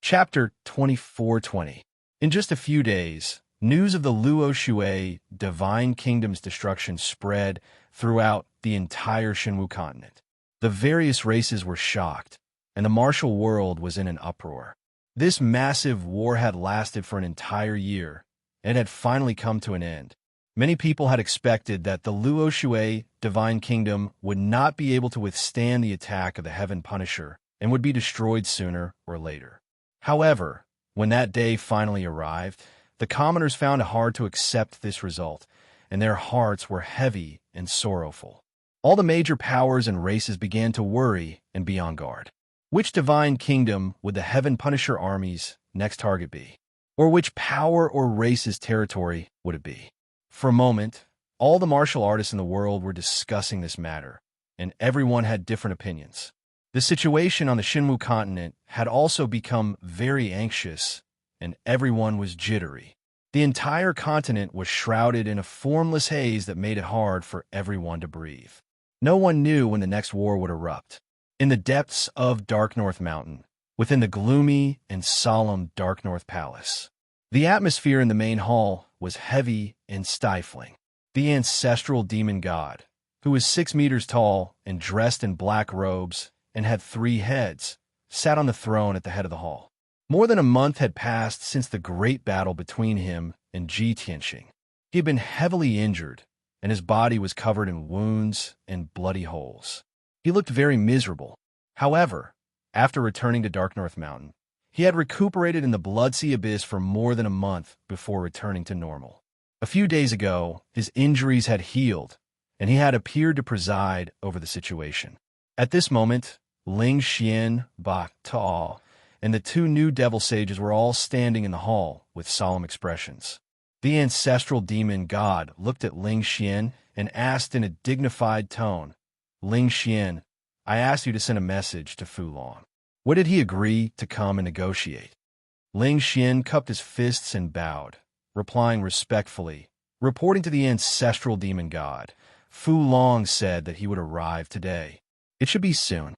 Chapter 2420. In just a few days, news of the Luo Shui Divine Kingdom's destruction spread throughout the entire Shinwu continent. The various races were shocked, and the martial world was in an uproar. This massive war had lasted for an entire year, and had finally come to an end. Many people had expected that the Luo Shui Divine Kingdom would not be able to withstand the attack of the Heaven Punisher and would be destroyed sooner or later. However, when that day finally arrived, the commoners found it hard to accept this result, and their hearts were heavy and sorrowful. All the major powers and races began to worry and be on guard. Which divine kingdom would the Heaven Punisher army's next target be? Or which power or race's territory would it be? For a moment, all the martial artists in the world were discussing this matter, and everyone had different opinions. The situation on the Shinwu continent had also become very anxious, and everyone was jittery. The entire continent was shrouded in a formless haze that made it hard for everyone to breathe. No one knew when the next war would erupt. In the depths of Dark North Mountain, within the gloomy and solemn Dark North Palace, the atmosphere in the main hall was heavy and stifling. The ancestral demon god, who was 6 meters tall and dressed in black robes and had 3 heads, sat on the throne at the head of the hall. More than a month had passed since the great battle between him and Ji Tianxing. He had been heavily injured, and his body was covered in wounds and bloody holes. He looked very miserable. However, after returning to Dark North Mountain, he had recuperated in the Bloodsea Abyss for more than a month before returning to normal. A few days ago, his injuries had healed, and he had appeared to preside over the situation. At this moment, Ling Xian, Ba Taal, and the 2 new devil sages were all standing in the hall with solemn expressions. The ancestral demon god looked at Ling Xian and asked in a dignified tone, "Ling Xian, I asked you to send a message to Fu Long. What did he agree to come and negotiate?" Ling Xian cupped his fists and bowed, replying respectfully, reporting to the ancestral demon god. Fu Long said that he would arrive today. It should be soon.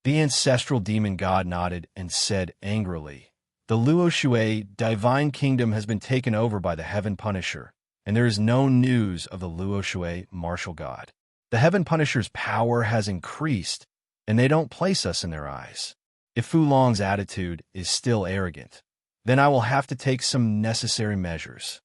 The ancestral demon god nodded and said angrily, "The Luo Shui Divine Kingdom has been taken over by the Heaven Punisher, and there is no news of the Luo Shui martial god. The Heaven Punisher's power has increased, and they don't place us in their eyes. If Fu Long's attitude is still arrogant, then I will have to take some necessary measures."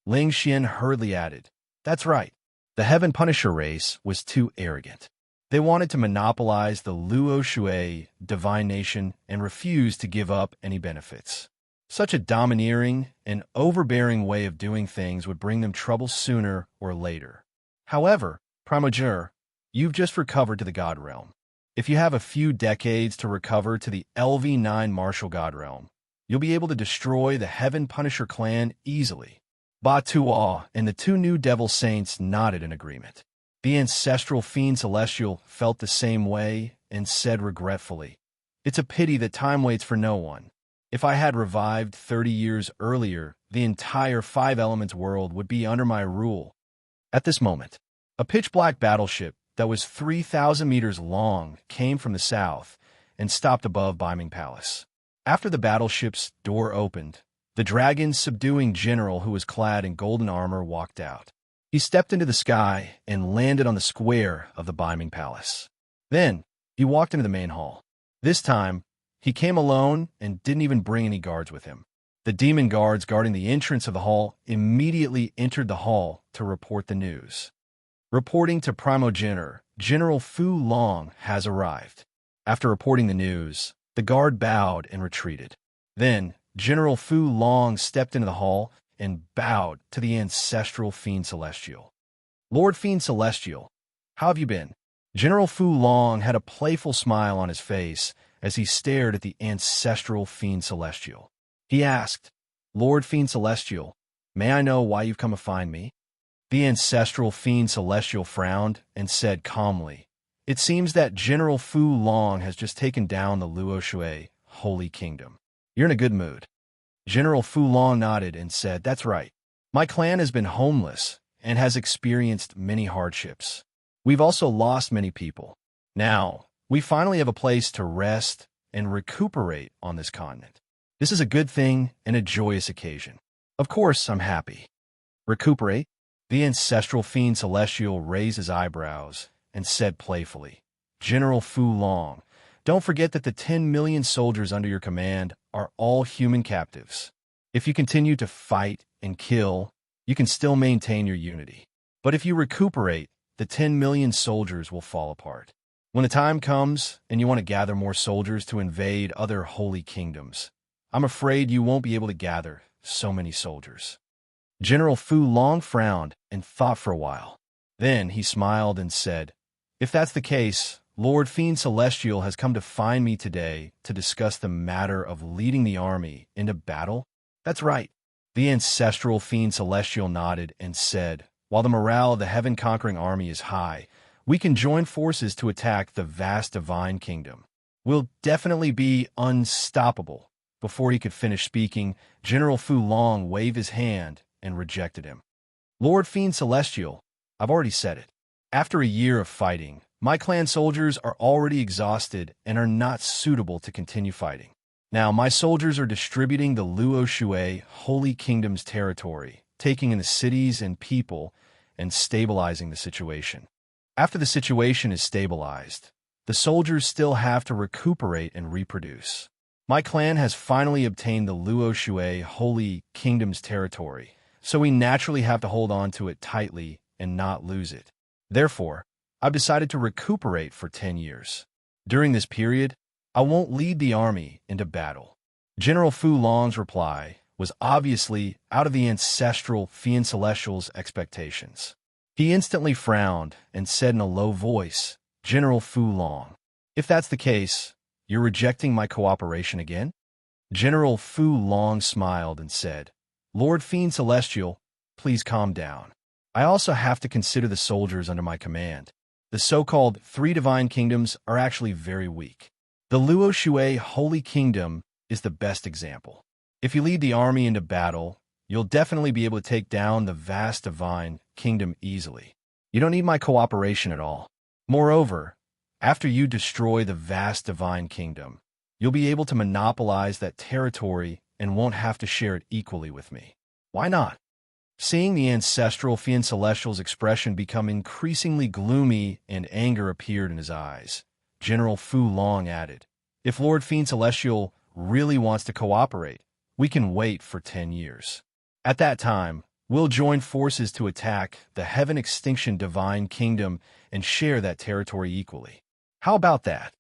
Ling Xian hurriedly added, "That's right. The Heaven Punisher race was too arrogant. They wanted to monopolize the Luo Shui divine nation and refused to give up any benefits. Such a domineering and overbearing way of doing things would bring them trouble sooner or later. However, Primogenitor, you've just recovered to the God Realm. If you have a few decades to recover to the LV9 Martial God Realm, you'll be able to destroy the Heaven Punisher clan easily." Ba Tuo and the 2 new Devil Saints nodded in agreement. The ancestral Fiend Celestial felt the same way and said regretfully, "It's a pity that time waits for no one. If I had revived 30 years earlier, the entire 5 Elements world would be under my rule." At this moment, a pitch-black battleship that was 3,000 meters long came from the south and stopped above Biming Palace. After the battleship's door opened, the dragon's subduing general who was clad in golden armor walked out. He stepped into the sky and landed on the square of the Biming Palace. Then, he walked into the main hall. This time, he came alone and didn't even bring any guards with him. The demon guards guarding the entrance of the hall immediately entered the hall to report the news. "Reporting to Primogenitor, General Fu Long has arrived." After reporting the news, the guard bowed and retreated. Then, General Fu Long stepped into the hall and bowed to the ancestral Fiend Celestial. "Lord Fiend Celestial, how have you been?" General Fu Long had a playful smile on his face as he stared at the ancestral Fiend Celestial. He asked, "Lord Fiend Celestial, may I know why you've come to find me?" The ancestral Fiend Celestial frowned and said calmly, "It seems that General Fu Long has just taken down the Luo Shui Holy Kingdom. You're in a good mood." General Fu Long nodded and said, "That's right. My clan has been homeless and has experienced many hardships. We've also lost many people. Now, we finally have a place to rest and recuperate on this continent. This is a good thing and a joyous occasion. Of course, I'm happy. Recuperate? The ancestral fiend celestial raised his eyebrows and said playfully, General Fu Long, don't forget that the 10 million soldiers under your command are all human captives. If you continue to fight and kill, you can still maintain your unity. But if you recuperate, the 10 million soldiers will fall apart. When the time comes and you want to gather more soldiers to invade other holy kingdoms, I'm afraid you won't be able to gather so many soldiers. General Fu Long frowned and thought for a while. Then he smiled and said, If that's the case, Lord Fiend Celestial has come to find me today to discuss the matter of leading the army into battle? That's right. The ancestral Fiend Celestial nodded and said, While the morale of the heaven-conquering army is high, we can join forces to attack the vast divine kingdom. We'll definitely be unstoppable. Before he could finish speaking, General Fu Long waved his hand and rejected him. Lord Fiend Celestial, I've already said it. After a year of fighting, my clan soldiers are already exhausted and are not suitable to continue fighting. Now, my soldiers are distributing the Luo Shui Holy Kingdom's territory, taking in the cities and people, and stabilizing the situation. After the situation is stabilized, the soldiers still have to recuperate and reproduce. My clan has finally obtained the Luo Shui Holy Kingdom's territory, so we naturally have to hold on to it tightly and not lose it. Therefore, I've decided to recuperate for 10 years. During this period, I won't lead the army into battle. General Fu Long's reply was obviously out of the ancestral Fiend Celestial's expectations. He instantly frowned and said in a low voice, General Fu Long, if that's the case, you're rejecting my cooperation again? General Fu Long smiled and said, Lord Fiend Celestial, please calm down. I also have to consider the soldiers under my command. The so-called 3 divine kingdoms are actually very weak. The Luo Shui Holy Kingdom is the best example. If you lead the army into battle, you'll definitely be able to take down the vast divine kingdom easily. You don't need my cooperation at all. Moreover, after you destroy the vast divine kingdom, you'll be able to monopolize that territory and won't have to share it equally with me. Why not? Seeing the ancestral Fiend Celestial's expression become increasingly gloomy and anger appeared in his eyes, General Fu Long added, If Lord Fiend Celestial really wants to cooperate, we can wait for 10 years. At that time, we'll join forces to attack the Heaven Extinction Divine Kingdom and share that territory equally. How about that?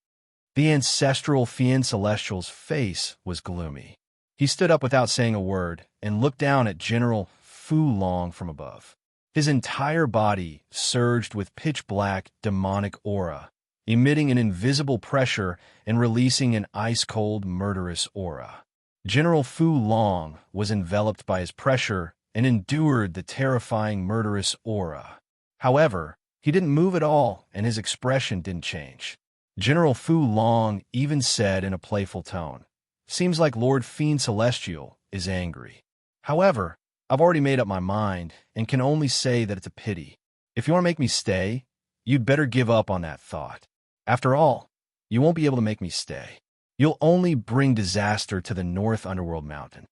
The ancestral Fiend Celestial's face was gloomy. He stood up without saying a word and looked down at General Fu Long from above. His entire body surged with pitch-black demonic aura, emitting an invisible pressure and releasing an ice-cold murderous aura. General Fu Long was enveloped by his pressure and endured the terrifying murderous aura. However, he didn't move at all and his expression didn't change. General Fu Long even said in a playful tone, Seems like Lord Fiend Celestial is angry. However, I've already made up my mind and can only say that it's a pity. If you want to make me stay, you'd better give up on that thought. After all, you won't be able to make me stay. You'll only bring disaster to the North Underworld Mountain.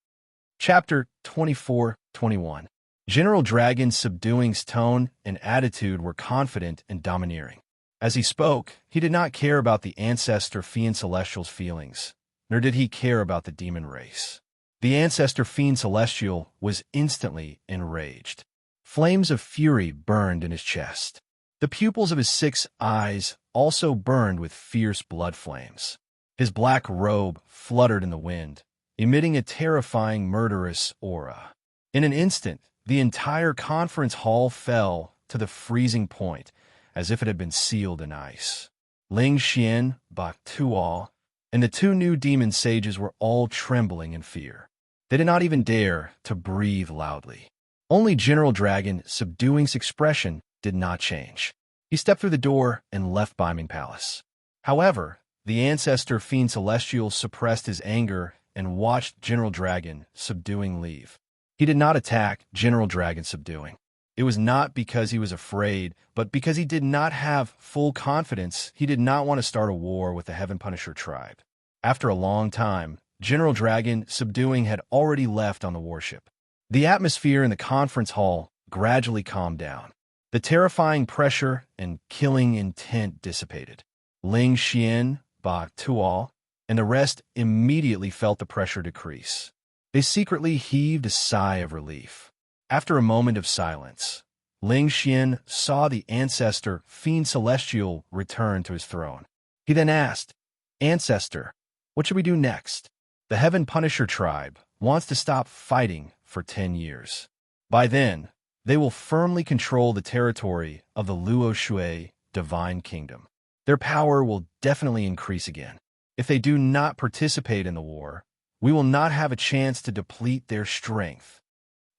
Chapter 24-21. General Dragon's subduing tone and attitude were confident and domineering. As he spoke, he did not care about the ancestor Fiend Celestial's feelings, nor did he care about the demon race. The ancestor Fiend Celestial was instantly enraged. Flames of fury burned in his chest. The pupils of his 6 eyes also burned with fierce blood flames. His black robe fluttered in the wind, emitting a terrifying murderous aura. In an instant, the entire conference hall fell to the freezing point, as if it had been sealed in ice. Ling Xian, Bak Tuo, and the 2 new demon sages were all trembling in fear. They did not even dare to breathe loudly. Only General Dragon, subduing's expression, did not change. He stepped through the door and left Beiming Palace. However, the ancestor Fiend Celestial suppressed his anger and watched General Dragon subduing leave. He did not attack General Dragon subduing. It was not because he was afraid, but because he did not have full confidence. He did not want to start a war with the Heaven Punisher tribe. After a long time, General Dragon Subduing had already left on the warship. The atmosphere in the conference hall gradually calmed down. The terrifying pressure and killing intent dissipated. Ling Xian, Ba Tuo, and the rest immediately felt the pressure decrease. They secretly heaved a sigh of relief. After a moment of silence, Ling Xian saw the ancestor Fiend Celestial return to his throne. He then asked, "Ancestor, what should we do next?" The Heaven Punisher tribe wants to stop fighting for 10 years. By then, they will firmly control the territory of the Luo Shui Divine Kingdom. Their power will definitely increase again. If they do not participate in the war, we will not have a chance to deplete their strength.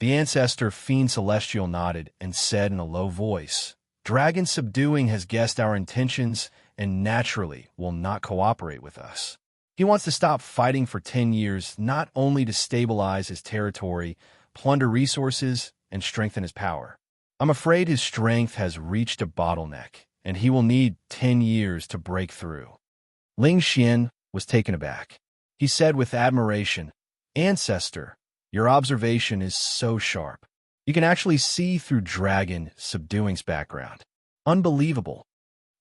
The ancestor Fiend Celestial nodded and said in a low voice, "Dragon Subduing has guessed our intentions and naturally will not cooperate with us. He wants to stop fighting for 10 years, not only to stabilize his territory, plunder resources, and strengthen his power. I'm afraid his strength has reached a bottleneck, and he will need 10 years to break through." Ling Xian was taken aback. He said with admiration, "Ancestor, your observation is so sharp. You can actually see through Dragon Subduing's background. Unbelievable."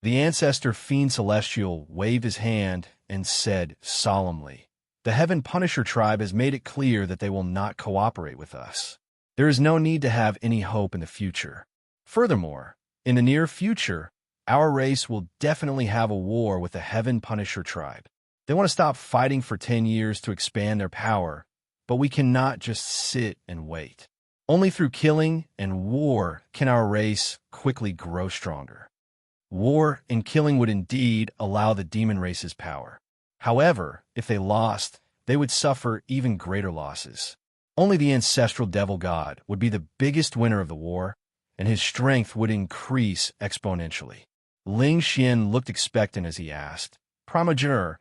The ancestor Fiend Celestial waved his hand and said solemnly, "The Heaven Punisher tribe has made it clear that they will not cooperate with us. There is no need to have any hope in the future. Furthermore, in the near future, our race will definitely have a war with the Heaven Punisher tribe. They want to stop fighting for 10 years to expand their power, but we cannot just sit and wait. Only through killing and war can our race quickly grow stronger. War and killing would indeed allow the demon race's power. However, if they lost, they would suffer even greater losses. Only the ancestral devil god would be the biggest winner of the war, and his strength would increase exponentially." Ling Xian looked expectant as he asked, "Primogenitor,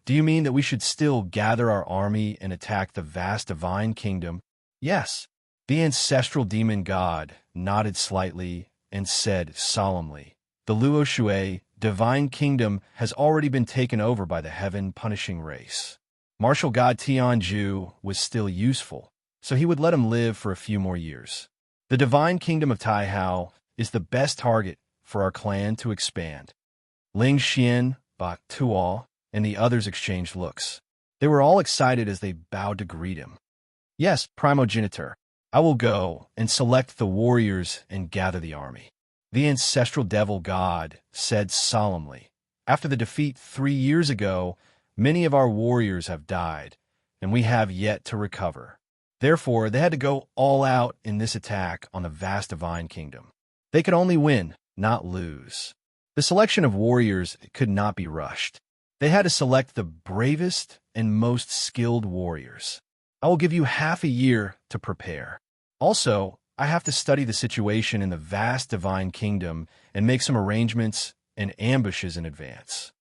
do you mean that we should still gather our army and attack the vast divine kingdom?" "Yes." The ancestral demon god nodded slightly and said solemnly, "The Luo Shui divine kingdom has already been taken over by the heaven punishing race. Martial god Tianju was still useful, so he would let him live for a few more years. The divine kingdom of Taihao is the best target for our clan to expand." Ling Xian, Ba Tuo, and the others exchanged looks. They were all excited as they bowed to greet him. "Yes, primogenitor, I will go and select the warriors and gather the army," the ancestral devil god said solemnly. "After the defeat 3 years ago, many of our warriors have died, and we have yet to recover. Therefore, they had to go all out in this attack on the vast divine kingdom. They could only win, not lose. The selection of warriors could not be rushed. They had to select the bravest and most skilled warriors. I will give you half a year to prepare. Also, I have to study the situation in the vast divine kingdom and make some arrangements and ambushes in advance."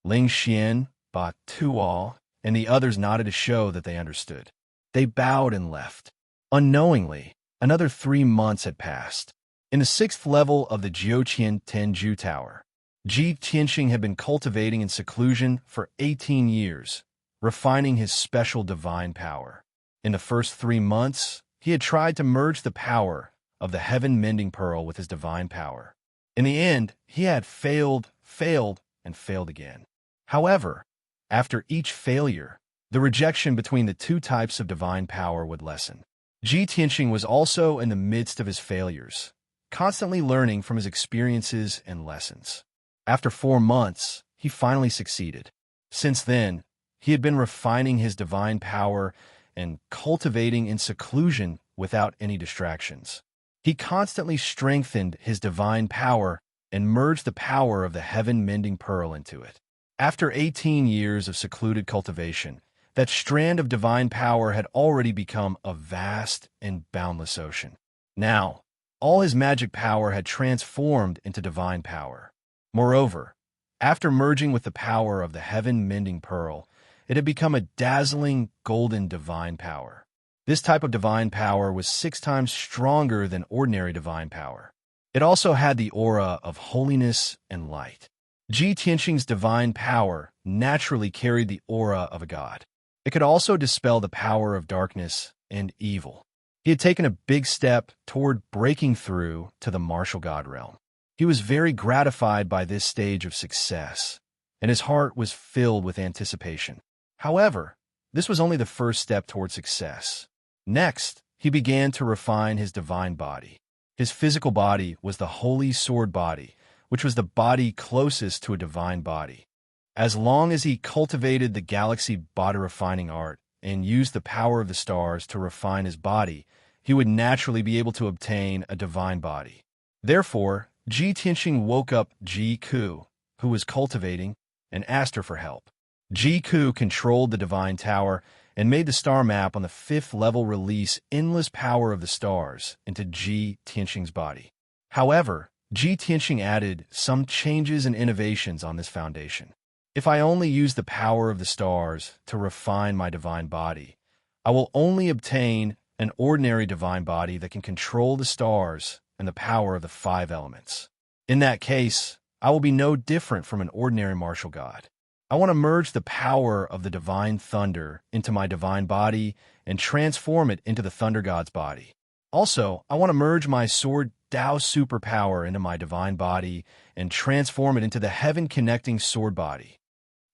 Ling Xian, Ba Tuo, and the others nodded to show that they understood. They bowed and left. Unknowingly, another 3 months had passed. In the 6th level of the Jiuqian Tenju Tower, Ji Tianxing had been cultivating in seclusion for 18 years, refining his special divine power. In the first 3 months, he had tried to merge the power of the Heaven Mending Pearl with his divine power. In the end, he had failed, and failed again. However, after each failure, the rejection between the two types of divine power would lessen. Ji Tianxing was also in the midst of his failures, constantly learning from his experiences and lessons. After 4 months, he finally succeeded. Since then, he had been refining his divine power and cultivating in seclusion without any distractions. He constantly strengthened his divine power and merged the power of the Heaven Mending Pearl into it. After 18 years of secluded cultivation, that strand of divine power had already become a vast and boundless ocean. Now, all his magic power had transformed into divine power. Moreover, after merging with the power of the Heaven Mending Pearl, it had become a dazzling golden divine power. This type of divine power was 6 times stronger than ordinary divine power. It also had the aura of holiness and light. Ji Tianxing's divine power naturally carried the aura of a god. It could also dispel the power of darkness and evil. He had taken a big step toward breaking through to the martial god realm. He was very gratified by this stage of success, and his heart was filled with anticipation. However, this was only the first step toward success. Next, he began to refine his divine body. His physical body was the holy sword body, which was the body closest to a divine body. As long as he cultivated the galaxy body refining art and used the power of the stars to refine his body, he would naturally be able to obtain a divine body. Therefore, Ji Tianxing woke up Ji Ku, who was cultivating, and asked her for help. Ji Ku controlled the divine tower and made the star map on the 5th level release endless power of the stars into Ji Tianxing's body. However, Ji Tianxing added some changes and innovations on this foundation. If I only use the power of the stars to refine my divine body, I will only obtain an ordinary divine body that can control the stars and the power of the 5 elements. In that case, I will be no different from an ordinary martial god. I want to merge the power of the divine thunder into my divine body and transform it into the thunder god's body. Also, I want to merge my sword Dao superpower into my divine body and transform it into the heaven-connecting sword body.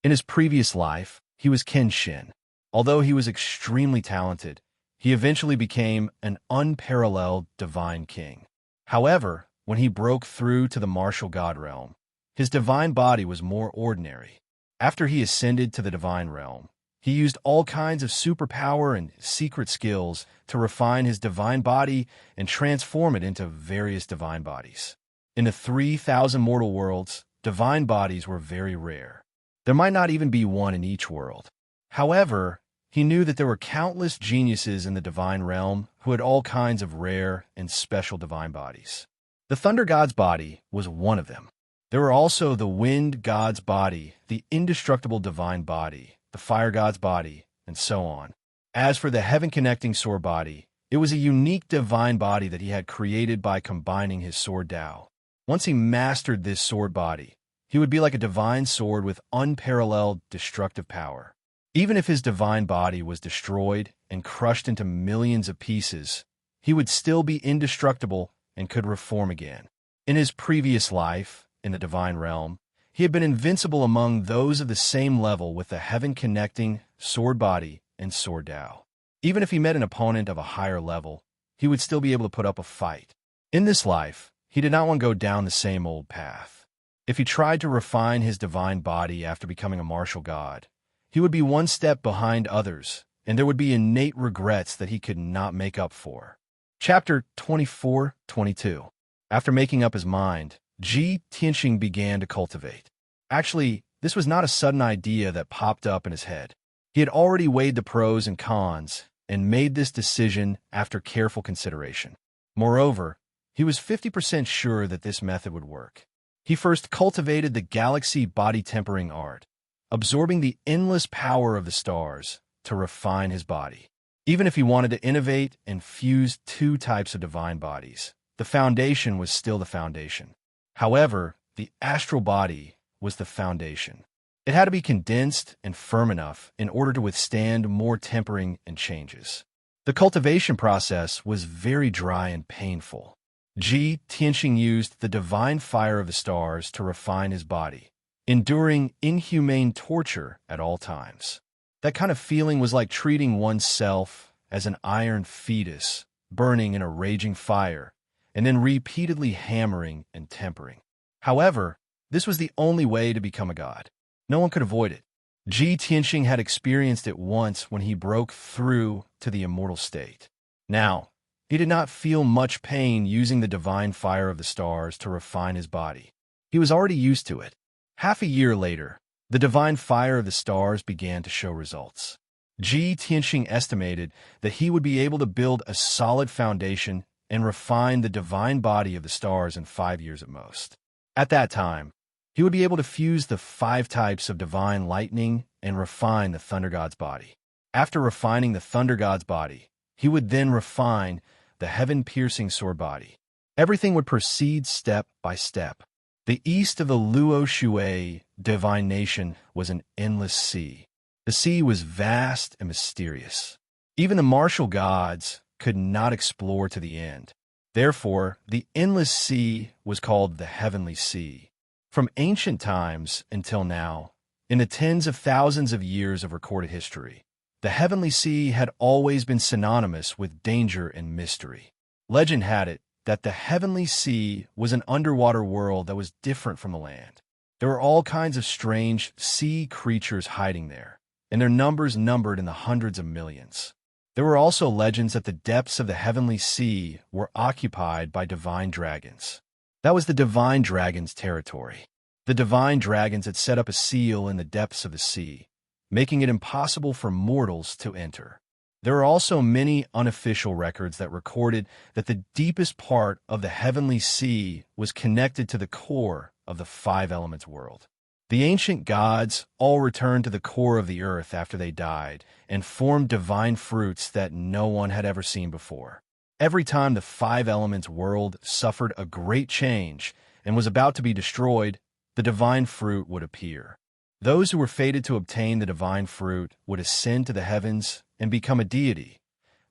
In his previous life, he was Kenshin. Although he was extremely talented, he eventually became an unparalleled divine king. However, when he broke through to the martial god realm, his divine body was more ordinary. After he ascended to the divine realm, he used all kinds of superpower and secret skills to refine his divine body and transform it into various divine bodies. In the 3,000 mortal worlds, divine bodies were very rare. There might not even be one in each world. However, he knew that there were countless geniuses in the divine realm who had all kinds of rare and special divine bodies. The thunder god's body was one of them. There were also the wind god's body, the indestructible divine body, the fire god's body, and so on. As for the heaven-connecting sword body, it was a unique divine body that he had created by combining his sword Dao. Once he mastered this sword body, he would be like a divine sword with unparalleled destructive power. Even if his divine body was destroyed and crushed into millions of pieces, he would still be indestructible and could reform again. In his previous life, in the divine realm, he had been invincible among those of the same level with the heaven-connecting sword body and sword Dao. Even if he met an opponent of a higher level, he would still be able to put up a fight. In this life, he did not want to go down the same old path. If he tried to refine his divine body after becoming a martial god, he would be one step behind others, and there would be innate regrets that he could not make up for. Chapter 24-22. After making up his mind, Ji Tianxing began to cultivate. Actually, this was not a sudden idea that popped up in his head. He had already weighed the pros and cons and made this decision after careful consideration. Moreover, he was 50% sure that this method would work. He first cultivated the galaxy body tempering art, absorbing the endless power of the stars to refine his body. Even if he wanted to innovate and fuse 2 types of divine bodies, the foundation was still the foundation. However, the astral body was the foundation. It had to be condensed and firm enough in order to withstand more tempering and changes. The cultivation process was very dry and painful. Ji Tianxing used the divine fire of the stars to refine his body, enduring inhumane torture at all times. That kind of feeling was like treating oneself as an iron fetus burning in a raging fire, and then repeatedly hammering and tempering. However, this was the only way to become a god. No one could avoid it. Ji Tianxing had experienced it once when he broke through to the immortal state. Now, he did not feel much pain using the divine fire of the stars to refine his body. He was already used to it. Half a year later, the divine fire of the stars began to show results. Ji Tianxing estimated that he would be able to build a solid foundation and refine the divine body of the stars in 5 years at most. At that time, he would be able to fuse the 5 types of divine lightning and refine the thunder god's body. After refining the thunder god's body, he would then refine the heaven-piercing sword body. Everything would proceed step by step. The east of the Luo Shui divine nation was an endless sea. The sea was vast and mysterious. Even the martial gods could not explore to the end. Therefore, the endless sea was called the Heavenly Sea. From ancient times until now, in the tens of thousands of years of recorded history, the Heavenly Sea had always been synonymous with danger and mystery. Legend had it that the Heavenly Sea was an underwater world that was different from the land. There were all kinds of strange sea creatures hiding there, and their numbers numbered in the hundreds of millions. There were also legends that the depths of the Heavenly Sea were occupied by divine dragons. That was the divine dragons' territory. The divine dragons had set up a seal in the depths of the sea, making it impossible for mortals to enter. There are also many unofficial records that recorded that the deepest part of the Heavenly Sea was connected to the core of the five elements world. The ancient gods all returned to the core of the earth after they died and formed divine fruits that no one had ever seen before. Every time the five elements world suffered a great change and was about to be destroyed, the divine fruit would appear. Those who were fated to obtain the divine fruit would ascend to the heavens and become a deity.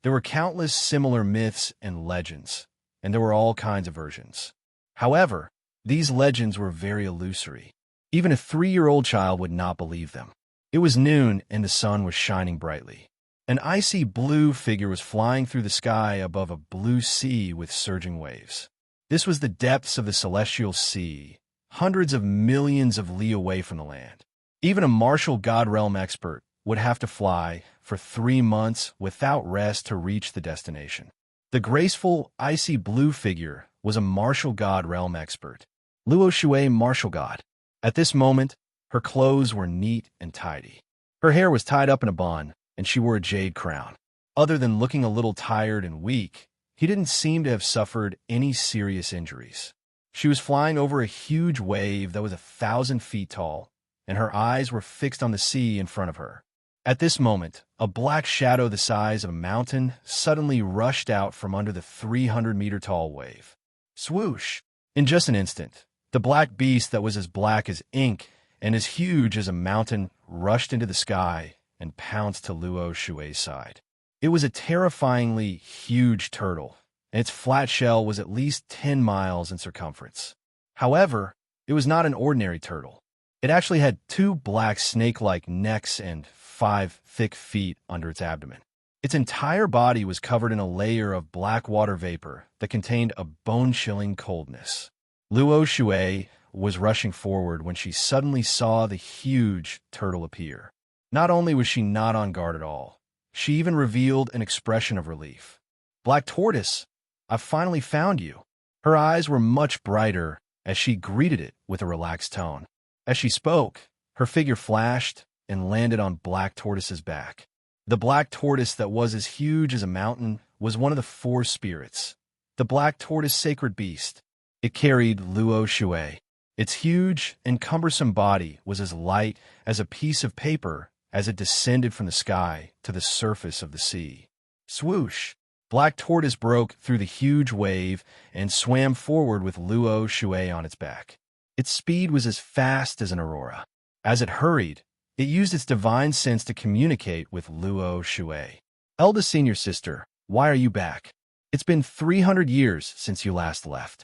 There were countless similar myths and legends, and there were all kinds of versions. However, these legends were very illusory. Even a 3-year-old child would not believe them. It was noon and the sun was shining brightly. An icy blue figure was flying through the sky above a blue sea with surging waves. This was the depths of the celestial sea, hundreds of millions of li away from the land. Even a martial god realm expert would have to fly for 3 months without rest to reach the destination. The graceful, icy blue figure was a martial god realm expert. Luo Shui, martial god. At this moment, her clothes were neat and tidy. Her hair was tied up in a bun, and she wore a jade crown. Other than looking a little tired and weak, he didn't seem to have suffered any serious injuries. She was flying over a huge wave that was 1,000 feet tall, and her eyes were fixed on the sea in front of her. At this moment, a black shadow the size of a mountain suddenly rushed out from under the 300-meter-tall wave. Swoosh! In just an instant, the black beast that was as black as ink and as huge as a mountain rushed into the sky and pounced to Luo Shui's side. It was a terrifyingly huge turtle, and its flat shell was at least 10 miles in circumference. However, it was not an ordinary turtle. It actually had 2 black snake-like necks and 5 thick feet under its abdomen. Its entire body was covered in a layer of black water vapor that contained a bone-chilling coldness. Luo Shui was rushing forward when she suddenly saw the huge turtle appear. Not only was she not on guard at all, she even revealed an expression of relief. "Black Tortoise, I've finally found you." Her eyes were much brighter as she greeted it with a relaxed tone. As she spoke, her figure flashed and landed on Black Tortoise's back. The black tortoise that was as huge as a mountain was one of the 4 spirits, the Black Tortoise sacred beast. It carried Luo Shui. Its huge and cumbersome body was as light as a piece of paper as it descended from the sky to the surface of the sea. Swoosh! Black Tortoise broke through the huge wave and swam forward with Luo Shui on its back. Its speed was as fast as an aurora. As it hurried, it used its divine sense to communicate with Luo Shui. "Eldest senior sister, why are you back? It's been 300 years since you last left."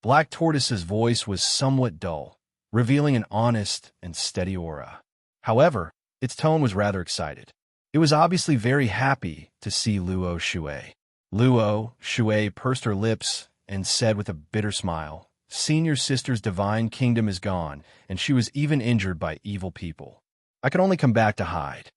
Black Tortoise's voice was somewhat dull, revealing an honest and steady aura. However, its tone was rather excited. It was obviously very happy to see Luo Shui. Luo Shui pursed her lips and said with a bitter smile, "Senior sister's divine kingdom is gone, and she was even injured by evil people. I can only come back to hide."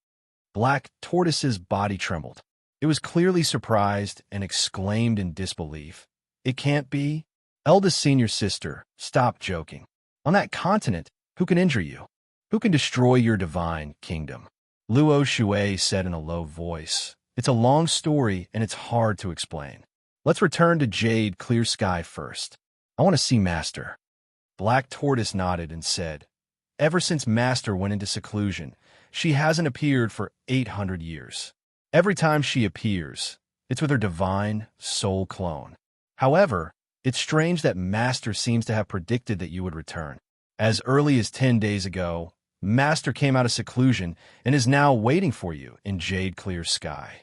Black Tortoise's body trembled. It was clearly surprised and exclaimed in disbelief, "It can't be? Eldest senior sister, stop joking. On that continent, who can injure you? Who can destroy your divine kingdom?" Luo Shui said in a low voice, "It's a long story and it's hard to explain. Let's return to Jade Clear Sky first. I want to see Master." Black Tortoise nodded and said, "Ever since Master went into seclusion, she hasn't appeared for 800 years. Every time she appears, it's with her divine soul clone. However, it's strange that Master seems to have predicted that you would return. As early as 10 days ago, Master came out of seclusion and is now waiting for you in jade-clear sky.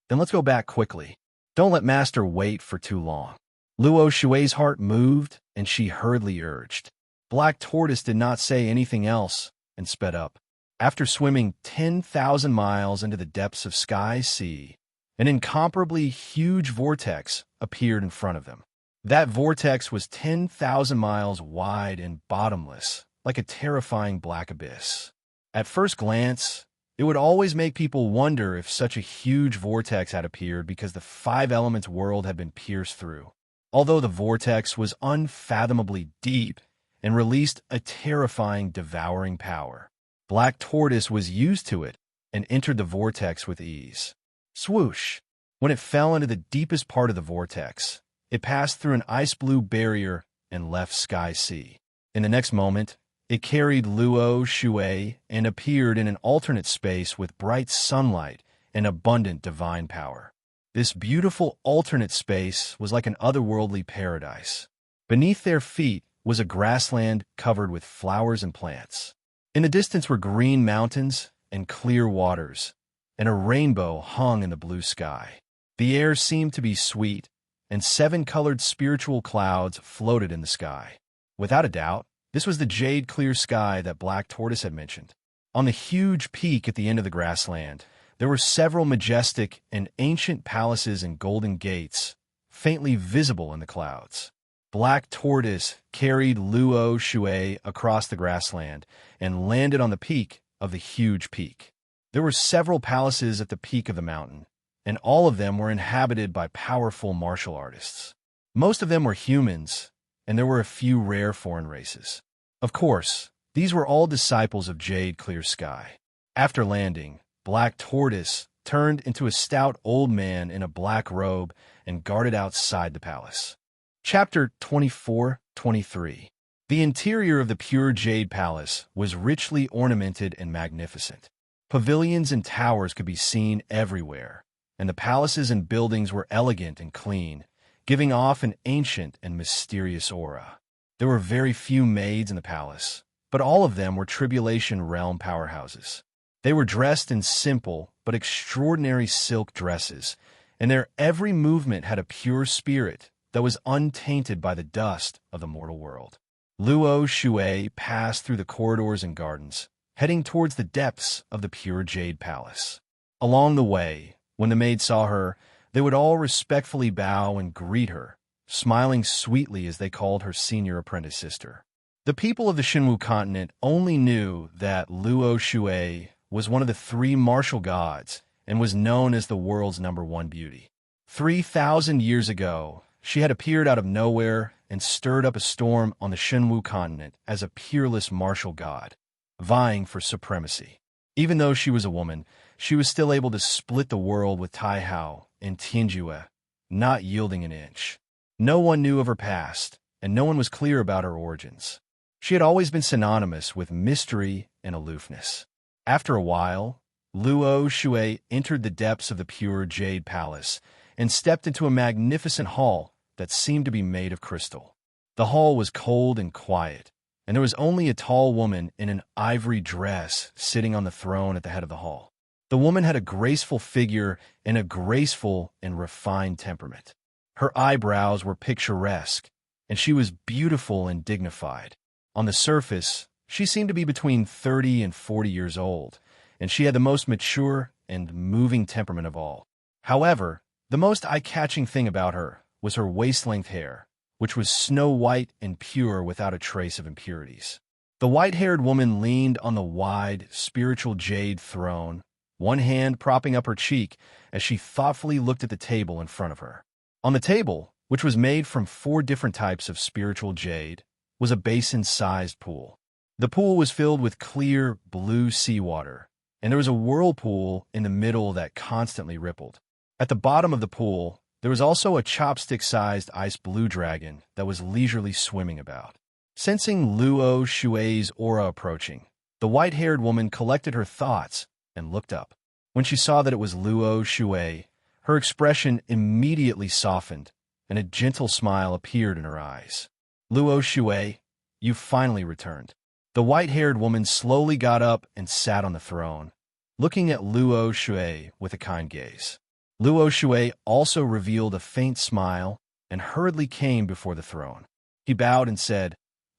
Then let's go back quickly. Don't let Master wait for too long. Luo Shui's heart moved, and she hurriedly urged. Black Tortoise did not say anything else and sped up. After swimming 10,000 miles into the depths of Sky Sea, an incomparably huge vortex appeared in front of them. That vortex was 10,000 miles wide and bottomless, like a terrifying black abyss. At first glance, it would always make people wonder if such a huge vortex had appeared because the five elements world had been pierced through. Although the vortex was unfathomably deep and released a terrifying, devouring power, Black Tortoise was used to it and entered the vortex with ease. Swoosh! When it fell into the deepest part of the vortex, it passed through an ice-blue barrier and left Sky Sea. In the next moment, it carried Luo Shui and appeared in an alternate space with bright sunlight and abundant divine power. This beautiful alternate space was like an otherworldly paradise. Beneath their feet was a grassland covered with flowers and plants. In the distance were green mountains and clear waters, and a rainbow hung in the blue sky. The air seemed to be sweet, and 7-colored spiritual clouds floated in the sky. Without a doubt, this was the jade-clear sky that Black Tortoise had mentioned. On the huge peak at the end of the grassland, there were several majestic and ancient palaces and golden gates, faintly visible in the clouds. Black Tortoise carried Luo Shui across the grassland and landed on the peak of the huge peak. There were several palaces at the peak of the mountain, and all of them were inhabited by powerful martial artists. Most of them were humans, and there were a few rare foreign races. Of course, these were all disciples of Jade Clear Sky. After landing, Black Tortoise turned into a stout old man in a black robe and guarded outside the palace. Chapter 24-23. The interior of the pure jade palace was richly ornamented and magnificent. Pavilions and towers could be seen everywhere, and the palaces and buildings were elegant and clean, giving off an ancient and mysterious aura. There were very few maids in the palace, but all of them were Tribulation Realm powerhouses. They were dressed in simple but extraordinary silk dresses, and their every movement had a pure spirit that was untainted by the dust of the mortal world. Luo Shui passed through the corridors and gardens, heading towards the depths of the pure jade palace. Along the way, when the maids saw her, they would all respectfully bow and greet her, smiling sweetly as they called her senior apprentice sister. The people of the Shinwu continent only knew that Luo Shui was one of the 3 martial gods and was known as the world's #1 beauty. 3,000 years ago, she had appeared out of nowhere and stirred up a storm on the Shinwu continent as a peerless martial god, vying for supremacy. Even though she was a woman, she was still able to split the world with Taihao and Tianjue, not yielding an inch. No one knew of her past, and no one was clear about her origins. She had always been synonymous with mystery and aloofness. After a while, Luo Shui entered the depths of the pure jade palace and stepped into a magnificent hall that seemed to be made of crystal. The hall was cold and quiet, and there was only a tall woman in an ivory dress sitting on the throne at the head of the hall. The woman had a graceful figure and a graceful and refined temperament. Her eyebrows were picturesque, and she was beautiful and dignified. On the surface, she seemed to be between 30 and 40 years old, and she had the most mature and moving temperament of all. However, the most eye-catching thing about her was her waist-length hair, which was snow-white and pure without a trace of impurities. The white-haired woman leaned on the wide, spiritual jade throne, one hand propping up her cheek as she thoughtfully looked at the table in front of her. On the table, which was made from 4 different types of spiritual jade, was a basin-sized pool. The pool was filled with clear, blue seawater, and there was a whirlpool in the middle that constantly rippled. At the bottom of the pool, there was also a chopstick-sized ice blue dragon that was leisurely swimming about. Sensing Luo Shui's aura approaching, the white-haired woman collected her thoughts and looked up. When she saw that it was Luo Shui, her expression immediately softened, and a gentle smile appeared in her eyes. Luo Shui, you finally returned. The white-haired woman slowly got up and sat on the throne, looking at Luo Shui with a kind gaze. Luo Shui also revealed a faint smile and hurriedly came before the throne. He bowed and said,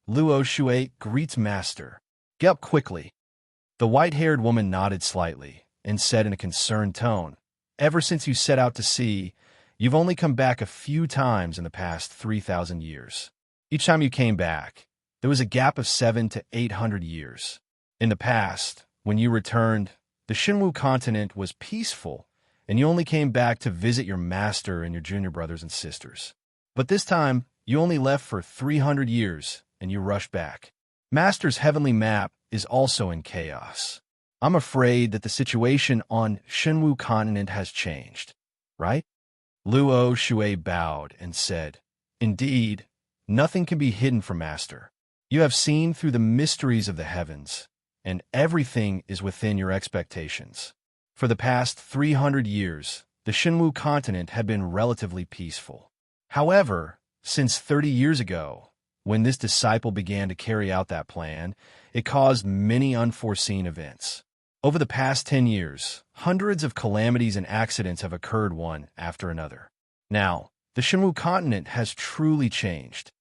"Luo Shui greets Master. Get up quickly." The white-haired woman nodded slightly and said in a concerned tone, "Ever since you set out to sea, you've only come back a few times in the past 3,000 years. Each time you came back, there was a gap of 700 to 800 years. In the past, when you returned, the Shinwu continent was peaceful, and you only came back to visit your master and your junior brothers and sisters. But this time, you only left for 300 years, and you rushed back. Master's heavenly map is also in chaos. I'm afraid that the situation on Shinwu continent has changed, right?" Luo Shui bowed and said, "Indeed, nothing can be hidden from Master. You have seen through the mysteries of the heavens, and everything is within your expectations. For the past 300 years, the Shinwu continent had been relatively peaceful. However, since 30 years ago, when this disciple began to carry out that plan, it caused many unforeseen events. Over the past 10 years, hundreds of calamities and accidents have occurred one after another. Now, the Shinwu continent has truly changed."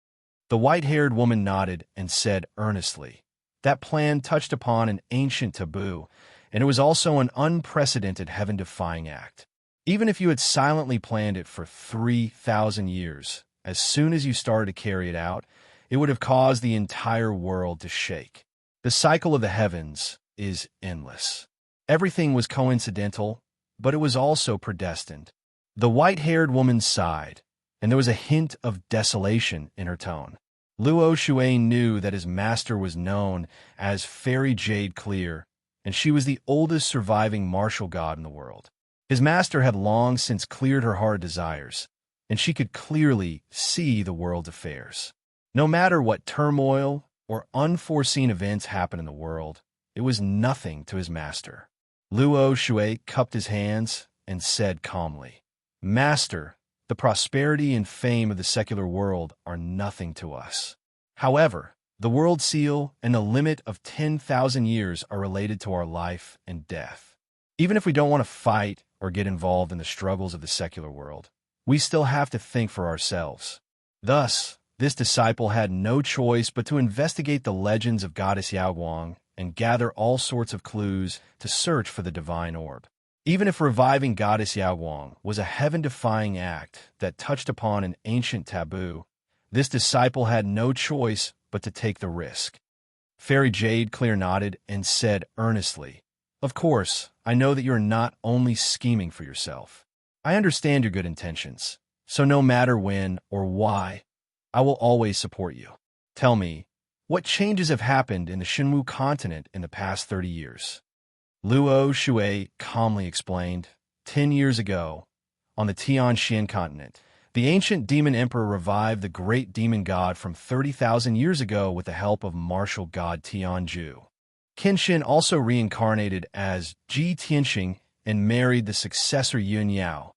The white-haired woman nodded and said earnestly, "That plan touched upon an ancient taboo, and it was also an unprecedented heaven-defying act. Even if you had silently planned it for 3,000 years, as soon as you started to carry it out, it would have caused the entire world to shake. The cycle of the heavens is endless. Everything was coincidental, but it was also predestined." The white-haired woman sighed, and there was a hint of desolation in her tone. Luo Shui knew that his master was known as Fairy Jade Clear, and she was the oldest surviving martial god in the world. His master had long since cleared her hard desires, and she could clearly see the world's affairs. No matter what turmoil or unforeseen events happened in the world, it was nothing to his master. Luo Shui cupped his hands and said calmly, "Master, the prosperity and fame of the secular world are nothing to us. However, the world seal and the limit of 10,000 years are related to our life and death. Even if we don't want to fight or get involved in the struggles of the secular world, we still have to think for ourselves." Thus, this disciple had no choice but to investigate the legends of Goddess Yaoguang and gather all sorts of clues to search for the divine orb. Even if reviving Goddess Yaoguang was a heaven-defying act that touched upon an ancient taboo, this disciple had no choice but to take the risk. Fairy Jade Clear nodded and said earnestly, "Of course, I know that you are not only scheming for yourself. I understand your good intentions, so no matter when or why, I will always support you. Tell me, what changes have happened in the Shinwu continent in the past 30 years? Luo Shui calmly explained, 10 years ago, on the Tianxian continent, the ancient demon emperor revived the great demon god from 30,000 years ago with the help of martial god Tianju. Kenshin also reincarnated as Ji Tianxing and married the successor Yun Yao,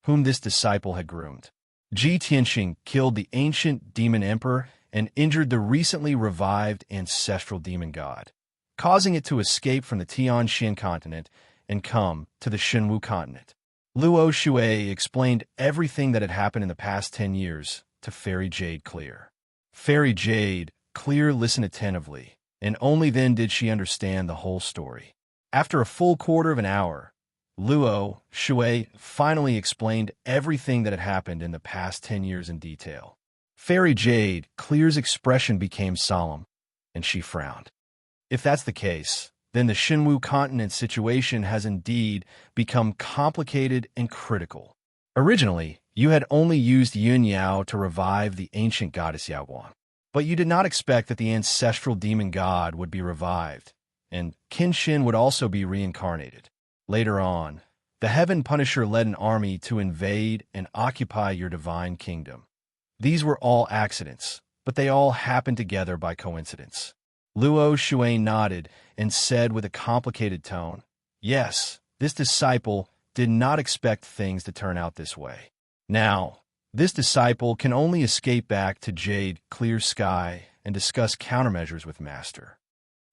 whom this disciple had groomed. Ji Tianxing killed the ancient demon emperor and injured the recently revived ancestral demon god, causing it to escape from the Tianxian continent and come to the Shinwu continent. Luo Shui explained everything that had happened in the past 10 years to Fairy Jade Clear. Fairy Jade Clear listened attentively, and only then did she understand the whole story. After a full quarter of an hour, Luo Shui finally explained everything that had happened in the past 10 years in detail. Fairy Jade Clear's expression became solemn, and she frowned. If that's the case, then the Shinwu continent situation has indeed become complicated and critical. Originally, you had only used Yun Yao to revive the ancient goddess Yaoguang, but you did not expect that the ancestral demon god would be revived, and Kenshin would also be reincarnated. Later on, the Heaven Punisher led an army to invade and occupy your divine kingdom. These were all accidents, but they all happened together by coincidence. Luo Shui nodded and said with a complicated tone, "Yes, this disciple did not expect things to turn out this way. Now, this disciple can only escape back to Jade Clear Sky and discuss countermeasures with Master.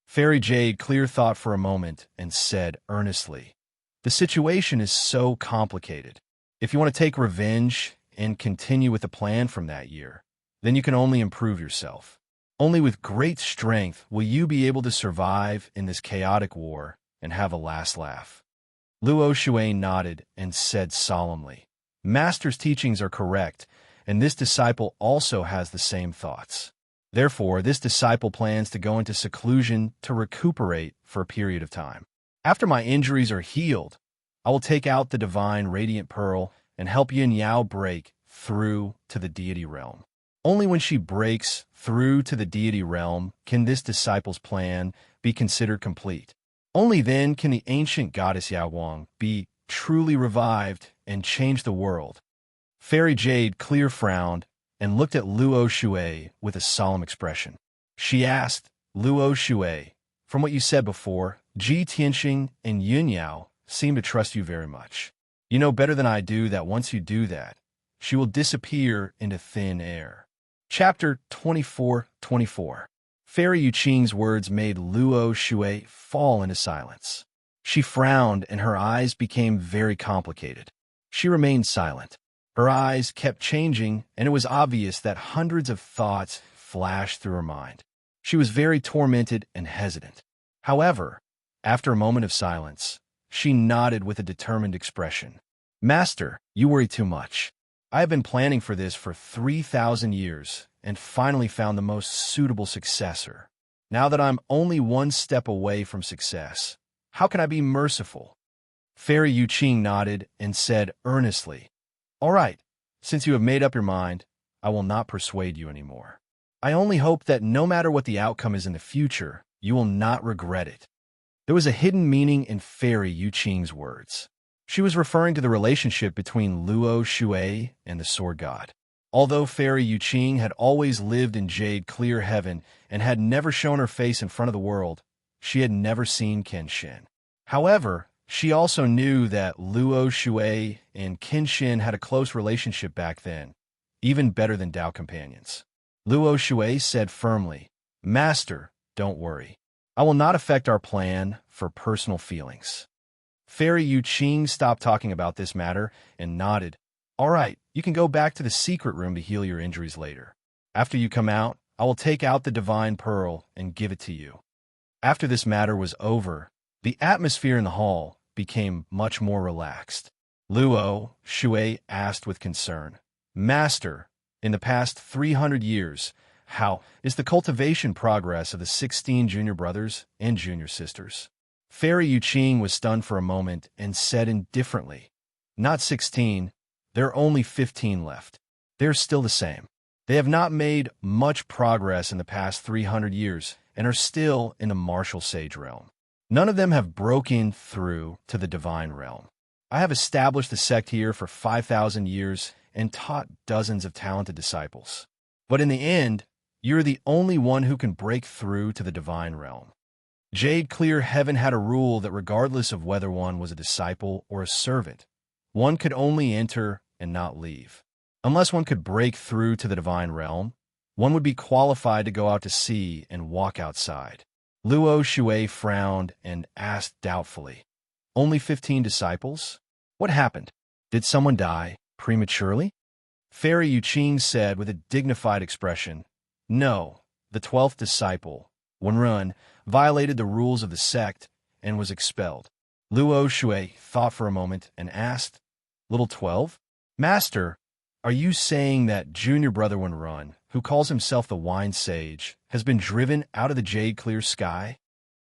Fairy Jade Clear thought for a moment and said earnestly, "The situation is so complicated. If you want to take revenge and continue with the plan from that year, then you can only improve yourself. Only with great strength will you be able to survive in this chaotic war and have a last laugh." Luo Shuai nodded and said solemnly, "Master's teachings are correct, and this disciple also has the same thoughts. Therefore, this disciple plans to go into seclusion to recuperate for a period of time. After my injuries are healed, I will take out the divine radiant pearl and help Yin Yao break through to the deity realm. Only when she breaks through to the deity realm can this disciple's plan be considered complete. Only then can the ancient goddess Yao Wang be truly revived and change the world." Fairy Jade Clear frowned and looked at Luo Shuai with a solemn expression. She asked, "Luo Shuai, from what you said before, Ji Tianxing and Yun Yao seem to trust you very much. You know better than I do that once you do that, she will disappear into thin air." Chapter 24:24. Fairy Yuqing's words made Luo Shuai fall into silence. She frowned and her eyes became very complicated. She remained silent. Her eyes kept changing, and it was obvious that hundreds of thoughts flashed through her mind. She was very tormented and hesitant. However, after a moment of silence, she nodded with a determined expression. "Master, you worry too much. I have been planning for this for 3,000 years and finally found the most suitable successor. Now that I'm only one step away from success, how can I be merciful?" Fairy Yuqing nodded and said earnestly, "All right, since you have made up your mind, I will not persuade you anymore. I only hope that no matter what the outcome is in the future, you will not regret it." There was a hidden meaning in Fairy Yuqing's words. She was referring to the relationship between Luo Shuai and the Sword God. Although Fairy Yuqing had always lived in Jade Clear Heaven and had never shown her face in front of the world, she had never seen Kenshin. However, she also knew that Luo Shuai and Kenshin had a close relationship back then, even better than Dao companions. Luo Shuai said firmly, "Master, don't worry. I will not affect our plan for personal feelings." Fairy Yuqing stopped talking about this matter and nodded. "All right, you can go back to the secret room to heal your injuries later. After you come out, I will take out the divine pearl and give it to you." After this matter was over, the atmosphere in the hall became much more relaxed. Luo Shuai asked with concern, "Master, in the past 300 years, how is the cultivation progress of the 16 junior brothers and junior sisters?" Fairy Yuqing was stunned for a moment and said indifferently, "Not 16, there are only 15 left. They're still the same. They have not made much progress in the past 300 years and are still in the martial sage realm. None of them have broken through to the divine realm. I have established the sect here for 5,000 years and taught dozens of talented disciples. But in the end, you're the only one who can break through to the divine realm. Jade Clear Heaven had a rule that regardless of whether one was a disciple or a servant, one could only enter and not leave. Unless one could break through to the divine realm, one would be qualified to go out to sea and walk outside." Luo Shuai frowned and asked doubtfully, "Only 15 disciples? What happened? Did someone die prematurely?" Fairy Yuqing said with a dignified expression, "No, the 12th disciple, Wenrun, violated the rules of the sect and was expelled." Luo Shuai thought for a moment and asked, "Little 12? Master, are you saying that junior brother Wenrun, who calls himself the Wine Sage, has been driven out of the Jade Clear Sky?"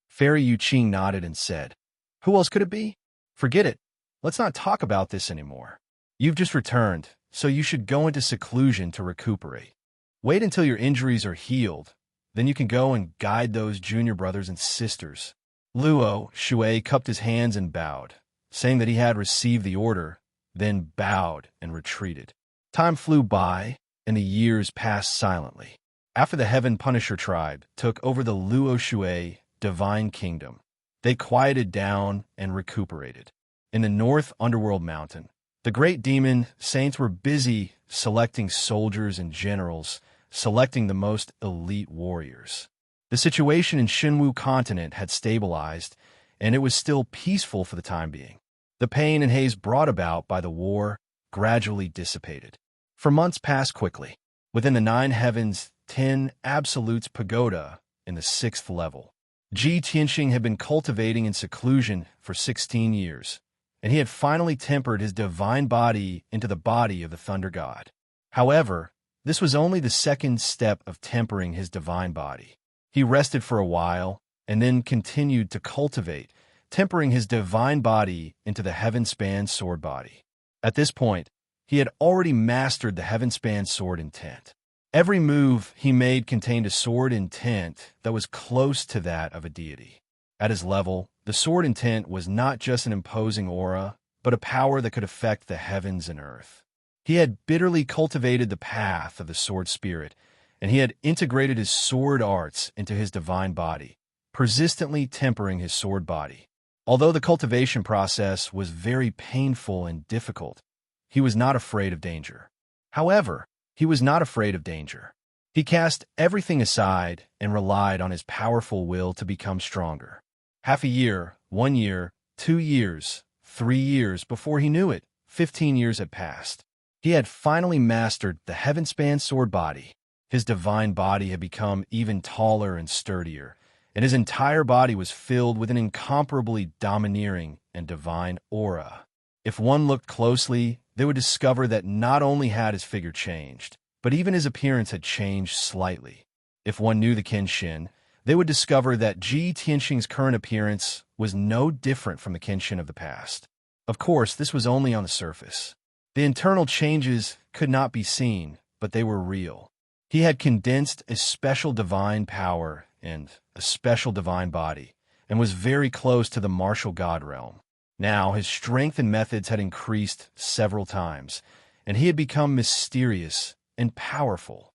Fairy Yuqing nodded and said, "Who else could it be? Forget it. Let's not talk about this anymore. You've just returned, so you should go into seclusion to recuperate. Wait until your injuries are healed, then you can go and guide those junior brothers and sisters." Luo Shuai cupped his hands and bowed, saying that he had received the order, then bowed and retreated. Time flew by, and the years passed silently. After the Heaven Punisher tribe took over the Luo Shuai divine kingdom, they quieted down and recuperated. In the North Underworld Mountain, the great demon saints were busy selecting soldiers and generals, selecting the most elite warriors. The situation in Shinwu continent had stabilized, and it was still peaceful for the time being. The pain and haze brought about by the war gradually dissipated. For months passed quickly. Within the 9 heavens, 10 absolutes pagoda in the 6th level. Ji Tianxing had been cultivating in seclusion for 16 years, and he had finally tempered his divine body into the body of the thunder god. However, this was only the second step of tempering his divine body. He rested for a while, and then continued to cultivate, tempering his divine body into the heaven-span sword body. At this point, he had already mastered the heaven-span sword intent. Every move he made contained a sword intent that was close to that of a deity. At his level, the sword intent was not just an imposing aura, but a power that could affect the heavens and earth. He had bitterly cultivated the path of the sword spirit, and he had integrated his sword arts into his divine body, persistently tempering his sword body. Although the cultivation process was very painful and difficult, he was not afraid of danger. However, he was not afraid of danger. He cast everything aside and relied on his powerful will to become stronger. Half a year, 1 year, 2 years, 3 years, before he knew it, 15 years had passed. He had finally mastered the heaven-span sword body. His divine body had become even taller and sturdier, and his entire body was filled with an incomparably domineering and divine aura. If one looked closely, they would discover that not only had his figure changed, but even his appearance had changed slightly. If one knew the Kenshin, they would discover that Ji Tianxing's current appearance was no different from the Kenshin of the past. Of course, this was only on the surface. The internal changes could not be seen, but they were real. He had condensed a special divine power and a special divine body, and was very close to the martial god realm. Now, his strength and methods had increased several times, and he had become mysterious and powerful.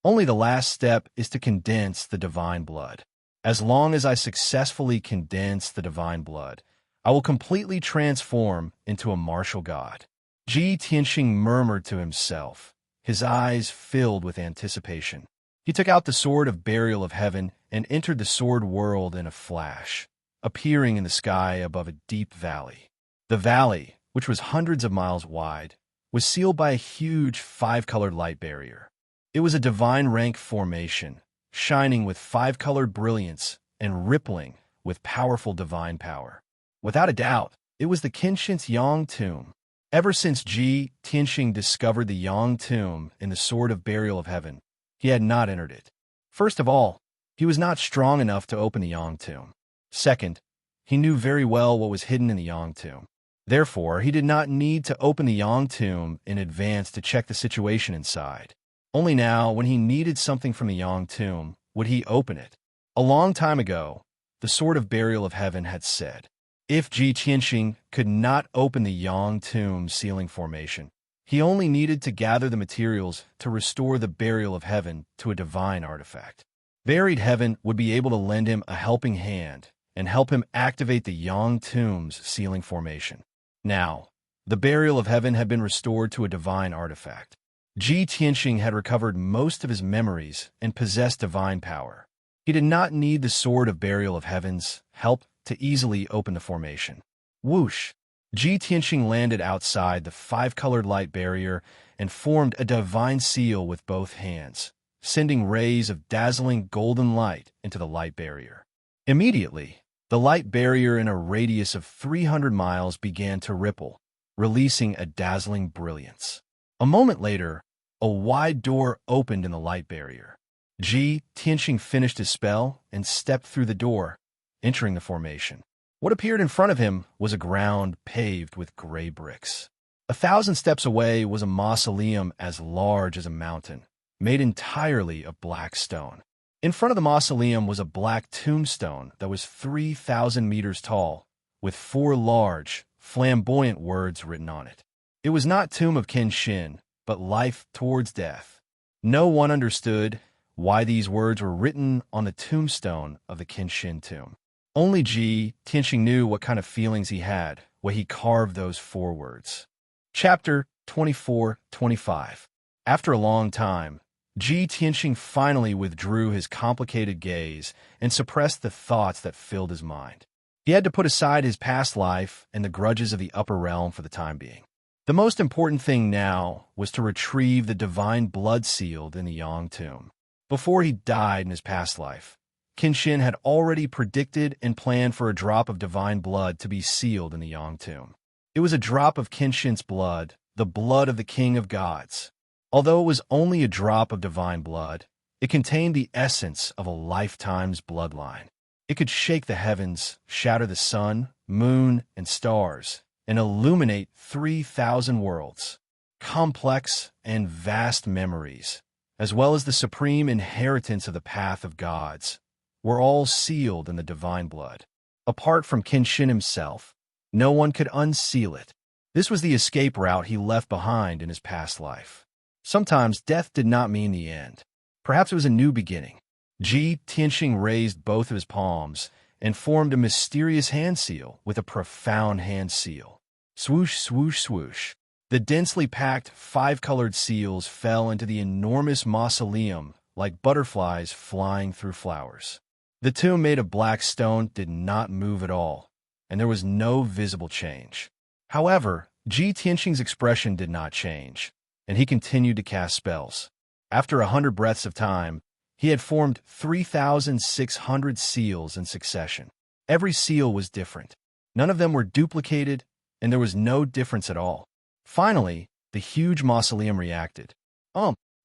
Only the last step is to condense the divine blood. As long as I successfully condense the divine blood, I will completely transform into a martial god. Ji Tianxing murmured to himself, his eyes filled with anticipation. He took out the sword of burial of heaven and entered the sword world in a flash, appearing in the sky above a deep valley. The valley, which was hundreds of miles wide, was sealed by a huge 5-colored light barrier. It was a divine rank formation, shining with 5-colored brilliance and rippling with powerful divine power. Without a doubt, it was the Kenshin's Yang tomb. Ever since Ji Tianxing discovered the Yang tomb in the Sword of Burial of Heaven, he had not entered it. First of all, he was not strong enough to open the Yang tomb. Second, he knew very well what was hidden in the Yang tomb. Therefore, he did not need to open the Yang tomb in advance to check the situation inside. Only now, when he needed something from the Yang tomb, would he open it. A long time ago, the Sword of Burial of Heaven had said, if Ji Tianxing could not open the Yang tomb sealing formation, he only needed to gather the materials to restore the Burial of Heaven to a divine artifact. Buried Heaven would be able to lend him a helping hand and help him activate the Yang tomb's sealing formation. Now, the Burial of Heaven had been restored to a divine artifact. Ji Tianxing had recovered most of his memories and possessed divine power. He did not need the Sword of Burial of Heaven's help to easily open the formation. Whoosh! Ji Tianxing landed outside the 5-colored light barrier and formed a divine seal with both hands, sending rays of dazzling golden light into the light barrier. Immediately, the light barrier in a radius of 300 miles began to ripple, releasing a dazzling brilliance. A moment later, a wide door opened in the light barrier. Ji Tianxing finished his spell and stepped through the door, entering the formation. What appeared in front of him was a ground paved with gray bricks. 1,000 steps away was a mausoleum as large as a mountain, made entirely of black stone. In front of the mausoleum was a black tombstone that was 3,000 meters tall, with 4 large, flamboyant words written on it. It was not Tomb of Kenshin, but Life Towards Death. No one understood why these words were written on the tombstone of the Kenshin tomb. Only Ji Tianxing knew what kind of feelings he had when he carved those 4 words. Chapter 24-25. After a long time, Ji Tianxing finally withdrew his complicated gaze and suppressed the thoughts that filled his mind. He had to put aside his past life and the grudges of the upper realm for the time being. The most important thing now was to retrieve the divine blood sealed in the Yang tomb. Before he died in his past life, Qin Shin had already predicted and planned for a drop of divine blood to be sealed in the Yang tomb. It was a drop of Qin Shin's blood, the blood of the King of Gods. Although it was only a drop of divine blood, it contained the essence of a lifetime's bloodline. It could shake the heavens, shatter the sun, moon, and stars, and illuminate 3,000 worlds. Complex and vast memories, as well as the supreme inheritance of the path of gods, were all sealed in the divine blood. Apart from Qin Shin himself, no one could unseal it. This was the escape route he left behind in his past life. Sometimes death did not mean the end. Perhaps it was a new beginning. Ji Tianxing raised both of his palms and formed a mysterious hand seal with a profound hand seal. Swoosh, swoosh, swoosh. The densely packed, five-colored seals fell into the enormous mausoleum like butterflies flying through flowers. The tomb made of black stone did not move at all, and there was no visible change. However, Ji Tianxing's expression did not change, and he continued to cast spells. After 100 breaths of time, he had formed 3,600 seals in succession. Every seal was different. None of them were duplicated, and there was no difference at all. Finally, the huge mausoleum reacted.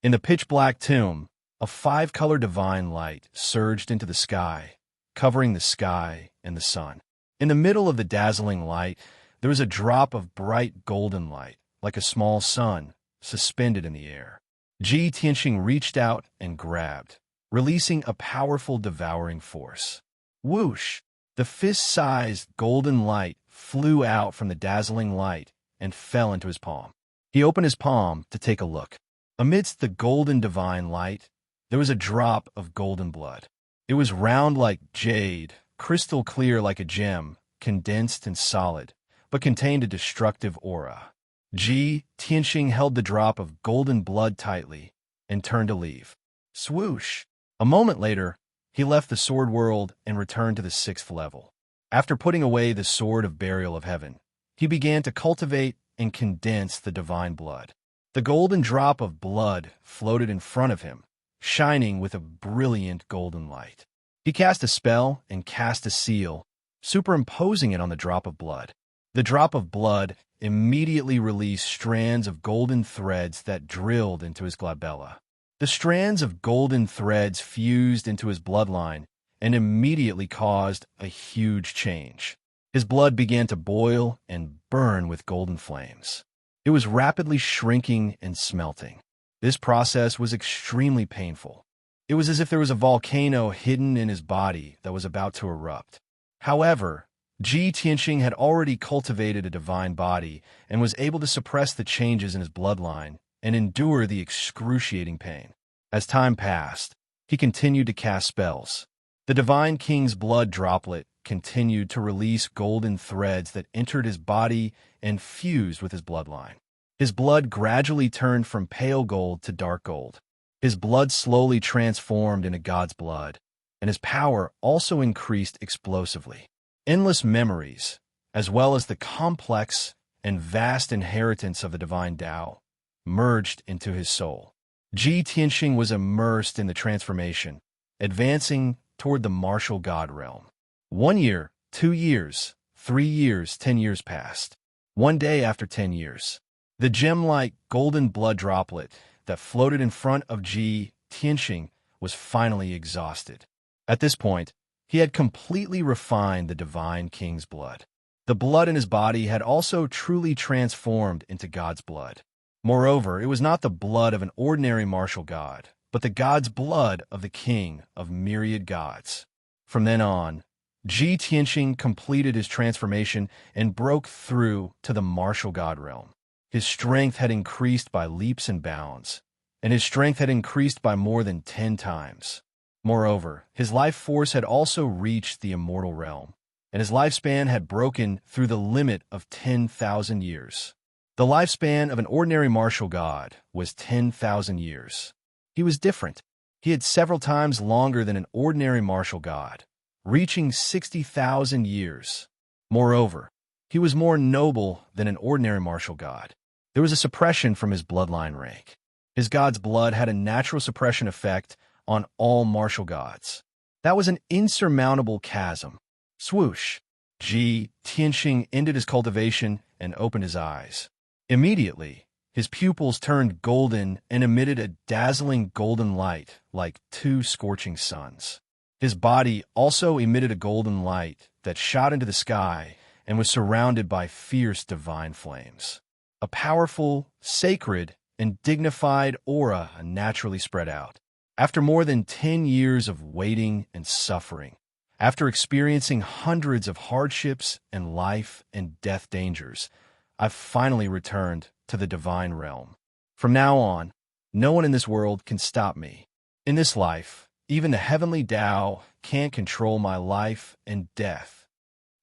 In the pitch-black tomb, a five-color divine light surged into the sky, covering the sky and the sun. In the middle of the dazzling light, there was a drop of bright golden light, like a small sun, suspended in the air. Ji Tianxing reached out and grabbed, releasing a powerful devouring force. Whoosh! The fist-sized golden light flew out from the dazzling light and fell into his palm. He opened his palm to take a look. Amidst the golden divine light, there was a drop of golden blood. It was round like jade, crystal clear like a gem, condensed and solid, but contained a destructive aura. Ji Tianxing held the drop of golden blood tightly and turned to leave. Swoosh! A moment later, he left the sword world and returned to the 6th level. After putting away the sword of burial of heaven, he began to cultivate and condense the divine blood. The golden drop of blood floated in front of him, shining with a brilliant golden light. He cast a spell and cast a seal, superimposing it on the drop of blood. The drop of blood immediately released strands of golden threads that drilled into his glabella. The strands of golden threads fused into his bloodline and immediately caused a huge change. His blood began to boil and burn with golden flames. It was rapidly shrinking and smelting. This process was extremely painful. It was as if there was a volcano hidden in his body that was about to erupt. However, Ji Tianxing had already cultivated a divine body and was able to suppress the changes in his bloodline and endure the excruciating pain. As time passed, he continued to cast spells. The Divine King's blood droplet continued to release golden threads that entered his body and fused with his bloodline. His blood gradually turned from pale gold to dark gold. His blood slowly transformed into God's blood, and his power also increased explosively. Endless memories, as well as the complex and vast inheritance of the divine Tao, merged into his soul. Ji Tianxing was immersed in the transformation, advancing toward the martial god realm. 1 year, 2 years, 3 years, 10 years passed. One day after 10 years, the gem-like golden blood droplet that floated in front of Ji Tianxing was finally exhausted. At this point, he had completely refined the Divine King's blood. The blood in his body had also truly transformed into God's blood. Moreover, it was not the blood of an ordinary martial god, but the God's blood of the King of myriad gods. From then on, Ji Tianxing completed his transformation and broke through to the martial god realm. His strength had increased by leaps and bounds, and his strength had increased by more than 10 times. Moreover, his life force had also reached the immortal realm, and his lifespan had broken through the limit of 10,000 years. The lifespan of an ordinary martial god was 10,000 years. He was different. He had several times longer than an ordinary martial god, reaching 60,000 years. Moreover, he was more noble than an ordinary martial god. There was a suppression from his bloodline rank. His god's blood had a natural suppression effect on all martial gods. That was an insurmountable chasm. Swoosh! Ji Tianxing ended his cultivation and opened his eyes. Immediately, his pupils turned golden and emitted a dazzling golden light like two scorching suns. His body also emitted a golden light that shot into the sky and was surrounded by fierce divine flames. A powerful, sacred, and dignified aura naturally spread out. After more than 10 years of waiting and suffering, after experiencing hundreds of hardships and life and death dangers, I've finally returned to the divine realm. From now on, no one in this world can stop me. In this life, even the heavenly Tao can't control my life and death.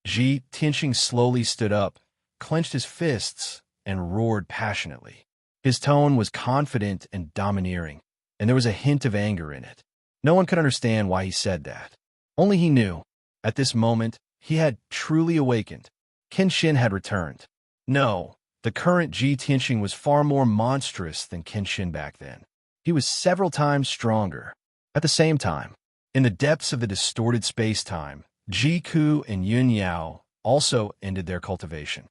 Ji Tianxing slowly stood up, clenched his fists, and roared passionately. His tone was confident and domineering, and there was a hint of anger in it. No one could understand why he said that. Only he knew. At this moment, he had truly awakened. Kenshin had returned. No, the current Ji Tianxing was far more monstrous than Kenshin back then. He was several times stronger. At the same time, in the depths of the distorted space-time, Ji Ku and Yun Yao also ended their cultivation.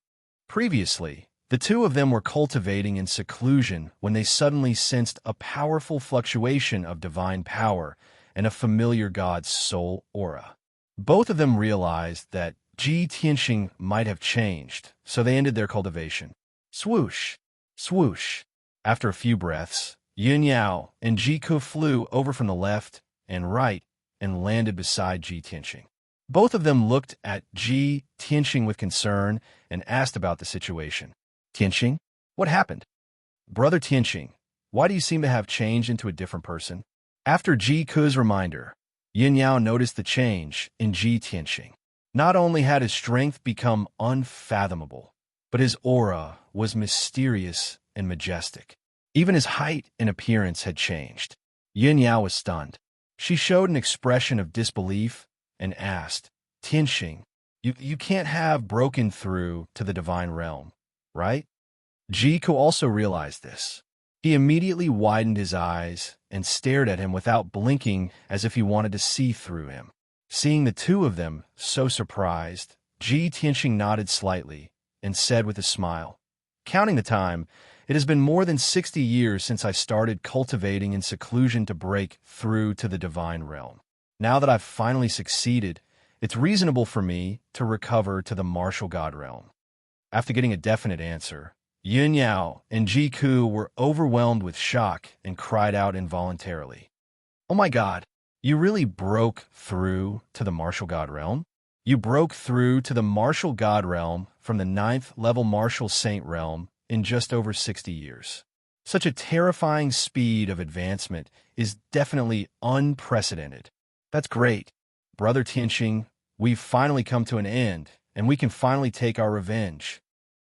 Previously, the two of them were cultivating in seclusion when they suddenly sensed a powerful fluctuation of divine power and a familiar god's soul aura. Both of them realized that Ji Tianxing might have changed, so they ended their cultivation. Swoosh! Swoosh! After a few breaths, Yun Yao and Ji Ku flew over from the left and right and landed beside Ji Tianxing. Both of them looked at Ji Tianxing with concern and asked about the situation. Tianxing, what happened? Brother Tianxing, why do you seem to have changed into a different person? After Ji Ku's reminder, Yin Yao noticed the change in Ji Tianxing. Not only had his strength become unfathomable, but his aura was mysterious and majestic. Even his height and appearance had changed. Yin Yao was stunned. She showed an expression of disbelief and asked, Tianxing, you can't have broken through to the divine realm, right? Ji Ku also realized this. He immediately widened his eyes and stared at him without blinking as if he wanted to see through him. Seeing the two of them so surprised, Ji Tianxing nodded slightly and said with a smile, Counting the time, it has been more than 60 years since I started cultivating in seclusion to break through to the divine realm. Now that I've finally succeeded, it's reasonable for me to recover to the martial god realm. After getting a definite answer, Yun Yao and Ji Ku were overwhelmed with shock and cried out involuntarily. Oh my god, you really broke through to the martial god realm? You broke through to the martial god realm from the 9th level martial saint realm in just over 60 years. Such a terrifying speed of advancement is definitely unprecedented. That's great. Brother Tianxing, we've finally come to an end, and we can finally take our revenge.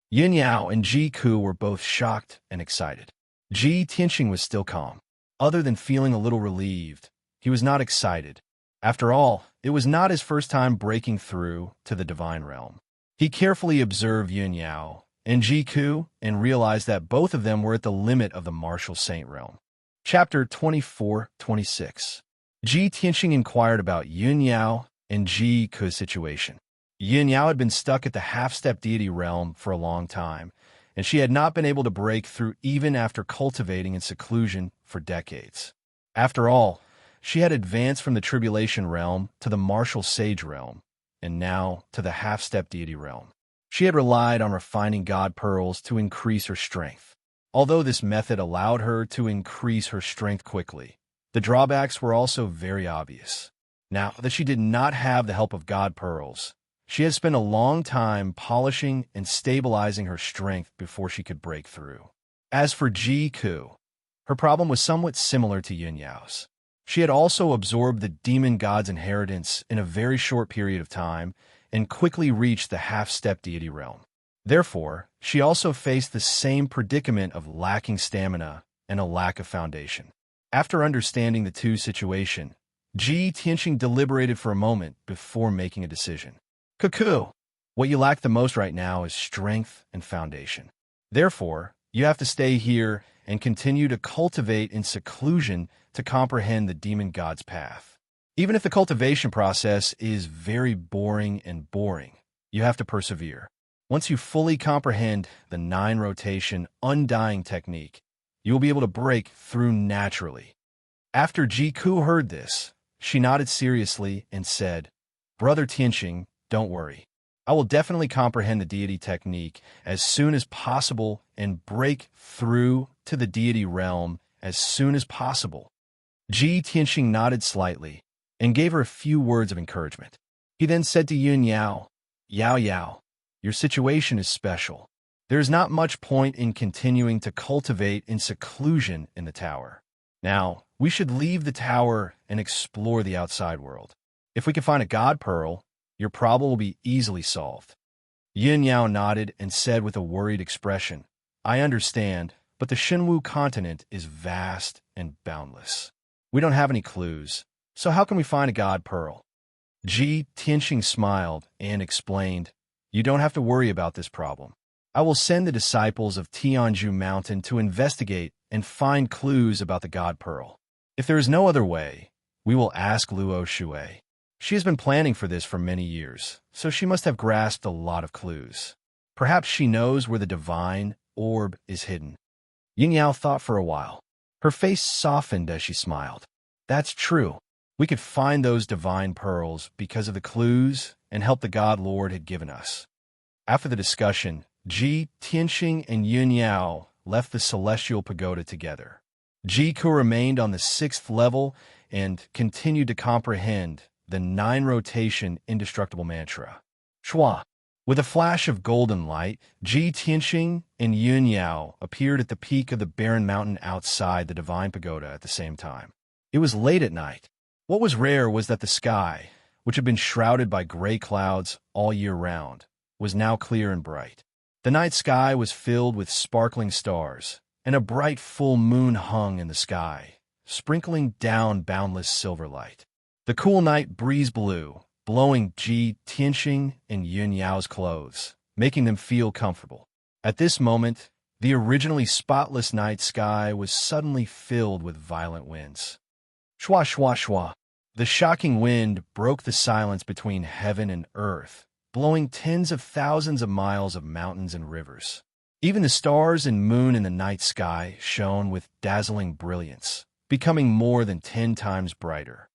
Yin Yao and Ji Ku were both shocked and excited. Ji Tianxing was still calm. Other than feeling a little relieved, he was not excited. After all, it was not his first time breaking through to the divine realm. He carefully observed Yin Yao and Ji Ku and realized that both of them were at the limit of the martial saint realm. Chapter 24-26. Ji Tianxing inquired about Yin Yao and Ji Ku's situation. Yin Yao had been stuck at the half-step deity realm for a long time, and she had not been able to break through even after cultivating in seclusion for decades. After all, she had advanced from the tribulation realm to the martial sage realm, and now to the half-step deity realm. She had relied on refining god pearls to increase her strength. Although this method allowed her to increase her strength quickly, the drawbacks were also very obvious. Now that she did not have the help of god pearls, she had spent a long time polishing and stabilizing her strength before she could break through. As for Ji Ku, her problem was somewhat similar to Yin Yao's. She had also absorbed the demon god's inheritance in a very short period of time and quickly reached the half-step deity realm. Therefore, she also faced the same predicament of lacking stamina and a lack of foundation. After understanding the two situation, Ji Tianxing deliberated for a moment before making a decision. Cuckoo! What you lack the most right now is strength and foundation. Therefore, you have to stay here and continue to cultivate in seclusion to comprehend the demon god's path. Even if the cultivation process is very boring, you have to persevere. Once you fully comprehend the 9 rotation undying technique, you will be able to break through naturally. After Jiku heard this, she nodded seriously and said, Brother Tianxing, don't worry. I will definitely comprehend the deity technique as soon as possible and break through to the deity realm as soon as possible. Ji Tianxing nodded slightly and gave her a few words of encouragement. He then said to Yun Yao, Yao Yao, your situation is special. There is not much point in continuing to cultivate in seclusion in the tower. Now, we should leave the tower and explore the outside world. If we can find a god pearl, your problem will be easily solved. Yin Yao nodded and said with a worried expression, I understand, but the Shenwu continent is vast and boundless. We don't have any clues, so how can we find a god pearl? Ji Tianxing smiled and explained, You don't have to worry about this problem. I will send the disciples of Tianju Mountain to investigate and find clues about the god pearl. If there is no other way, we will ask Luo Shui. She has been planning for this for many years, so she must have grasped a lot of clues. Perhaps she knows where the divine orb is hidden. Yin Yao thought for a while. Her face softened as she smiled. That's true. We could find those divine pearls because of the clues and help the God Lord had given us. After the discussion, Ji Tianxing and Yun Yao left the celestial pagoda together. Jiku remained on the 6th level and continued to comprehend the 9 rotation indestructible mantra. Shua. With a flash of golden light, Ji Tianxing and Yun Yao appeared at the peak of the barren mountain outside the divine pagoda at the same time. It was late at night. What was rare was that the sky, which had been shrouded by gray clouds all year round, was now clear and bright. The night sky was filled with sparkling stars, and a bright full moon hung in the sky, sprinkling down boundless silver light. The cool night breeze blew, blowing Ji Tianxing and Yun Yao's clothes, making them feel comfortable. At this moment, the originally spotless night sky was suddenly filled with violent winds. Shwa shwa shwa. The shocking wind broke the silence between heaven and earth, blowing tens of thousands of miles of mountains and rivers. Even the stars and moon in the night sky shone with dazzling brilliance, becoming more than 10 times brighter.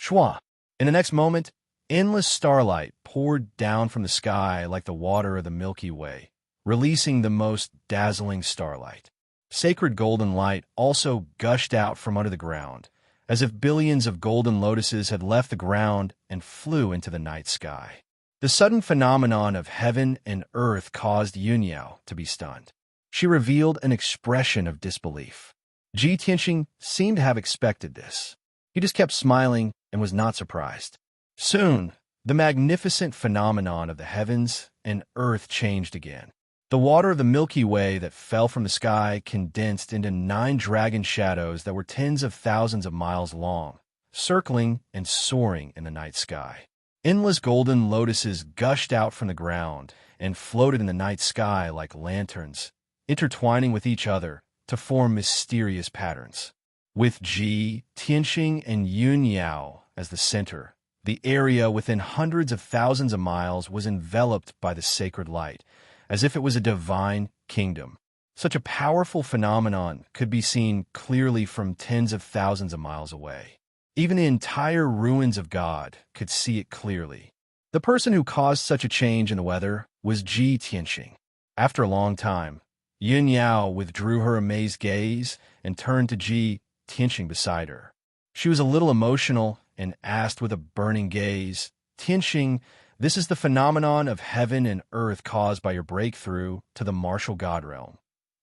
Shwa. In the next moment, endless starlight poured down from the sky like the water of the Milky Way, releasing the most dazzling starlight. Sacred golden light also gushed out from under the ground, as if billions of golden lotuses had left the ground and flew into the night sky. The sudden phenomenon of heaven and earth caused Yun Yao to be stunned. She revealed an expression of disbelief. Ji Tianxing seemed to have expected this. He just kept smiling and was not surprised. Soon, the magnificent phenomenon of the heavens and earth changed again. The water of the Milky Way that fell from the sky condensed into 9 dragon shadows that were tens of thousands of miles long, circling and soaring in the night sky. Endless golden lotuses gushed out from the ground and floated in the night sky like lanterns, intertwining with each other to form mysterious patterns. With Ji Tianxing and Yun Yao as the center, the area within hundreds of thousands of miles was enveloped by the sacred light, as if it was a divine kingdom. Such a powerful phenomenon could be seen clearly from tens of thousands of miles away. Even the entire ruins of God could see it clearly. The person who caused such a change in the weather was Ji Tianxing. After a long time, Yun Yao withdrew her amazed gaze and turned to Ji Tianxing beside her. She was a little emotional and asked with a burning gaze, Tianxing, this is the phenomenon of heaven and earth caused by your breakthrough to the martial god realm,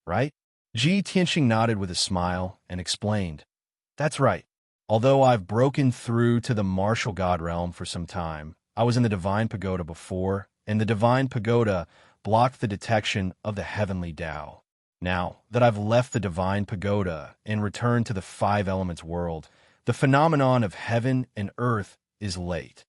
right? Ji Tianxing nodded with a smile and explained, That's right. Although I've broken through to the martial god realm for some time, I was in the divine pagoda before, and the divine pagoda blocked the detection of the heavenly Tao. Now that I've left the divine pagoda and returned to the five elements world, the phenomenon of heaven and earth is late.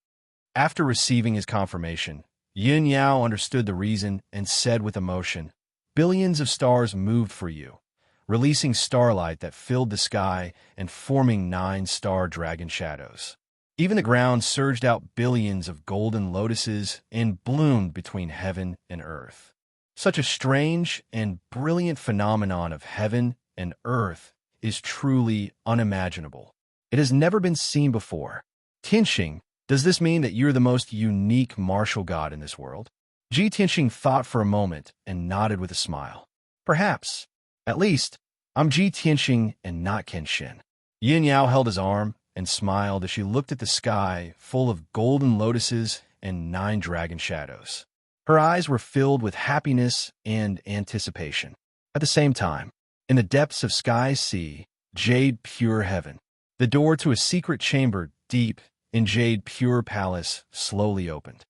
After receiving his confirmation, Yin Yao understood the reason and said with emotion, "Billions of stars moved for you, releasing starlight that filled the sky and forming 9-star dragon shadows. Even the ground surged out billions of golden lotuses and bloomed between heaven and earth." Such a strange and brilliant phenomenon of heaven and earth is truly unimaginable. It has never been seen before. Tianxing, does this mean that you're the most unique martial god in this world? Ji Tianxing thought for a moment and nodded with a smile. Perhaps. At least, I'm Ji Tianxing and not Kenshin. Yin Yao held his arm and smiled as she looked at the sky full of golden lotuses and 9 dragon shadows. Her eyes were filled with happiness and anticipation. At the same time, in the depths of Sky's sea, jade pure heaven, the door to a secret chamber deep in jade pure palace slowly opened.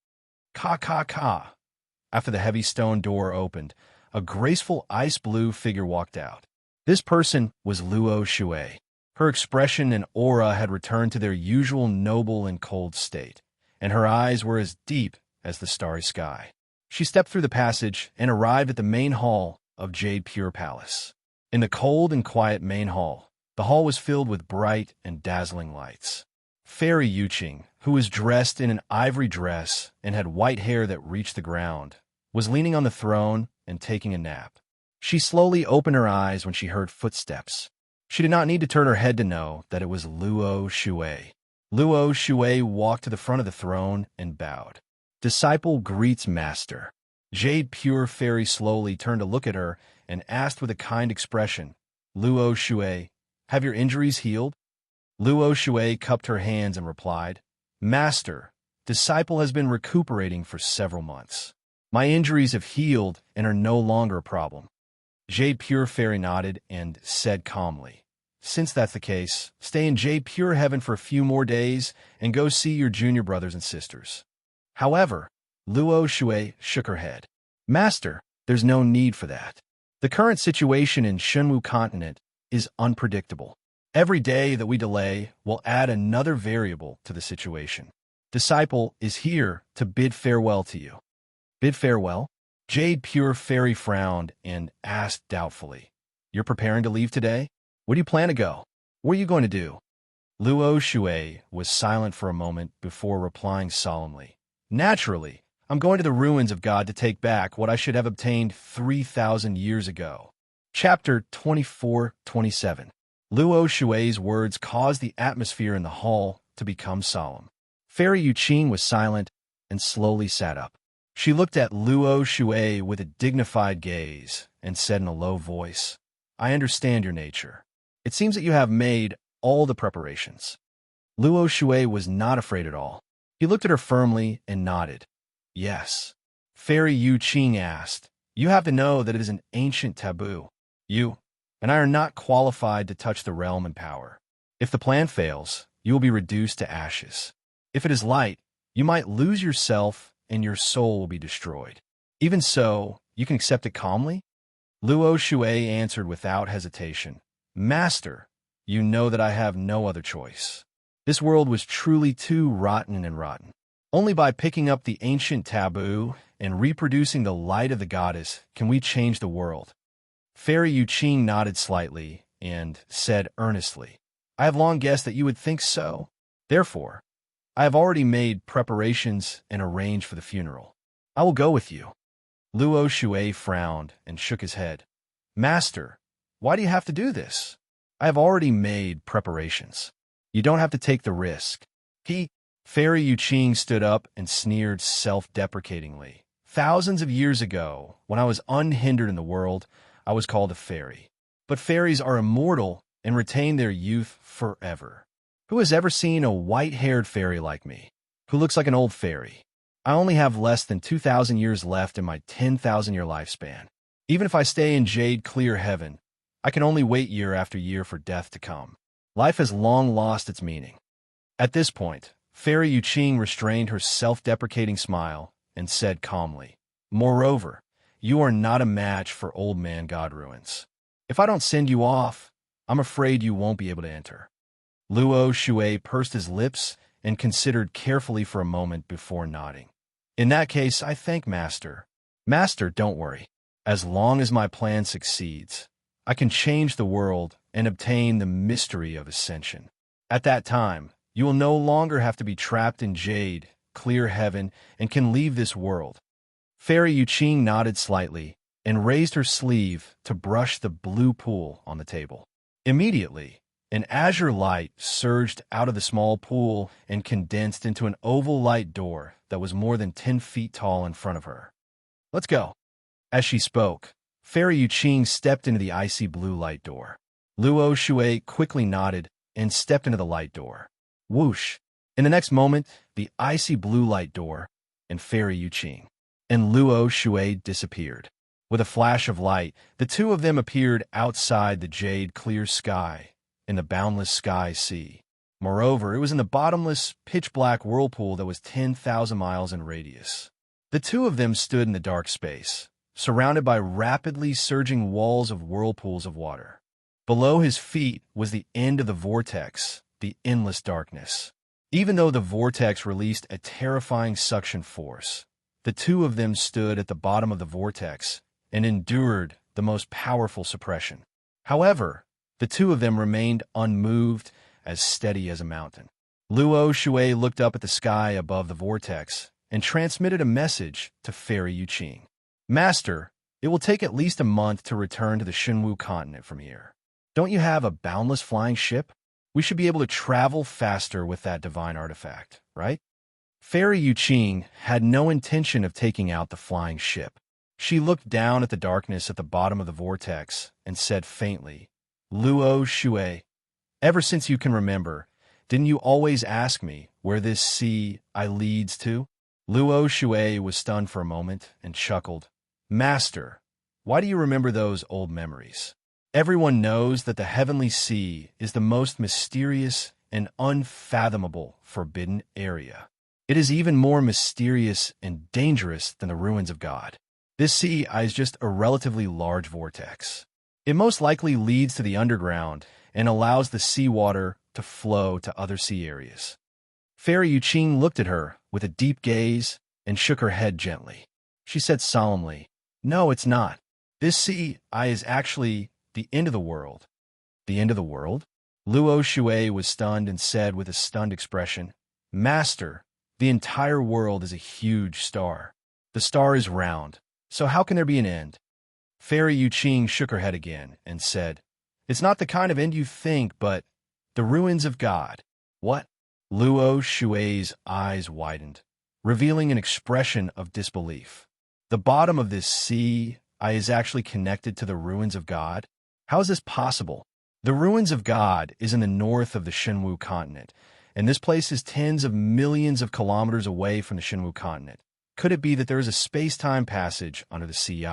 Ka ka ka. After the heavy stone door opened, a graceful ice blue figure walked out. This person was Luo Shui. Her expression and aura had returned to their usual noble and cold state, and her eyes were as deep as the starry sky. She stepped through the passage and arrived at the main hall of Jade Pure Palace. In the cold and quiet main hall, the hall was filled with bright and dazzling lights. Fairy Yuqing, who was dressed in an ivory dress and had white hair that reached the ground, was leaning on the throne and taking a nap. She slowly opened her eyes when she heard footsteps. She did not need to turn her head to know that it was Luo Shui. Luo Shui walked to the front of the throne and bowed. "Disciple greets master." Jade Pure Fairy slowly turned to look at her and asked with a kind expression, "Luo Shui, have your injuries healed?" Luo Shui cupped her hands and replied, "Master, disciple has been recuperating for several months. My injuries have healed and are no longer a problem." Jade Pure Fairy nodded and said calmly, "Since that's the case, stay in Jade Pure Heaven for a few more days and go see your junior brothers and sisters." However, Luo Shui shook her head. "Master, there's no need for that. The current situation in Shenwu continent is unpredictable. Every day that we delay will add another variable to the situation. Disciple is here to bid farewell to you." "Bid farewell?" Jade Pure Fairy frowned and asked doubtfully, "You're preparing to leave today? Where do you plan to go? What are you going to do?" Luo Shui was silent for a moment before replying solemnly, "Naturally, I'm going to the ruins of God to take back what I should have obtained 3,000 years ago." Chapter 24-27. Luo Shui's words caused the atmosphere in the hall to become solemn. Fairy Yuqing was silent and slowly sat up. She looked at Luo Shui with a dignified gaze and said in a low voice, "I understand your nature. It seems that you have made all the preparations." Luo Shui was not afraid at all. He looked at her firmly and nodded. "Yes." Fairy Yuqing asked, "You have to know that it is an ancient taboo. You and I are not qualified to touch the realm and power. If the plan fails, you will be reduced to ashes. If it is light, you might lose yourself and your soul will be destroyed. Even so, you can accept it calmly?" Luo Shui answered without hesitation, "Master, you know that I have no other choice. This world was truly too rotten and rotten. Only by picking up the ancient taboo and reproducing the light of the goddess can we change the world." Fairy Yuqing nodded slightly and said earnestly, "I have long guessed that you would think so. Therefore, I have already made preparations and arranged for the funeral. I will go with you." Luo Shui frowned and shook his head. "Master, why do you have to do this? I have already made preparations. You don't have to take the risk." Fairy Yuqing stood up and sneered self-deprecatingly. "Thousands of years ago, when I was unhindered in the world, I was called a fairy. But fairies are immortal and retain their youth forever. Who has ever seen a white-haired fairy like me, who looks like an old fairy? I only have less than 2,000 years left in my 10,000-year lifespan. Even if I stay in Jade Clear Heaven, I can only wait year after year for death to come. Life has long lost its meaning." At this point, Fairy Yuqing restrained her self-deprecating smile and said calmly, "Moreover, you are not a match for old man God ruins. If I don't send you off, I'm afraid you won't be able to enter." Luo Shui pursed his lips and considered carefully for a moment before nodding. "In that case, I thank Master. Master, don't worry. As long as my plan succeeds, I can change the world and obtain the mystery of ascension. At that time, you will no longer have to be trapped in jade, clear heaven, and can leave this world." Fairy Yuqing nodded slightly and raised her sleeve to brush the blue pool on the table. Immediately, an azure light surged out of the small pool and condensed into an oval light door that was more than 10 feet tall in front of her. "Let's go." As she spoke, Fairy Yuqing stepped into the icy blue light door. Luo Shui quickly nodded and stepped into the light door. Whoosh! In the next moment, the icy blue light door and Fairy Yuqing and Luo Shui disappeared. With a flash of light, the two of them appeared outside the jade clear sky in the boundless sky sea. Moreover, it was in the bottomless, pitch-black whirlpool that was 10,000 miles in radius. The two of them stood in the dark space, surrounded by rapidly surging walls of whirlpools of water. Below his feet was the end of the vortex, the endless darkness. Even though the vortex released a terrifying suction force, the two of them stood at the bottom of the vortex and endured the most powerful suppression. However, the two of them remained unmoved, as steady as a mountain. Luo Shui looked up at the sky above the vortex and transmitted a message to Fairy Yuqing. "Master, it will take at least a month to return to the Shenwu continent from here. Don't you have a boundless flying ship? We should be able to travel faster with that divine artifact, right?" Fairy Yuqing had no intention of taking out the flying ship. She looked down at the darkness at the bottom of the vortex and said faintly, "Luo Shui, ever since you can remember, didn't you always ask me where this sea I leads to?" Luo Shui was stunned for a moment and chuckled. "Master, why do you remember those old memories? Everyone knows that the heavenly sea is the most mysterious and unfathomable forbidden area. It is even more mysterious and dangerous than the ruins of God. This sea is just a relatively large vortex. It most likely leads to the underground and allows the seawater to flow to other sea areas." Fairy Yuqing looked at her with a deep gaze and shook her head gently. She said solemnly, "No, it's not. This sea is actually the end of the world." "The end of the world?" Luo Shui was stunned and said with a stunned expression, "Master, the entire world is a huge star. The star is round, so how can there be an end?" Fairy Yuqing shook her head again and said, "It's not the kind of end you think, but the ruins of God." "What?" Luo Shui's eyes widened, revealing an expression of disbelief. "The bottom of this sea is actually connected to the ruins of God? How is this possible?" "The ruins of God is in the north of the Shenwu continent, and this place is tens of millions of kilometers away from the Shenwu continent. Could it be that there is a space-time passage under the sea?"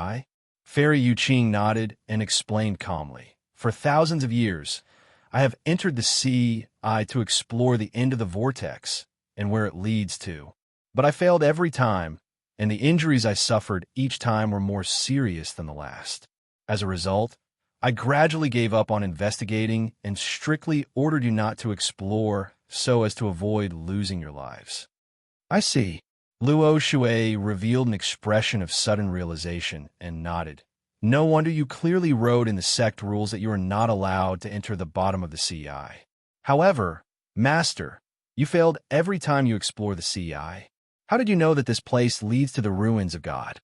Fairy Yuqing nodded and explained calmly, "For thousands of years, I have entered the sea to explore the end of the vortex and where it leads to. But I failed every time, and the injuries I suffered each time were more serious than the last. As a result, I gradually gave up on investigating and strictly ordered you not to explore so as to avoid losing your lives." "I see." Luo Shui revealed an expression of sudden realization and nodded. "No wonder you clearly wrote in the sect rules that you are not allowed to enter the bottom of the sea. However, Master, you failed every time you explore the sea. How did you know that this place leads to the ruins of God?"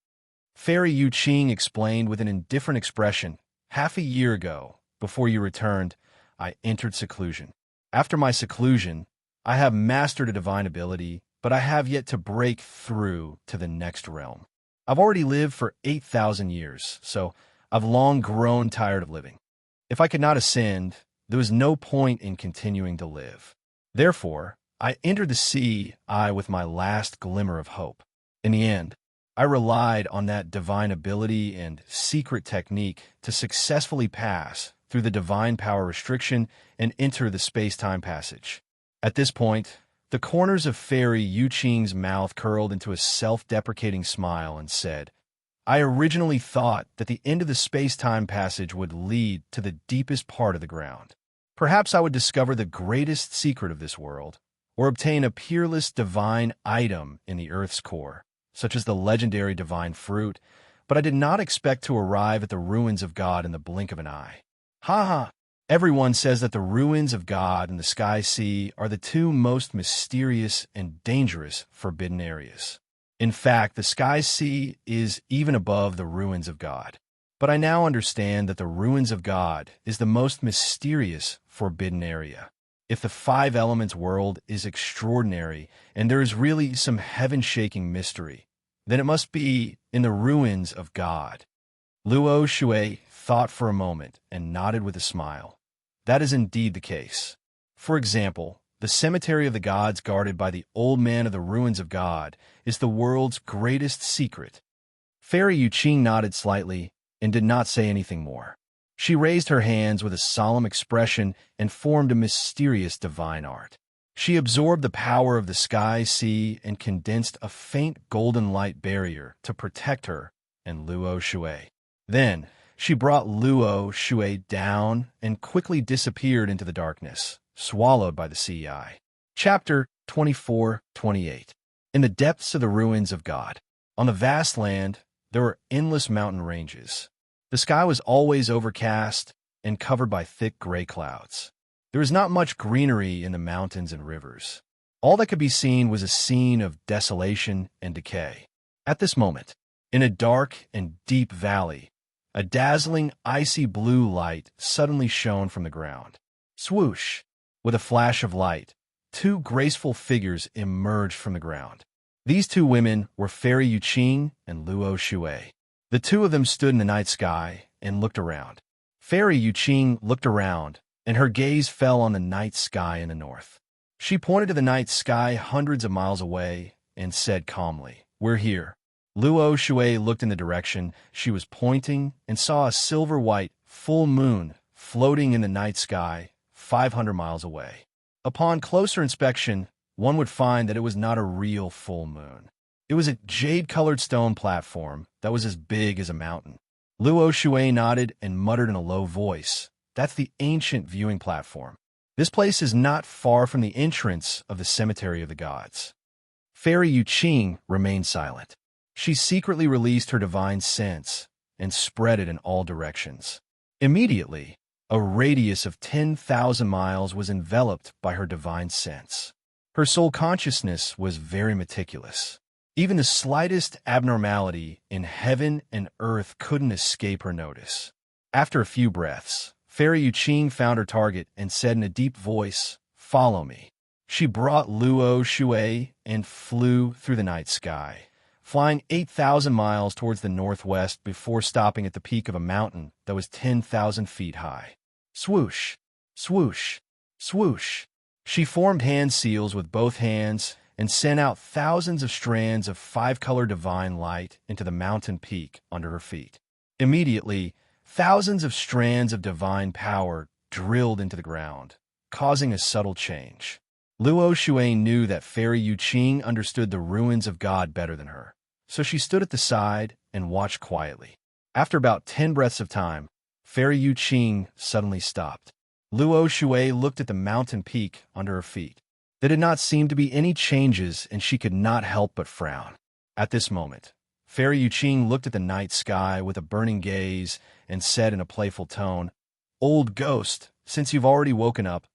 Fairy Yuqing explained with an indifferent expression. "Half a year ago, before you returned, I entered seclusion. After my seclusion, I have mastered a divine ability, but I have yet to break through to the next realm. I've already lived for 8,000 years, so I've long grown tired of living. If I could not ascend, there was no point in continuing to live. Therefore, I entered the sea with my last glimmer of hope. In the end, I relied on that divine ability and secret technique to successfully pass through the divine power restriction and enter the space-time passage." At this point, the corners of Fairy Yuqing's mouth curled into a self-deprecating smile and said, I originally thought that the end of the space-time passage would lead to the deepest part of the ground. Perhaps I would discover the greatest secret of this world, or obtain a peerless divine item in the Earth's core, such as the legendary divine fruit, but I did not expect to arrive at the ruins of God in the blink of an eye. Ha ha! Everyone says that the ruins of God and the Sky Sea are the two most mysterious and dangerous forbidden areas. In fact, the Sky Sea is even above the ruins of God. But I now understand that the ruins of God is the most mysterious forbidden area. If the five elements world is extraordinary and there is really some heaven-shaking mystery, then it must be in the ruins of God. Luo Shui thought for a moment and nodded with a smile. That is indeed the case. For example, the cemetery of the gods guarded by the old man of the ruins of God is the world's greatest secret. Fairy Yuqing nodded slightly and did not say anything more. She raised her hands with a solemn expression and formed a mysterious divine art. She absorbed the power of the Sky Sea and condensed a faint golden light barrier to protect her and Luo Shui. Then, she brought Luo Shui down and quickly disappeared into the darkness, swallowed by the sea eye. Chapter 24-28. In the depths of the ruins of God. On the vast land, there were endless mountain ranges. The sky was always overcast and covered by thick gray clouds. There was not much greenery in the mountains and rivers. All that could be seen was a scene of desolation and decay. At this moment, in a dark and deep valley, a dazzling, icy blue light suddenly shone from the ground. Swoosh! With a flash of light, two graceful figures emerged from the ground. These two women were Fairy Yuqing and Luo Shui. The two of them stood in the night sky and looked around. Fairy Yuqing looked around, and her gaze fell on the night sky in the north. She pointed to the night sky hundreds of miles away and said calmly, "We're here." Luo Shui looked in the direction she was pointing and saw a silver-white full moon floating in the night sky 500 miles away. Upon closer inspection, one would find that it was not a real full moon. It was a jade-colored stone platform that was as big as a mountain. Luo Shui nodded and muttered in a low voice, "That's the ancient viewing platform. This place is not far from the entrance of the cemetery of the gods." Fairy Yuqing remained silent. She secretly released her divine sense and spread it in all directions. Immediately, a radius of 10,000 miles was enveloped by her divine sense. Her soul consciousness was very meticulous. Even the slightest abnormality in heaven and earth couldn't escape her notice. After a few breaths, Fairy Yuqing found her target and said in a deep voice, "Follow me." She brought Luo Shui and flew through the night sky, flying 8,000 miles towards the northwest before stopping at the peak of a mountain that was 10,000 feet high. Swoosh, swoosh, swoosh. She formed hand seals with both hands and sent out thousands of strands of five-color divine light into the mountain peak under her feet. Immediately, thousands of strands of divine power drilled into the ground, causing a subtle change. Luo Shui knew that Fairy Yuqing understood the ruins of God better than her, so she stood at the side and watched quietly. After about 10 breaths of time, Fairy Yuqing suddenly stopped. Luo Shui looked at the mountain peak under her feet. There did not seem to be any changes, and she could not help but frown. At this moment, Fairy Yuqing looked at the night sky with a burning gaze and said in a playful tone, "Old ghost, since you've already woken up,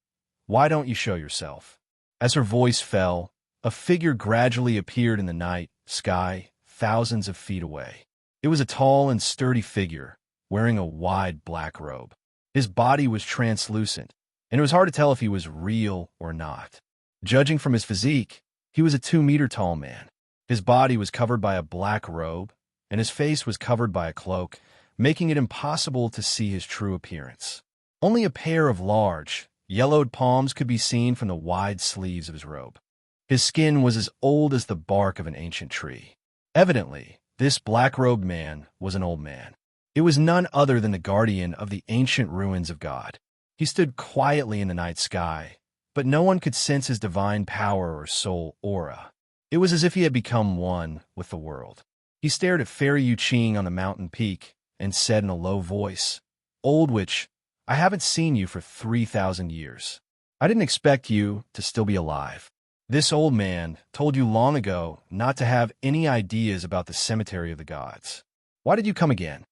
why don't you show yourself?" As her voice fell, a figure gradually appeared in the night sky thousands of feet away. It was a tall and sturdy figure, wearing a wide black robe. His body was translucent, and it was hard to tell if he was real or not. Judging from his physique, he was a 2-meter-tall man. His body was covered by a black robe, and his face was covered by a cloak, making it impossible to see his true appearance. Only a pair of large, yellowed palms could be seen from the wide sleeves of his robe. His skin was as old as the bark of an ancient tree. Evidently, this black-robed man was an old man. It was none other than the guardian of the ancient ruins of God. He stood quietly in the night sky, but no one could sense his divine power or soul aura. It was as if he had become one with the world. He stared at Fairy Yuching on the mountain peak and said in a low voice, "Old witch, I haven't seen you for 3,000 years. I didn't expect you to still be alive. This old man told you long ago not to have any ideas about the cemetery of the gods. Why did you come again?"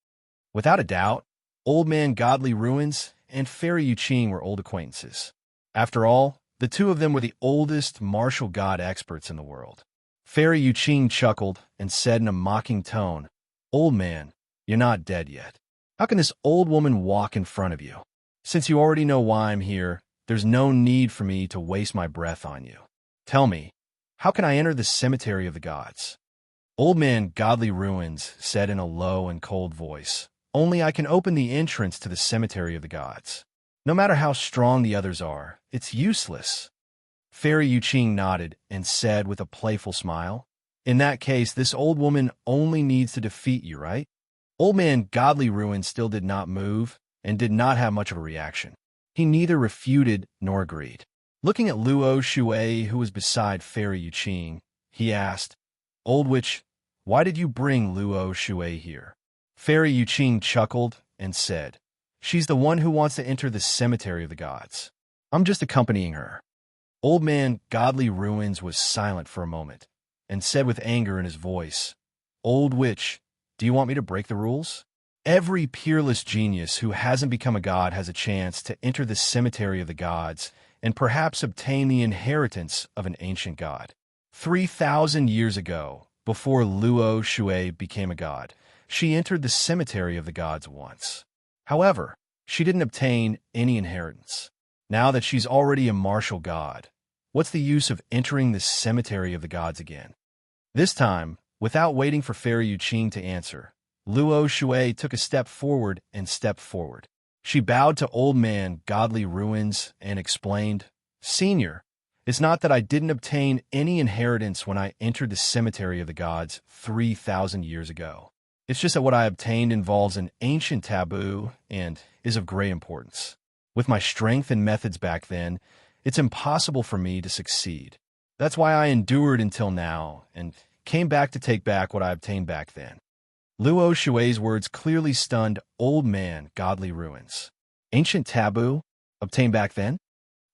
Without a doubt, Old Man Godly Ruins and Fairy Yuching were old acquaintances. After all, the two of them were the oldest martial god experts in the world. Fairy Yuching chuckled and said in a mocking tone, "Old man, you're not dead yet. How can this old woman walk in front of you? Since you already know why I'm here, there's no need for me to waste my breath on you. Tell me, how can I enter the cemetery of the gods?" Old Man Godly Ruins said in a low and cold voice, "Only I can open the entrance to the cemetery of the gods. No matter how strong the others are, it's useless." Fairy Yuching nodded and said with a playful smile, "In that case, this old woman only needs to defeat you, right?" Old Man Godly Ruins still did not move and did not have much of a reaction. He neither refuted nor agreed. Looking at Luo Shui, who was beside Fairy Yuching, he asked, "Old witch, why did you bring Luo Shui here?" Fairy Yuching chuckled and said, "She's the one who wants to enter the cemetery of the gods. I'm just accompanying her." Old Man Godly Ruins was silent for a moment and said with anger in his voice, "Old witch, do you want me to break the rules? Every peerless genius who hasn't become a god has a chance to enter the cemetery of the gods and perhaps obtain the inheritance of an ancient god. 3,000 years ago, before Luo Shui became a god, she entered the cemetery of the gods once. However, she didn't obtain any inheritance. Now that she's already a martial god, what's the use of entering the cemetery of the gods again?" This time, without waiting for Fairy Yuching to answer, Luo Shui took a step forward and stepped forward. She bowed to Old Man Godly Ruins and explained, "Senior, it's not that I didn't obtain any inheritance when I entered the cemetery of the gods 3,000 years ago. It's just that what I obtained involves an ancient taboo and is of great importance. With my strength and methods back then, it's impossible for me to succeed. That's why I endured until now and came back to take back what I obtained back then." Luo Shui's words clearly stunned Old Man Godly Ruins. Ancient taboo? Obtained back then?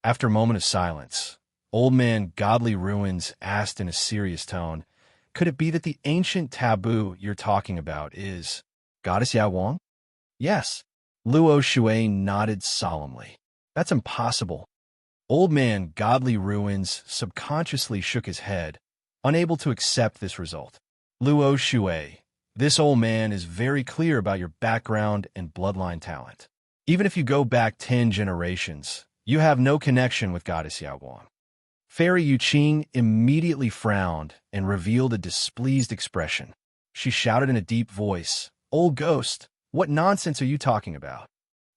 After a moment of silence, Old Man Godly Ruins asked in a serious tone, "Could it be that the ancient taboo you're talking about is Goddess Ya Wang?" "Yes." Luo Shui nodded solemnly. "That's impossible." Old Man Godly Ruins subconsciously shook his head, unable to accept this result. "Luo Shui, this old man is very clear about your background and bloodline talent. Even if you go back 10 generations, you have no connection with Goddess Ya Wang." Fairy Yuching immediately frowned and revealed a displeased expression. She shouted in a deep voice, "Old ghost, what nonsense are you talking about?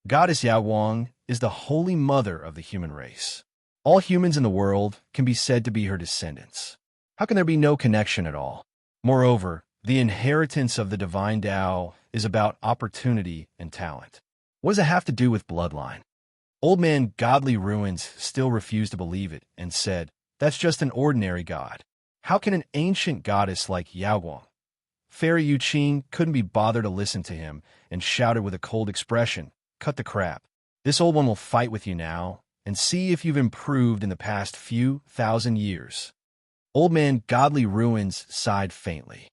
Goddess Ya Wang is the holy mother of the human race. All humans in the world can be said to be her descendants. How can there be no connection at all? Moreover, the inheritance of the divine Tao is about opportunity and talent. What does it have to do with bloodline?" Old Man Godly Ruins still refused to believe it and said, "That's just an ordinary god. How can an ancient goddess like Ya Wang?" Fairy Yuching couldn't be bothered to listen to him and shouted with a cold expression, "Cut the crap. This old one will fight with you now and see if you've improved in the past few thousand years." Old Man Godly Ruins sighed faintly.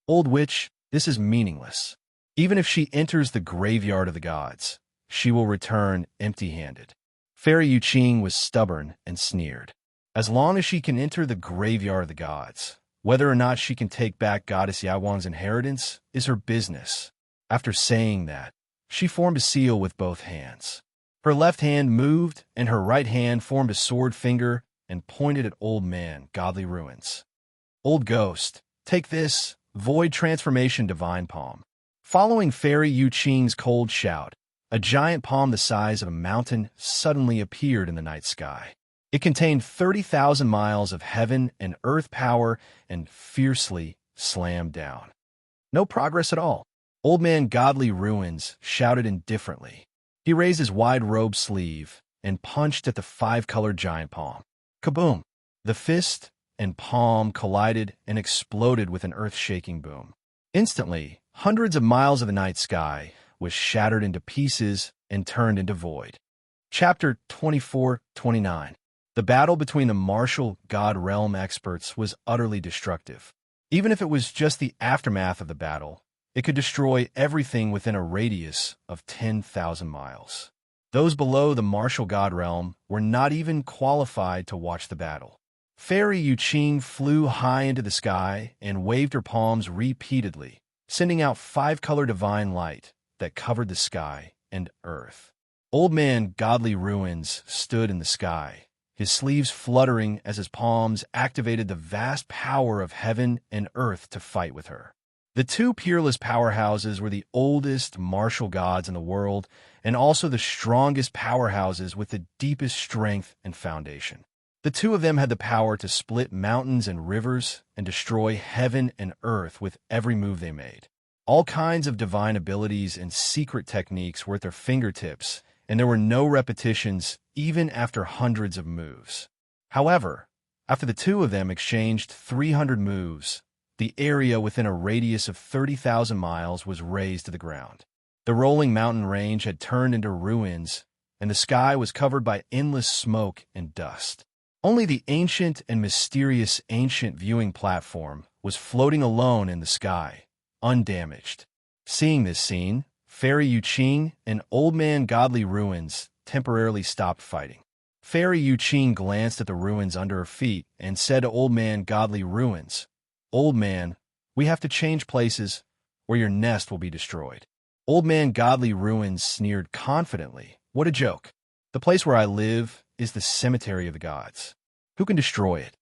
"Old witch, this is meaningless. Even if she enters the graveyard of the gods, she will return empty-handed." Fairy Yuching was stubborn and sneered. As long as she can enter the graveyard of the gods, whether or not she can take back Goddess Ya Wang's inheritance is her business. After saying that, she formed a seal with both hands. Her left hand moved, and her right hand formed a sword finger and pointed at Old Man Godly Ruins. "Old ghost, take this Void Transformation Divine Palm." Following Fairy Yuching's cold shout, a giant palm the size of a mountain suddenly appeared in the night sky. It contained 30,000 miles of heaven and earth power and fiercely slammed down. No progress at all. Old Man Godly Ruins shouted indifferently. He raised his wide robe sleeve and punched at the 5-colored giant palm. Kaboom! The fist and palm collided and exploded with an earth-shaking boom. Instantly, hundreds of miles of the night sky was shattered into pieces and turned into void. Chapter 24-29. The battle between the martial god realm experts was utterly destructive. Even if it was just the aftermath of the battle, it could destroy everything within a radius of 10,000 miles. Those below the martial god realm were not even qualified to watch the battle. Fairy Yuqing flew high into the sky and waved her palms repeatedly, sending out 5-color divine light that covered the sky and earth. Old Man Godly Ruins stood in the sky, his sleeves fluttering as his palms activated the vast power of heaven and earth to fight with her. The two peerless powerhouses were the oldest martial gods in the world and also the strongest powerhouses with the deepest strength and foundation. The two of them had the power to split mountains and rivers and destroy heaven and earth with every move they made. All kinds of divine abilities and secret techniques were at their fingertips, and there were no repetitions even after hundreds of moves. However, after the two of them exchanged 300 moves, the area within a radius of 30,000 miles was razed to the ground. The rolling mountain range had turned into ruins, and the sky was covered by endless smoke and dust. Only the ancient and mysterious ancient viewing platform was floating alone in the sky, undamaged. Seeing this scene, Fairy Yuqing and Old Man Godly Ruins temporarily stopped fighting. Fairy Yuqing glanced at the ruins under her feet and said to Old Man Godly Ruins, "Old man, we have to change places, or your nest will be destroyed." Old Man Godly Ruins sneered confidently. "What a joke. The place where I live is the cemetery of the gods. Who can destroy it?"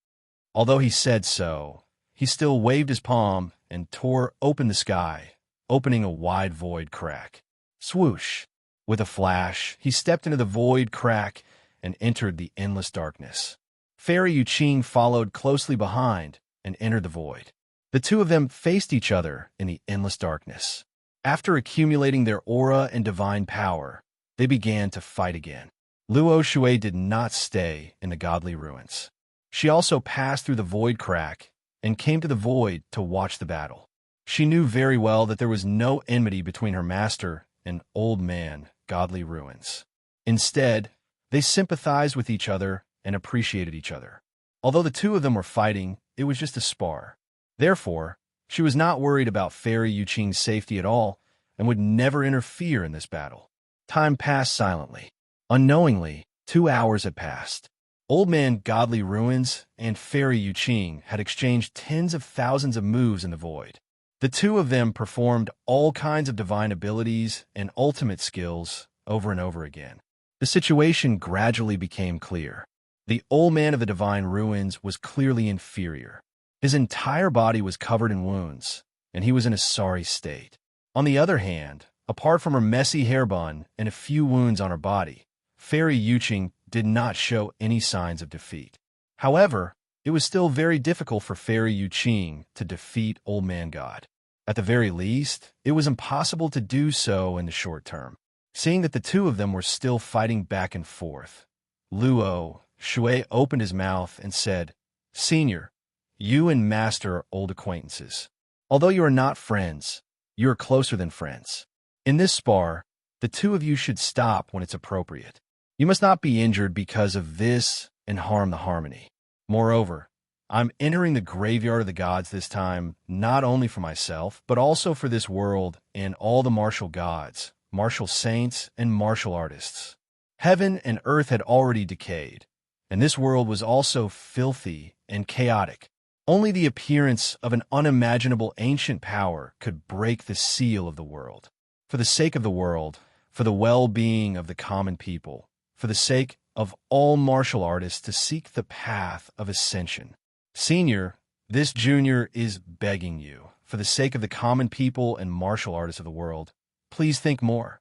Although he said so, he still waved his palm and tore open the sky, opening a wide void crack. Swoosh! With a flash, he stepped into the void crack and entered the endless darkness. Fairy Yuqing followed closely behind and entered the void. The two of them faced each other in the endless darkness. After accumulating their aura and divine power, they began to fight again. Luo Shui did not stay in the godly ruins. She also passed through the void crack and came to the void to watch the battle. She knew very well that there was no enmity between her master and Old Man Godly Ruins. Instead, they sympathized with each other and appreciated each other. Although the two of them were fighting, it was just a spar. Therefore, she was not worried about Fairy Yuqing's safety at all and would never interfere in this battle. Time passed silently. Unknowingly, 2 hours had passed. Old Man Godly Ruins and Fairy Yuqing had exchanged tens of thousands of moves in the void. The two of them performed all kinds of divine abilities and ultimate skills over and over again. The situation gradually became clear. The Old Man of the Divine Ruins was clearly inferior. His entire body was covered in wounds, and he was in a sorry state. On the other hand, apart from her messy hair bun and a few wounds on her body, Fairy Yuqing did not show any signs of defeat. However, it was still very difficult for Fairy Yuqing to defeat Old Man God. At the very least, it was impossible to do so in the short term. Seeing that the two of them were still fighting back and forth, Luo Shui opened his mouth and said, "Senior, you and Master are old acquaintances. Although you are not friends, you are closer than friends. In this spar, the two of you should stop when it's appropriate. You must not be injured because of this and harm the harmony. Moreover, I'm entering the graveyard of the gods this time, not only for myself, but also for this world and all the martial gods, martial saints, and martial artists. Heaven and earth had already decayed, and this world was also filthy and chaotic. Only the appearance of an unimaginable ancient power could break the seal of the world. For the sake of the world, for the well-being of the common people, for the sake of all martial artists to seek the path of ascension. Senior, this junior is begging you, for the sake of the common people and martial artists of the world, please think more."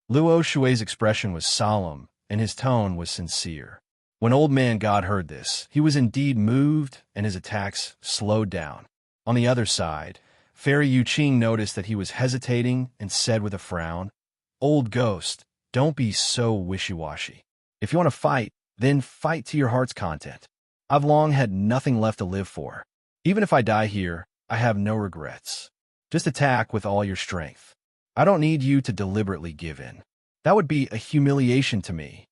Luo Shui's expression was solemn, and his tone was sincere. When Old Man God heard this, he was indeed moved, and his attacks slowed down. On the other side, Fairy Yuqing noticed that he was hesitating and said with a frown, "Old Ghost, don't be so wishy-washy. If you want to fight, then fight to your heart's content. I've long had nothing left to live for. Even if I die here, I have no regrets." Just attack with all your strength. I don't need you to deliberately give in. That would be a humiliation to me.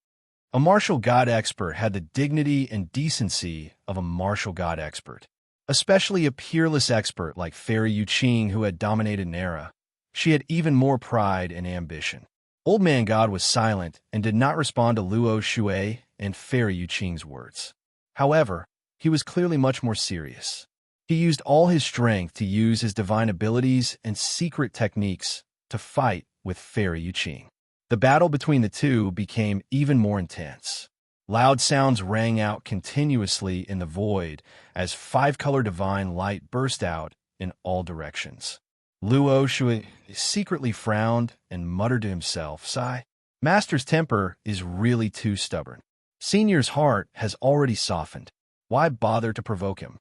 A martial god expert had the dignity and decency of a martial god expert, especially a peerless expert like Fairy Yuqing who had dominated an era. She had even more pride and ambition. Old Man God was silent and did not respond to Luo Shui and Fairy Yuqing's words. However, he was clearly much more serious. He used all his strength to use his divine abilities and secret techniques to fight with Fairy Yuqing. The battle between the two became even more intense. Loud sounds rang out continuously in the void as five-color divine light burst out in all directions. Luo Shui secretly frowned and muttered to himself, "Sigh. Master's temper is really too stubborn. Senior's heart has already softened. Why bother to provoke him?"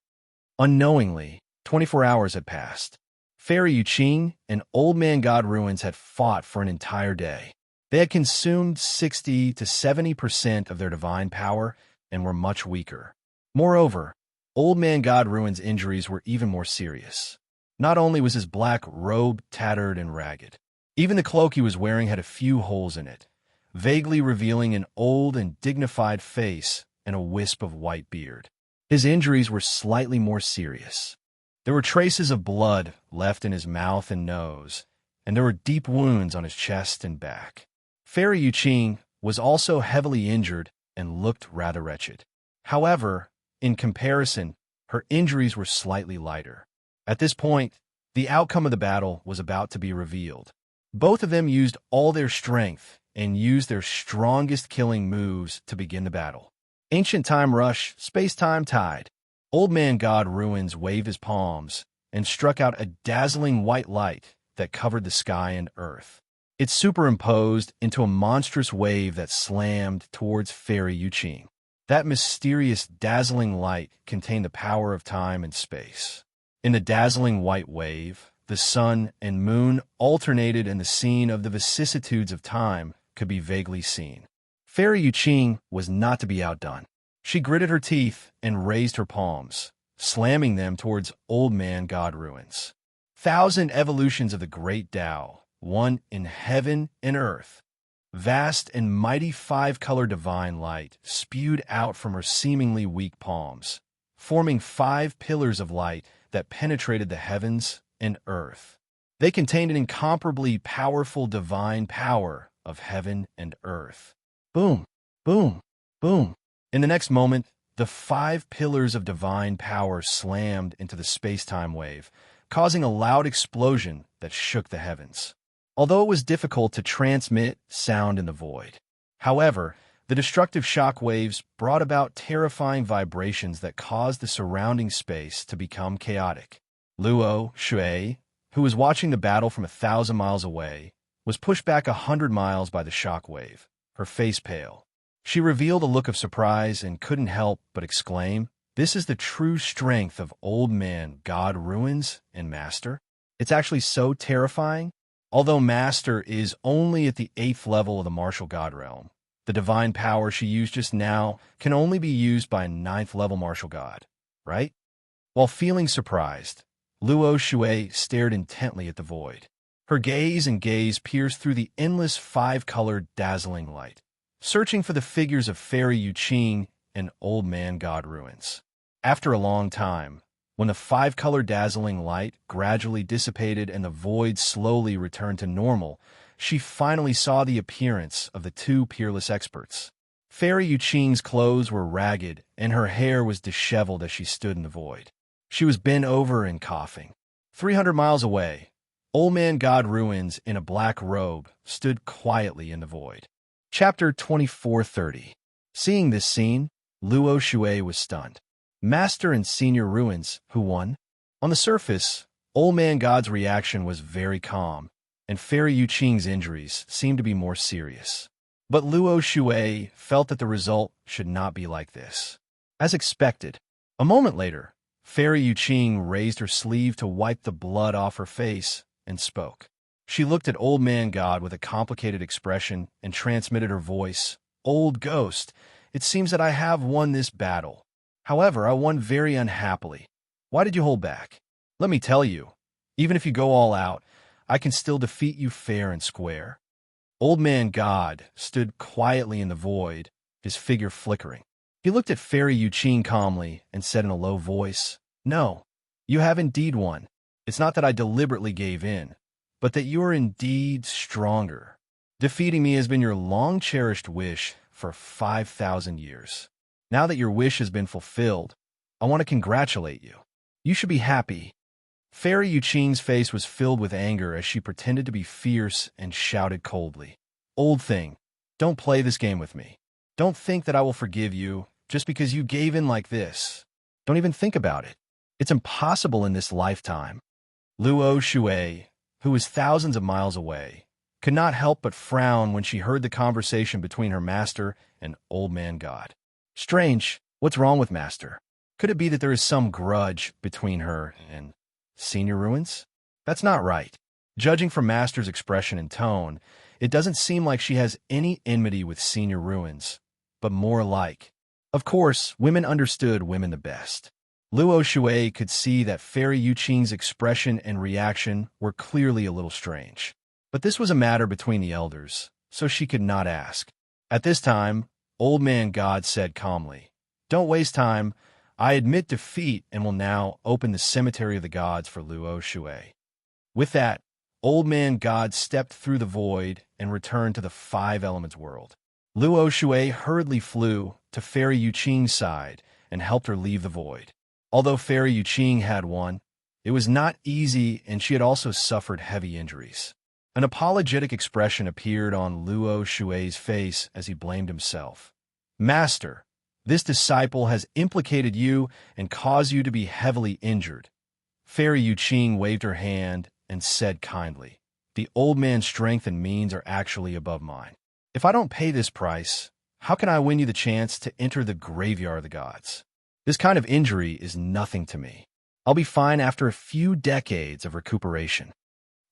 Unknowingly, 24 hours had passed. Fairy Yuqing and Old Man God Ruins had fought for an entire day. They had consumed 60 to 70% of their divine power and were much weaker. Moreover, Old Man God Ruins' injuries were even more serious. Not only was his black robe tattered and ragged, even the cloak he was wearing had a few holes in it, vaguely revealing an old and dignified face and a wisp of white beard. His injuries were slightly more serious. There were traces of blood left in his mouth and nose, and there were deep wounds on his chest and back. Fairy Yuqing was also heavily injured and looked rather wretched. However, in comparison, her injuries were slightly lighter. At this point, the outcome of the battle was about to be revealed. Both of them used all their strength and used their strongest killing moves to begin the battle. Ancient Time Rush, Space-Time Tide. Old Man God Ruins waved his palms and struck out a dazzling white light that covered the sky and earth. It superimposed into a monstrous wave that slammed towards Fairy Yuqing. That mysterious, dazzling light contained the power of time and space. In the dazzling white wave, the sun and moon alternated and the scene of the vicissitudes of time could be vaguely seen. Fairy Yuqing was not to be outdone. She gritted her teeth and raised her palms, slamming them towards Old Man God Ruins. 1,000 evolutions of the great Tao, one in heaven and earth. Vast and mighty five-color divine light spewed out from her seemingly weak palms, forming 5 pillars of light that penetrated the heavens and earth. They contained an incomparably powerful divine power of heaven and earth. Boom, boom, boom. In the next moment, the 5 pillars of divine power slammed into the space-time wave, causing a loud explosion that shook the heavens. Although it was difficult to transmit sound in the void. However, the destructive shock waves brought about terrifying vibrations that caused the surrounding space to become chaotic. Luo Shui, who was watching the battle from 1,000 miles away, was pushed back 100 miles by the shock wave, her face pale. She revealed a look of surprise and couldn't help but exclaim, "This is the true strength of Old Man God Ruins and Master. It's actually so terrifying." Although Master is only at the 8th level of the martial god realm, the divine power she used just now can only be used by a 9th level martial god, right? While feeling surprised, Luo Shui stared intently at the void. Her gaze pierced through the endless 5-colored dazzling light, searching for the figures of Fairy Yuqing and Old Man God Ruins. After a long time, when the 5-color dazzling light gradually dissipated and the void slowly returned to normal, she finally saw the appearance of the 2 peerless experts. Fairy Yuqing's clothes were ragged, and her hair was disheveled as she stood in the void. She was bent over and coughing. 300 miles away, Old Man God Ruins in a black robe stood quietly in the void. Chapter 2430. Seeing this scene, Luo Shui was stunned. Master and Senior Ruins, who won? On the surface, Old Man God's reaction was very calm, and Fairy Yuqing's injuries seemed to be more serious. But Luo Shui felt that the result should not be like this. As expected, a moment later, Fairy Yuqing raised her sleeve to wipe the blood off her face and spoke. She looked at Old Man God with a complicated expression and transmitted her voice, "Old Ghost, it seems that I have won this battle. However, I won very unhappily. Why did you hold back? Let me tell you, Even if you go all out, I can still defeat you fair and square. Old Man God stood quietly in the void, his figure flickering. He looked at Fairy Yuqing calmly and said in a low voice, "No, you have indeed won. It's not that I deliberately gave in, but that you are indeed stronger. Defeating me has been your long-cherished wish for 5,000 years. Now that your wish has been fulfilled, I want to congratulate you. You should be happy." Fairy Yuqing's face was filled with anger as she pretended to be fierce and shouted coldly, "Old thing, don't play this game with me. Don't think that I will forgive you just because you gave in like this. Don't even think about it. It's impossible in this lifetime." Luo Shui, who was thousands of miles away, could not help but frown when she heard the conversation between her master and Old Man God. Strange, what's wrong with Master? Could it be that there is some grudge between her and Senior Ruins? That's not right. Judging from Master's expression and tone, it doesn't seem like she has any enmity with Senior Ruins, but more like. Of course, women understood women the best. Luo Shui could see that Fairy Yuqing's expression and reaction were clearly a little strange. But this was a matter between the elders, so she could not ask. At this time, Old Man God said calmly, "Don't waste time. I admit defeat and will now open the Cemetery of the Gods for Luo Shui." With that, Old Man God stepped through the void and returned to the Five Elements world. Luo Shui hurriedly flew to Fairy Yuqing's side and helped her leave the void. Although Fairy Yuqing had won, it was not easy and she had also suffered heavy injuries. An apologetic expression appeared on Luo Shui's face as he blamed himself. "Master, this disciple has implicated you and caused you to be heavily injured." Fairy Yuqing waved her hand and said kindly, "The old man's strength and means are actually above mine. If I don't pay this price, how can I win you the chance to enter the graveyard of the gods? This kind of injury is nothing to me. I'll be fine after a few decades of recuperation."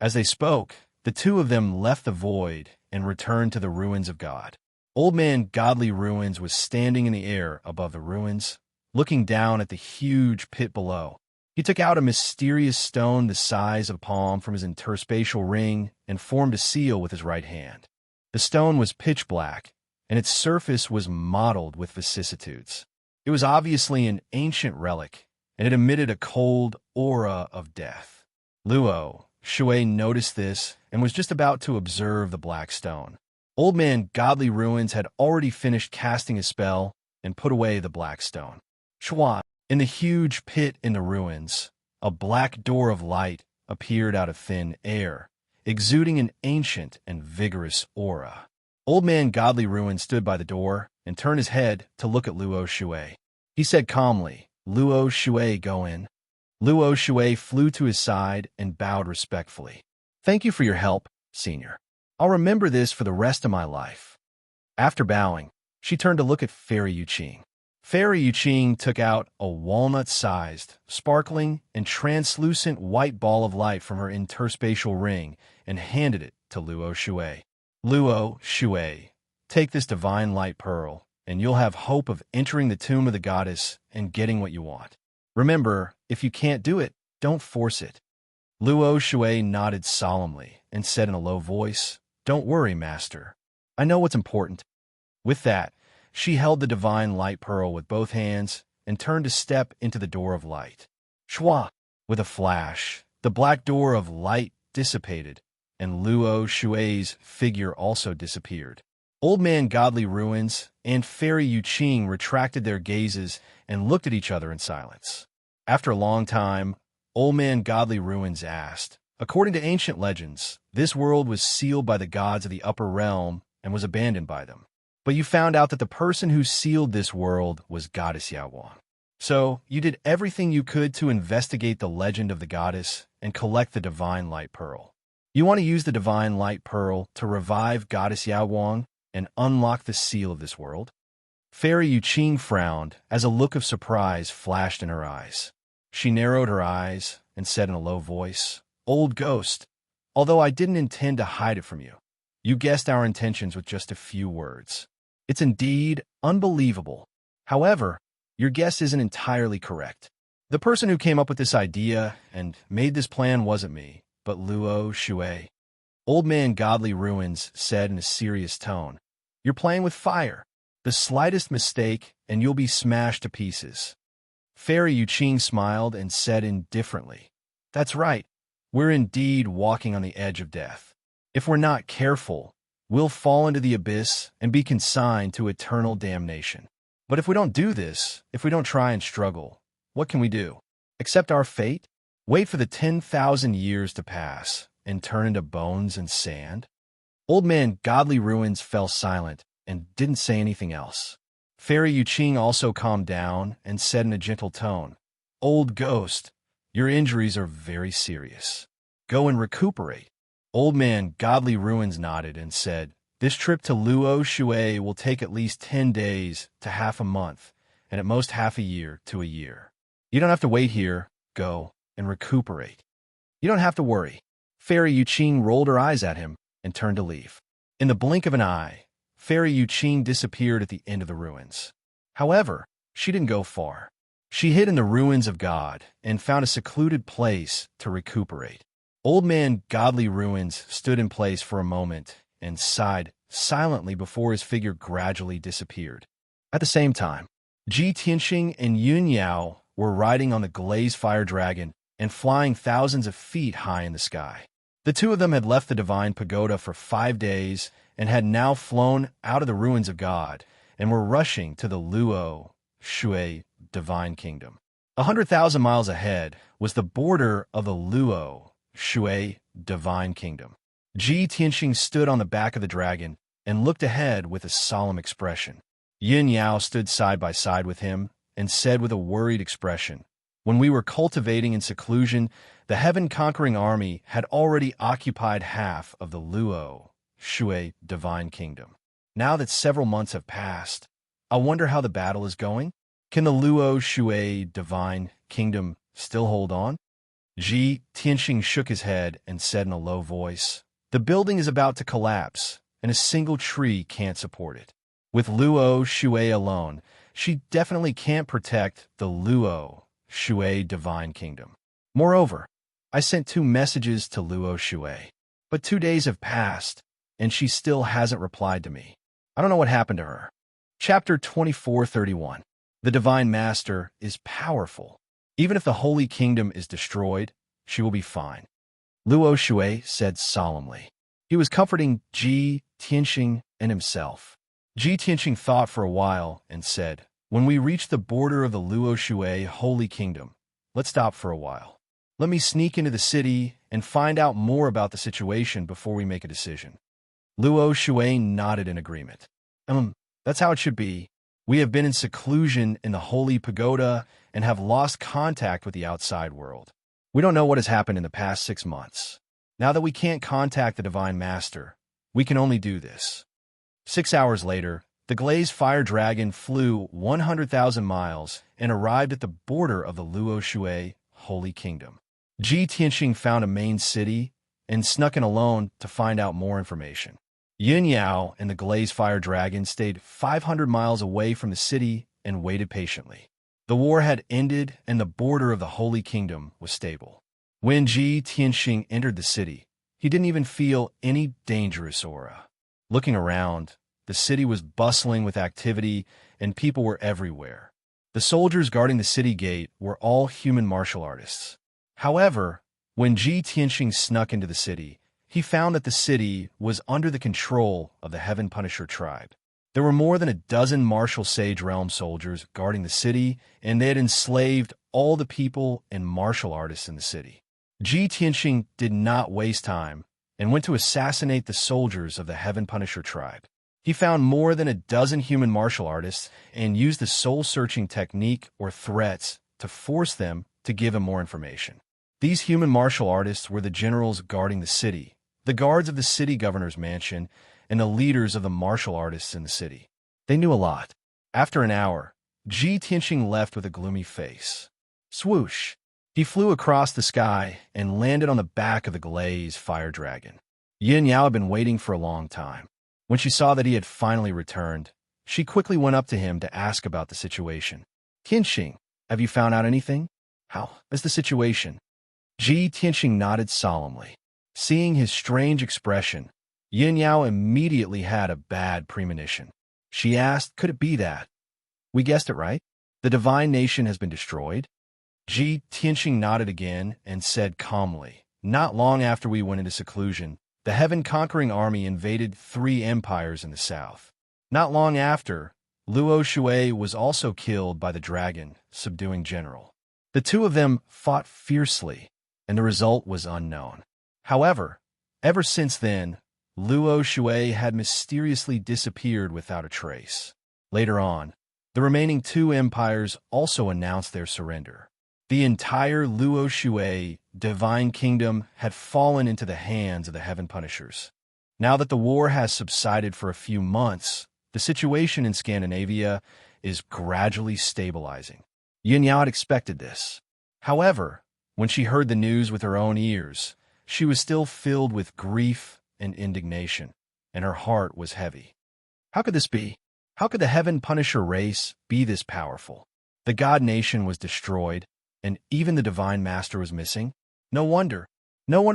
As they spoke, the two of them left the void and returned to the ruins of God. Old Man Godly Ruins was standing in the air above the ruins, looking down at the huge pit below. He took out a mysterious stone the size of a palm from his interspatial ring and formed a seal with his right hand. The stone was pitch black, and its surface was mottled with vicissitudes. It was obviously an ancient relic, and it emitted a cold aura of death. Luo Shui noticed this and was just about to observe the black stone. Old Man Godly Ruins had already finished casting his spell and put away the black stone. Shua, in the huge pit in the ruins, a black door of light appeared out of thin air, exuding an ancient and vigorous aura. Old Man Godly Ruins stood by the door and turned his head to look at Luo Shui. He said calmly, "Luo Shui, go in." Luo Shui flew to his side and bowed respectfully. "Thank you for your help, Senior. I'll remember this for the rest of my life." After bowing, she turned to look at Fairy Yuqing. Fairy Yuqing took out a walnut-sized, sparkling, and translucent white ball of light from her interspatial ring and handed it to Luo Shui. "Luo Shui, take this divine light pearl, and you'll have hope of entering the tomb of the goddess and getting what you want. Remember, if you can't do it, don't force it." Luo Shui nodded solemnly and said in a low voice, "Don't worry, Master. I know what's important." With that, she held the divine light pearl with both hands and turned to step into the door of light. Shwa! With a flash, the black door of light dissipated, and Luo Shui's figure also disappeared. Old Man Godly Ruins and Fairy Yuqing retracted their gazes and looked at each other in silence. After a long time, Old Man Godly Ruins asked, "According to ancient legends, this world was sealed by the gods of the upper realm and was abandoned by them. But you found out that the person who sealed this world was Goddess Yawang. So you did everything you could to investigate the legend of the goddess and collect the Divine Light Pearl. You want to use the Divine Light Pearl to revive Goddess Yawang and unlock the seal of this world?" Fairy Yuqing frowned as a look of surprise flashed in her eyes. She narrowed her eyes and said in a low voice, "Old ghost, although I didn't intend to hide it from you, you guessed our intentions with just a few words. It's indeed unbelievable. However, your guess isn't entirely correct. The person who came up with this idea and made this plan wasn't me, but Luo Shui. Old Man Godly Ruins said in a serious tone, "You're playing with fire. The slightest mistake and you'll be smashed to pieces." Fairy Yuqing smiled and said indifferently, "That's right. We're indeed walking on the edge of death. If we're not careful, we'll fall into the abyss and be consigned to eternal damnation. But if we don't do this, if we don't try and struggle, what can we do? Accept our fate? Wait for the 10,000 years to pass and turn into bones and sand?" Old Man Godly Ruins fell silent and didn't say anything else. Fairy Yuqing also calmed down and said in a gentle tone, "Old ghost, your injuries are very serious. Go and recuperate." Old Man Godly Ruins nodded and said, "This trip to Luo Shui will take at least 10 days to half a month, and at most half a year to a year. You don't have to wait here. Go and recuperate. You don't have to worry." Fairy Yuqing rolled her eyes at him and turned to leave. In the blink of an eye, Fairy Yuqing disappeared at the end of the ruins. However, she didn't go far. She hid in the ruins of God and found a secluded place to recuperate. Old Man Godly Ruins stood in place for a moment and sighed silently before his figure gradually disappeared. At the same time, Ji Tianxing and Yun Yao were riding on the Glaze Fire Dragon and flying thousands of feet high in the sky. The two of them had left the Divine Pagoda for 5 days and had now flown out of the ruins of God and were rushing to the Luo Shui Divine Kingdom. 100,000 miles ahead was the border of the Luo Shui Divine Kingdom. Ji Tianxing stood on the back of the dragon and looked ahead with a solemn expression. Yin Yao stood side by side with him and said with a worried expression, "When we were cultivating in seclusion, the heaven-conquering army had already occupied half of the Luo Shui Divine Kingdom. Now that several months have passed, I wonder how the battle is going? Can the Luo Shui Divine Kingdom still hold on?" Ji Tianxing shook his head and said in a low voice, "The building is about to collapse, and a single tree can't support it. With Luo Shui alone, she definitely can't protect the Luo Shui Divine Kingdom. Moreover, I sent 2 messages to Luo Shui, but 2 days have passed, and she still hasn't replied to me. I don't know what happened to her." Chapter 24:31. The Divine Master is powerful. Even if the Holy Kingdom is destroyed, she will be fine, Luo Shui said solemnly. He was comforting Ji Tianxing and himself. Ji Tianxing thought for a while and said, "When we reach the border of the Luo Shui Holy Kingdom, let's stop for a while. Let me sneak into the city and find out more about the situation before we make a decision." Luo Shui nodded in agreement. That's how it should be. We have been in seclusion in the Holy Pagoda and have lost contact with the outside world. We don't know what has happened in the past 6 months. Now that we can't contact the Divine Master, we can only do this." 6 hours later, the Glaze Fire Dragon flew 100,000 miles and arrived at the border of the Luo Shui Holy Kingdom. Ji Tianxing found a main city and snuck in alone to find out more information. Yin Yao and the Glaze Fire Dragon stayed 500 miles away from the city and waited patiently. The war had ended and the border of the Holy Kingdom was stable. When Ji Tianxing entered the city, he didn't even feel any dangerous aura. Looking around, the city was bustling with activity and people were everywhere. The soldiers guarding the city gate were all human martial artists. However, when Ji Tianxing snuck into the city, he found that the city was under the control of the Heaven Punisher tribe. There were more than a dozen martial Sage Realm soldiers guarding the city, and they had enslaved all the people and martial artists in the city. Ji Tianxing did not waste time and went to assassinate the soldiers of the Heaven Punisher tribe. He found more than a dozen human martial artists and used the soul-searching technique or threats to force them to give him more information. These human martial artists were the generals guarding the city, the guards of the city governor's mansion, and the leaders of the martial artists in the city. They knew a lot. After an hour, Ji Tianxing left with a gloomy face. Swoosh! He flew across the sky and landed on the back of the Glaze Fire Dragon. Yin Yao had been waiting for a long time. When she saw that he had finally returned, she quickly went up to him to ask about the situation. "Tianxing, have you found out anything?" How is the situation? Ji Tianxing nodded solemnly. Seeing his strange expression, Yin Yao immediately had a bad premonition. She asked, could it be that? We guessed it right. The divine nation has been destroyed? Ji Tianxing nodded again and said calmly, not long after we went into seclusion, the heaven-conquering army invaded 3 empires in the south. Not long after, Luo Shui was also killed by the dragon, subduing general. The 2 of them fought fiercely, and the result was unknown. However, ever since then, Luo Shui had mysteriously disappeared without a trace. Later on, the remaining 2 empires also announced their surrender. The entire Luo Shui divine kingdom had fallen into the hands of the Heaven Punishers. Now that the war has subsided for a few months, the situation in Scandinavia is gradually stabilizing. Yin Yao had expected this. However, when she heard the news with her own ears, she was still filled with grief and indignation, and her heart was heavy. How could this be? How could the Heaven Punisher race be this powerful? The God Nation was destroyed, and even the Divine Master was missing. No wonder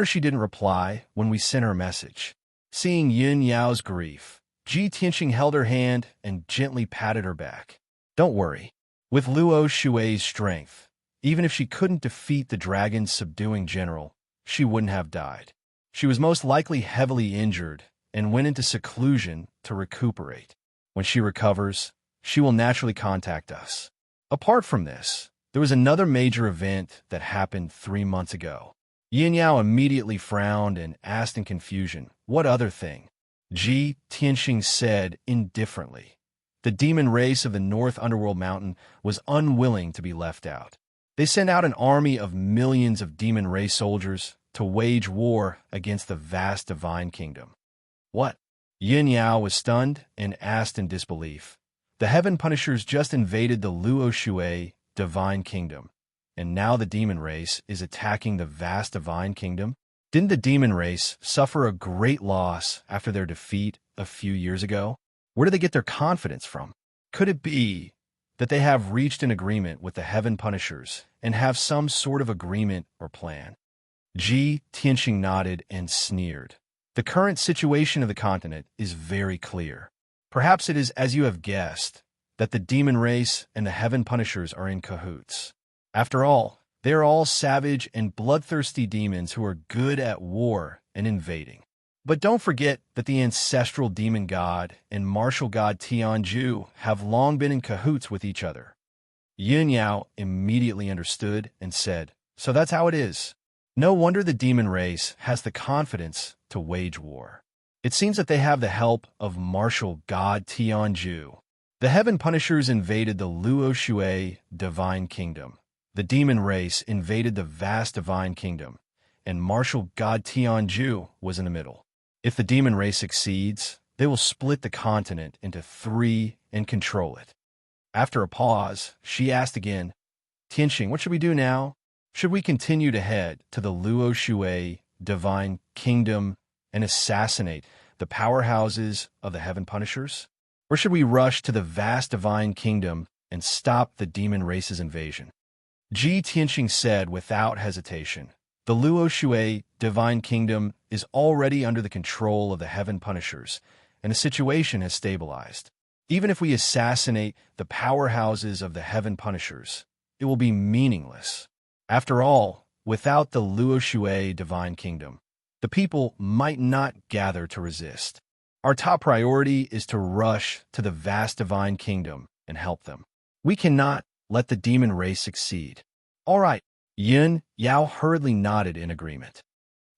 she didn't reply when we sent her a message. Seeing Yin Yao's grief, Ji Tianxing held her hand and gently patted her back. Don't worry. With Luo Shui's strength, even if she couldn't defeat the dragon's subduing general, she wouldn't have died. She was most likely heavily injured and went into seclusion to recuperate. When she recovers, she will naturally contact us. Apart from this, there was another major event that happened 3 months ago. Yin Yao immediately frowned and asked in confusion, what other thing? Ji Tianxing said indifferently. The demon race of the North Underworld Mountain was unwilling to be left out. They sent out an army of millions of demon race soldiers to wage war against the vast divine kingdom. What? Yin Yao was stunned and asked in disbelief. The Heaven Punishers just invaded the Luo Shui divine kingdom, and now the demon race is attacking the vast divine kingdom? Didn't the demon race suffer a great loss after their defeat a few years ago? Where do they get their confidence from? Could it be that they have reached an agreement with the Heaven Punishers and have some sort of agreement or plan? Ji Tianxing nodded and sneered. The current situation of the continent is very clear. Perhaps it is as you have guessed, that the demon race and the Heaven Punishers are in cahoots. After all, they are all savage and bloodthirsty demons who are good at war and invading. But don't forget that the ancestral demon god and martial god Tianju have long been in cahoots with each other. Yin Yao immediately understood and said, so that's how it is. No wonder the demon race has the confidence to wage war. It seems that they have the help of martial god Tianju. The Heaven Punishers invaded the Luo Shui divine kingdom. The demon race invaded the vast divine kingdom, and martial god Tianju was in the middle. If the demon race succeeds, they will split the continent into 3 and control it. After a pause, she asked again, Tianxing, what should we do now? Should we continue to head to the Luo Shui divine kingdom and assassinate the powerhouses of the Heaven Punishers? Or should we rush to the vast divine kingdom and stop the demon race's invasion? Ji Tianxing said without hesitation, the Luo Shui divine kingdom is already under the control of the Heaven Punishers, and the situation has stabilized. Even if we assassinate the powerhouses of the Heaven Punishers, it will be meaningless. After all, without the Luo Shui divine kingdom, the people might not gather to resist. Our top priority is to rush to the vast divine kingdom and help them. We cannot let the demon race succeed. All right, Yin Yao hurriedly nodded in agreement.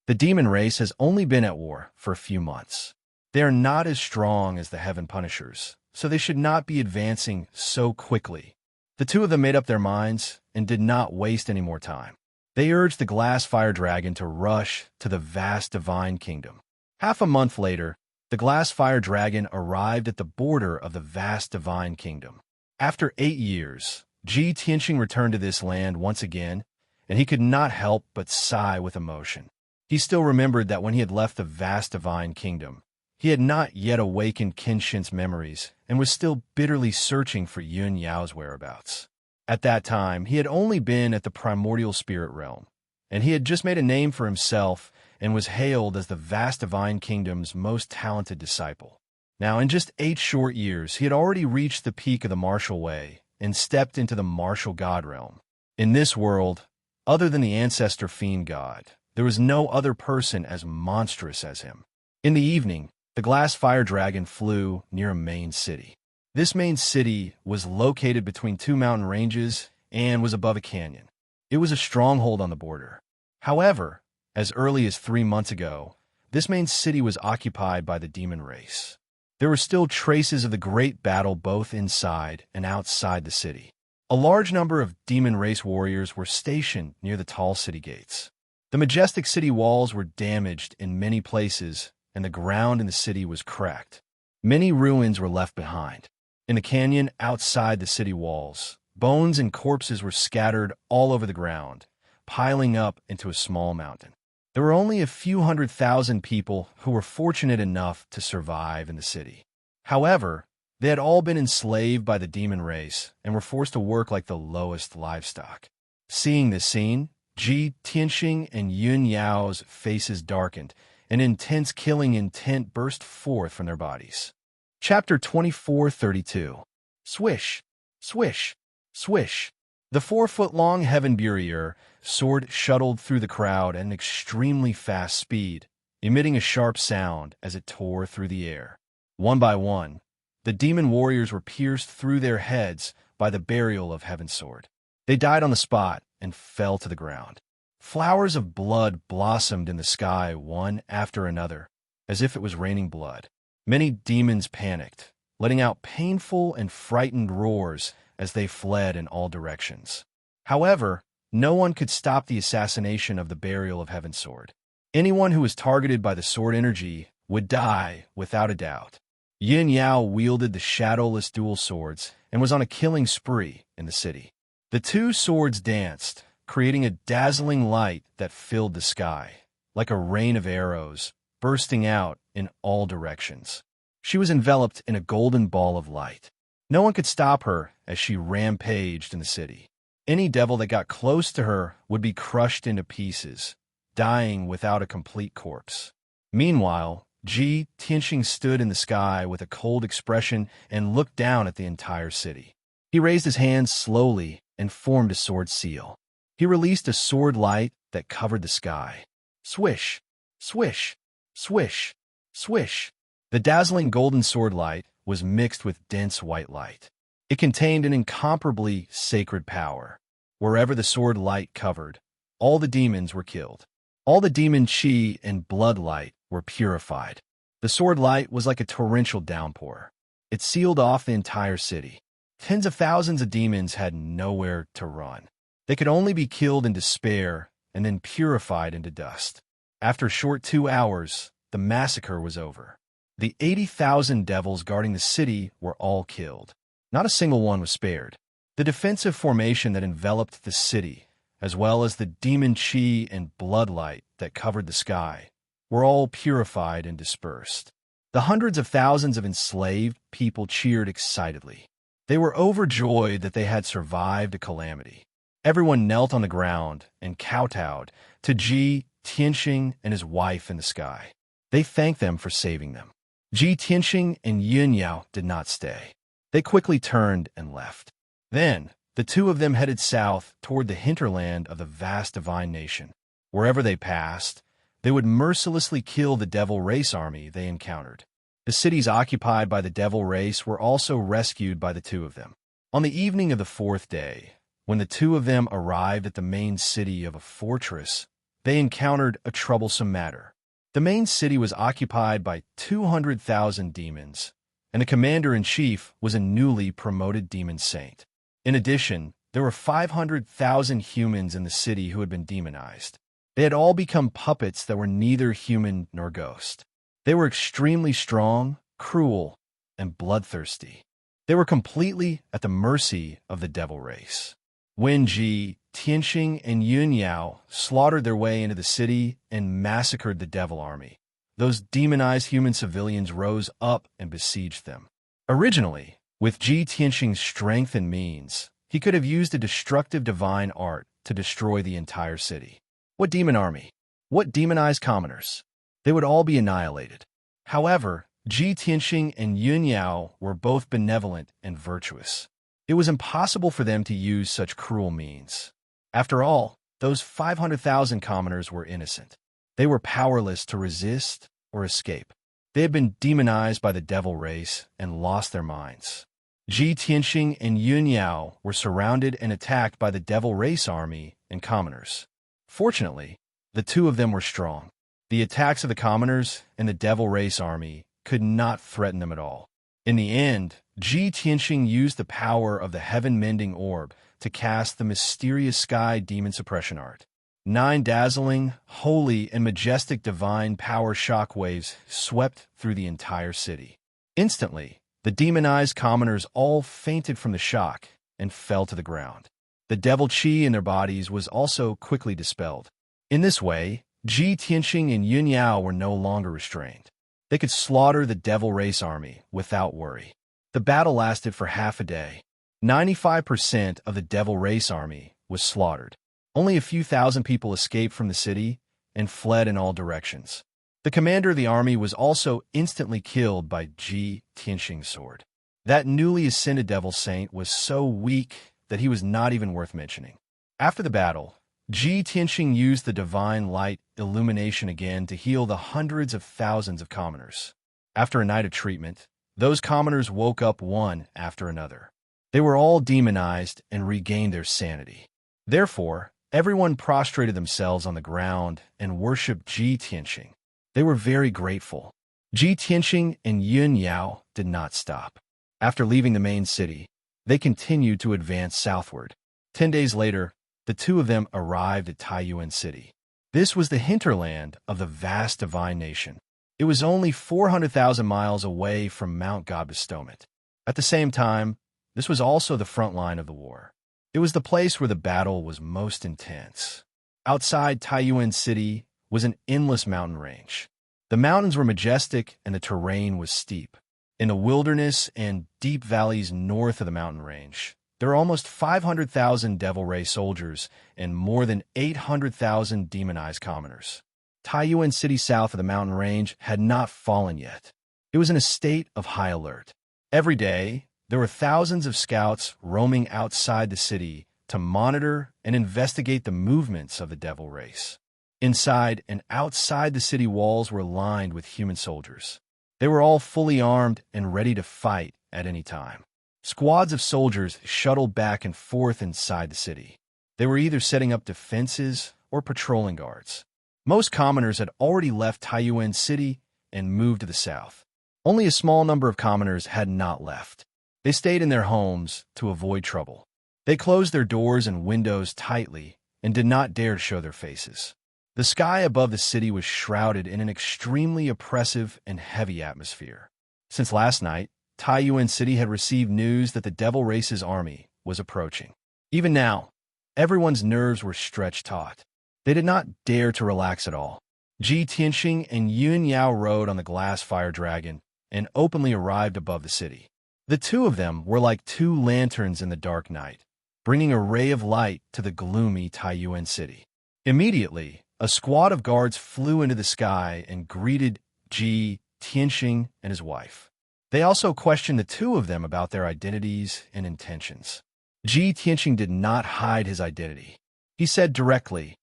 The demon race has only been at war for a few months. They are not as strong as the Heaven Punishers, so they should not be advancing so quickly. The 2 of them made up their minds and did not waste any more time. They urged the glass fire dragon to rush to the vast divine kingdom. Half a month later, the glass fire dragon arrived at the border of the vast divine kingdom. After 8 years, Ji Tianxing returned to this land once again, and he could not help but sigh with emotion. He still remembered that when he had left the vast divine kingdom, he had not yet awakened Kenshin's memories and was still bitterly searching for Yun Yao's whereabouts. At that time, he had only been at the primordial spirit realm, and he had just made a name for himself and was hailed as the vast divine kingdom's most talented disciple. Now, in just 8 short years, he had already reached the peak of the martial way and stepped into the martial god realm. In this world, other than the ancestor fiend god, there was no other person as monstrous as him. In the evening, the glass fire dragon flew near a main city. This main city was located between 2 mountain ranges and was above a canyon. It was a stronghold on the border. However, as early as 3 months ago, this main city was occupied by the demon race. There were still traces of the great battle both inside and outside the city. A large number of demon race warriors were stationed near the tall city gates. The majestic city walls were damaged in many places, and the ground in the city was cracked. Many ruins were left behind. In the canyon outside the city walls, bones and corpses were scattered all over the ground, piling up into a small mountain. There were only a few 100,000 people who were fortunate enough to survive in the city. However, they had all been enslaved by the demon race and were forced to work like the lowest livestock. Seeing this scene, Ji Tianxing and Yun Yao's faces darkened, and intense killing intent burst forth from their bodies. Chapter 24:32. Swish, swish, swish. The 4-foot-long heaven barrier sword shuttled through the crowd at an extremely fast speed, emitting a sharp sound as it tore through the air. One by one, the demon warriors were pierced through their heads by the burial of Heaven's sword. They died on the spot and fell to the ground. Flowers of blood blossomed in the sky one after another, as if it was raining blood. Many demons panicked, letting out painful and frightened roars as they fled in all directions. However, no one could stop the assassination of the burial of Heaven's sword. Anyone who was targeted by the sword energy would die without a doubt. Yin Yao wielded the shadowless dual swords and was on a killing spree in the city. The 2 swords danced, creating a dazzling light that filled the sky, like a rain of arrows, bursting out in all directions. She was enveloped in a golden ball of light. No one could stop her as she rampaged in the city. Any devil that got close to her would be crushed into pieces, dying without a complete corpse. Meanwhile, Ji Tianxing stood in the sky with a cold expression and looked down at the entire city. He raised his hands slowly and formed a sword seal. He released a sword light that covered the sky. Swish, swish, swish, swish. The dazzling golden sword light was mixed with dense white light. It contained an incomparably sacred power. Wherever the sword light covered, all the demons were killed. All the demon chi and blood light were purified. The sword light was like a torrential downpour. It sealed off the entire city. Tens of thousands of demons had nowhere to run. They could only be killed in despair and then purified into dust. After a short 2 hours, the massacre was over. The 80,000 devils guarding the city were all killed. Not a single one was spared. The defensive formation that enveloped the city, as well as the demon chi and bloodlight that covered the sky, were all purified and dispersed. The hundreds of thousands of enslaved people cheered excitedly. They were overjoyed that they had survived a calamity. Everyone knelt on the ground and kowtowed to Ji Tianxing and his wife in the sky. They thanked them for saving them. Ji Tianxing and Yun Yao did not stay. They quickly turned and left. Then, the 2 of them headed south toward the hinterland of the vast divine nation. Wherever they passed, they would mercilessly kill the devil race army they encountered. The cities occupied by the devil race were also rescued by the 2 of them. On the evening of the 4th day, when the 2 of them arrived at the main city of a fortress, they encountered a troublesome matter. The main city was occupied by 200,000 demons, and the commander-in-chief was a newly promoted demon saint. In addition, there were 500,000 humans in the city who had been demonized. They had all become puppets that were neither human nor ghost. They were extremely strong, cruel, and bloodthirsty. They were completely at the mercy of the devil race. When Ji Tianxing and Yun Yao slaughtered their way into the city and massacred the devil army, those demonized human civilians rose up and besieged them. Originally, with Ji Tianxing's strength and means, He could have used a destructive divine art to destroy the entire city. What demon army? What demonized commoners? They would all be annihilated. However, Ji Tianxing and Yun Yao were both benevolent and virtuous. It was impossible for them to use such cruel means. After all, those 500,000 commoners were innocent. They were powerless to resist or escape. They had been demonized by the devil race and lost their minds. Ji Tianxing and Yun Yao were surrounded and attacked by the devil race army and commoners. Fortunately, the two of them were strong. The attacks of the commoners and the devil race army could not threaten them at all. In the end, Ji Tianxing used the power of the heaven-mending orb to cast the mysterious sky demon suppression art. 9 dazzling, holy, and majestic divine power shockwaves swept through the entire city. Instantly, the demonized commoners all fainted from the shock and fell to the ground. The devil chi in their bodies was also quickly dispelled. In this way, Ji Tianxing and Yun Yao were no longer restrained. They could slaughter the devil race army without worry. The battle lasted for half a day. 95% of the devil race army was slaughtered. Only a few thousand people escaped from the city and fled in all directions. The commander of the army was also instantly killed by Ji Tianxing's sword. That newly ascended devil saint was so weak that he was not even worth mentioning. After the battle, Ji Tianxing used the divine light illumination again to heal the hundreds of thousands of commoners. After a night of treatment, those commoners woke up one after another. They were all demonized and regained their sanity. Therefore, everyone prostrated themselves on the ground and worshipped Ji Tianxing. They were very grateful. Ji Tianxing and Yun Yao did not stop. After leaving the main city, they continued to advance southward. 10 days later, the two of them arrived at Taiyuan City. This was the hinterland of the vast divine nation. It was only 400,000 miles away from Mount God Bestowment. At the same time, this was also the front line of the war. It was the place where the battle was most intense. Outside Taiyuan City was an endless mountain range. The mountains were majestic and the terrain was steep. In the wilderness and deep valleys north of the mountain range, there are almost 500,000 Devil Ray soldiers and more than 800,000 demonized commoners. Taiyuan City south of the mountain range had not fallen yet. It was in a state of high alert. Every day, there were thousands of scouts roaming outside the city to monitor and investigate the movements of the devil race. Inside and outside the city walls were lined with human soldiers. They were all fully armed and ready to fight at any time. Squads of soldiers shuttled back and forth inside the city. They were either setting up defenses or patrolling guards. Most commoners had already left Taiyuan City and moved to the south. Only a small number of commoners had not left. They stayed in their homes to avoid trouble. They closed their doors and windows tightly and did not dare to show their faces. The sky above the city was shrouded in an extremely oppressive and heavy atmosphere. Since last night, Taiyuan City had received news that the Devil Race's army was approaching. Even now, everyone's nerves were stretched taut. They did not dare to relax at all. Ji Tianxing and Yun Yao rode on the glass fire dragon and openly arrived above the city. The two of them were like two lanterns in the dark night, bringing a ray of light to the gloomy Taiyuan City. Immediately, a squad of guards flew into the sky and greeted Ji Tianxing and his wife. They also questioned the two of them about their identities and intentions. Ji Tianxing did not hide his identity. He said directly,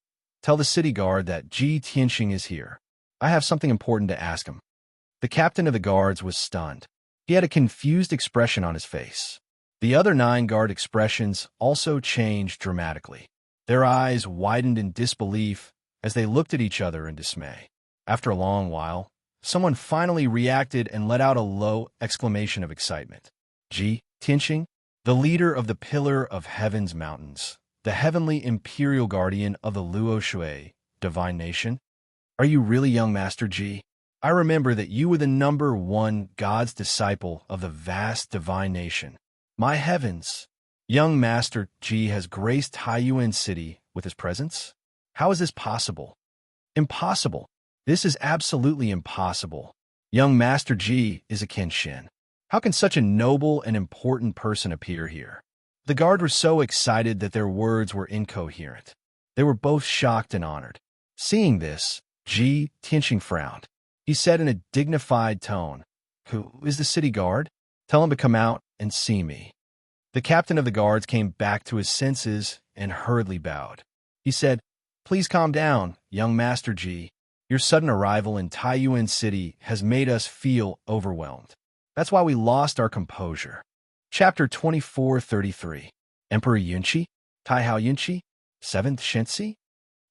"Tell the city guard that Ji Tianxing is here. I have something important to ask him." The captain of the guards was stunned. He had a confused expression on his face. The other 9 guard expressions also changed dramatically. Their eyes widened in disbelief as they looked at each other in dismay. After a long while, someone finally reacted and let out a low exclamation of excitement. Ji Tianxing, the leader of the Pillar of Heaven's Mountains, the heavenly imperial guardian of the Luo Shui, divine nation? Are you really young Master Ji? I remember that you were the number 1 God's disciple of the vast divine nation. My heavens! Young Master Ji has graced Taiyuan City with his presence? How is this possible? Impossible. This is absolutely impossible. Young Master Ji is a Kenshin. How can such a noble and important person appear here? The guard were so excited that their words were incoherent. They were both shocked and honored. Seeing this, Ji Tianxing frowned. He said in a dignified tone, "Who is the city guard? Tell him to come out and see me." The captain of the guards came back to his senses and hurriedly bowed. He said, "Please calm down, young Master Ji. Your sudden arrival in Taiyuan City has made us feel overwhelmed. That's why we lost our composure." Chapter 2433. Emperor Yunqi? Taihao Yunqi? 7th Shensi?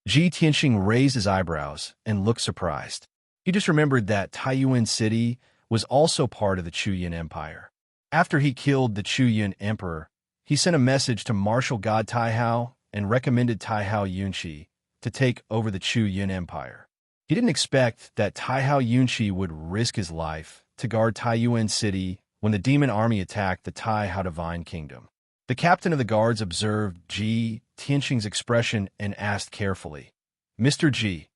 Ji Tianxing raised his eyebrows and looked surprised. He just remembered that Taiyuan City was also part of the Chuyan Empire. After he killed the Chuyan Emperor, he sent a message to Martial God Taihao and recommended Taihao Yunqi to take over the Chuyan Empire. He didn't expect that Taihao Yunqi would risk his life to guard Taiyuan City when the demon army attacked the Taihao Divine Kingdom. The captain of the guards observed Ji Tianxing's expression and asked carefully, "Mr. Ji,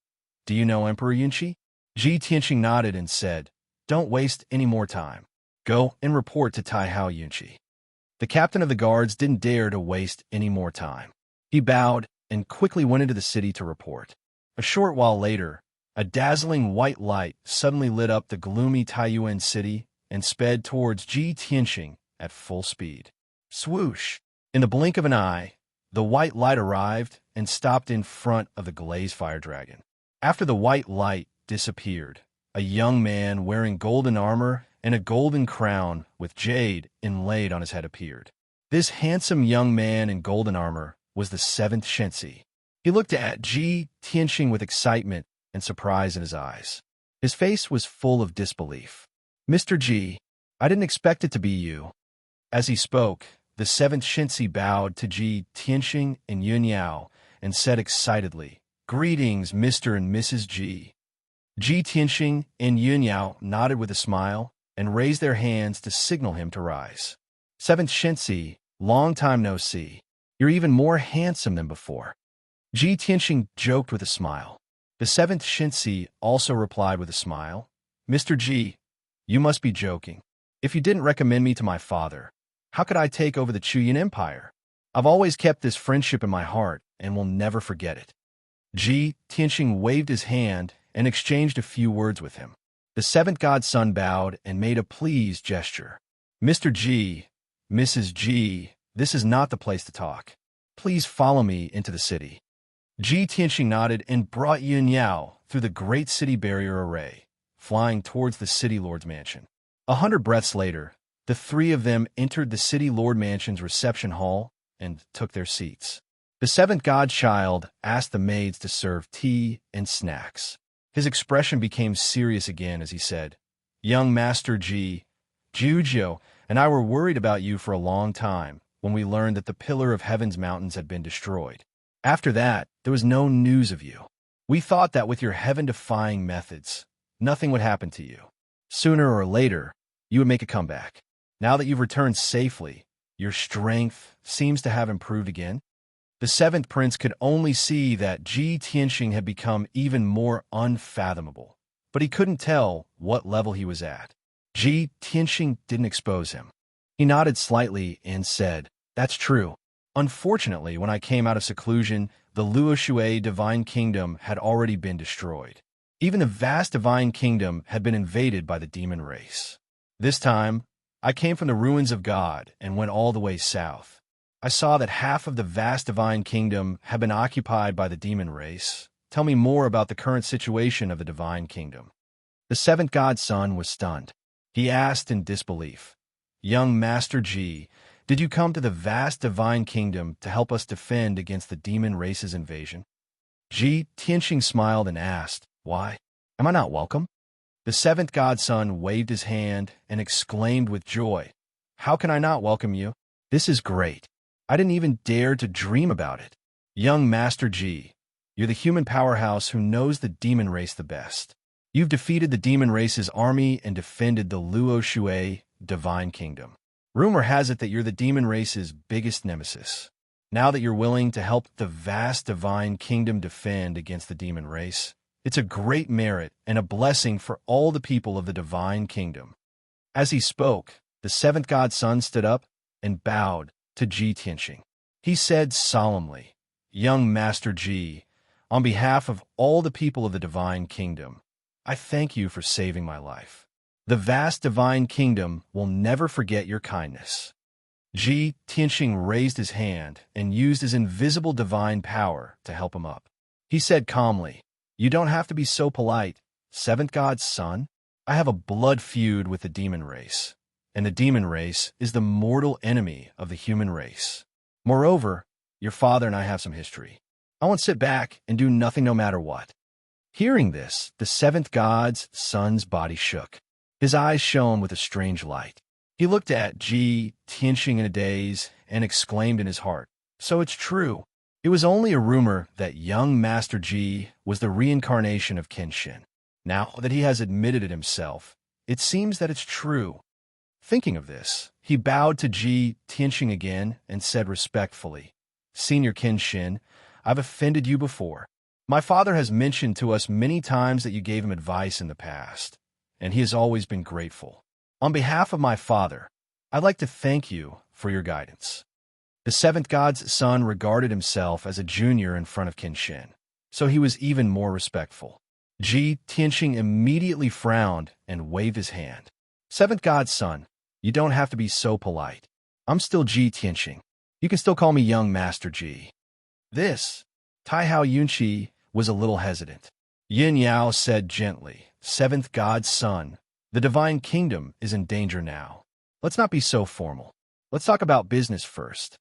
do you know Emperor Yunqi?" Ji Tianxing nodded and said, "Don't waste any more time. Go and report to Taihao Yunqi." The captain of the guards didn't dare to waste any more time. He bowed and quickly went into the city to report. A short while later, a dazzling white light suddenly lit up the gloomy Taiyuan city and sped towards Ji Tianxing at full speed. Swoosh! In the blink of an eye, the white light arrived and stopped in front of the glazed fire dragon. After the white light disappeared, a young man wearing golden armor and a golden crown with jade inlaid on his head appeared. This handsome young man in golden armor was the 7th Shensi. He looked at Ji Tianxing with excitement and surprise in his eyes. His face was full of disbelief. "Mr. Ji, I didn't expect it to be you." As he spoke, the 7th Shensi bowed to Ji Tianxing and Yun Yao and said excitedly, "Greetings, Mr. and Mrs. Ji." Ji Tianxing and Yun Yao nodded with a smile and raised their hands to signal him to rise. "7th Shensi, long time no see. You're even more handsome than before." Ji Tianxing joked with a smile. The 7th Shensi also replied with a smile, "Mr. Ji, you must be joking. If you didn't recommend me to my father, how could I take over the Chuyan Empire? I've always kept this friendship in my heart and will never forget it." Ji Tianxing waved his hand and exchanged a few words with him. The 7th godson bowed and made a pleased gesture. "Mr. Ji, Mrs. Ji, this is not the place to talk. Please follow me into the city." Ji Tianxing nodded and brought Yun Yao through the great city barrier array, flying towards the city lord's mansion. 100 breaths later, the three of them entered the city lord mansion's reception hall and took their seats. The 7th godchild asked the maids to serve tea and snacks. His expression became serious again as he said, "Young Master Ji, Jujio and I were worried about you for a long time when we learned that the Pillar of Heaven's mountains had been destroyed. After that, there was no news of you. We thought that with your heaven-defying methods, nothing would happen to you. Sooner or later, you would make a comeback. Now that you've returned safely, your strength seems to have improved again." The 7th prince could only see that Ji Tianxing had become even more unfathomable, but he couldn't tell what level he was at. Ji Tianxing didn't expose him. He nodded slightly and said, "That's true. Unfortunately, when I came out of seclusion, the Luoshui Divine Kingdom had already been destroyed. Even the vast Divine Kingdom had been invaded by the demon race. This time, I came from the ruins of God and went all the way south. I saw that half of the vast Divine Kingdom had been occupied by the demon race. Tell me more about the current situation of the Divine Kingdom." The 7th godson was stunned. He asked in disbelief, "Young Master Ji, did you come to the vast Divine Kingdom to help us defend against the demon race's invasion?" Ji Tianxing smiled and asked, "Why? Am I not welcome?" The 7th godson waved his hand and exclaimed with joy, "How can I not welcome you? This is great. I didn't even dare to dream about it. Young Master Ji, you're the human powerhouse who knows the demon race the best. You've defeated the demon race's army and defended the Luoshui Divine Kingdom. Rumor has it that you're the demon race's biggest nemesis. Now that you're willing to help the vast Divine Kingdom defend against the demon race, it's a great merit and a blessing for all the people of the Divine Kingdom." As he spoke, the 7th godson stood up and bowed to Ji Tianqing. He said solemnly, "Young Master Ji, on behalf of all the people of the Divine Kingdom, I thank you for saving my life. The vast Divine Kingdom will never forget your kindness." Ji Tianqing raised his hand and used his invisible divine power to help him up. He said calmly, "You don't have to be so polite, seventh god's son. I have a blood feud with the demon race, and the demon race is the mortal enemy of the human race. Moreover, your father and I have some history. I won't sit back and do nothing no matter what." Hearing this, the seventh god's son's body shook. His eyes shone with a strange light. He looked at Ji Tianqing in a daze and exclaimed in his heart, "So it's true. It was only a rumor that young Master Ji was the reincarnation of Kenshin. Now that he has admitted it himself, it seems that it's true." Thinking of this, he bowed to Ji Tianqing again and said respectfully, "Senior Kenshin, I've offended you before. My father has mentioned to us many times that you gave him advice in the past, and he has always been grateful. On behalf of my father, I'd like to thank you for your guidance." The seventh god's son regarded himself as a junior in front of Kenshin, so he was even more respectful. Ji Tianqing immediately frowned and waved his hand. "Seventh god's son, you don't have to be so polite. I'm still Ji Tianqing. You can still call me young Master Ji." This, Taihao Yunqi was a little hesitant. Yin Yao said gently, "Seventh god's son, the divine kingdom is in danger now. Let's not be so formal. Let's talk about business first."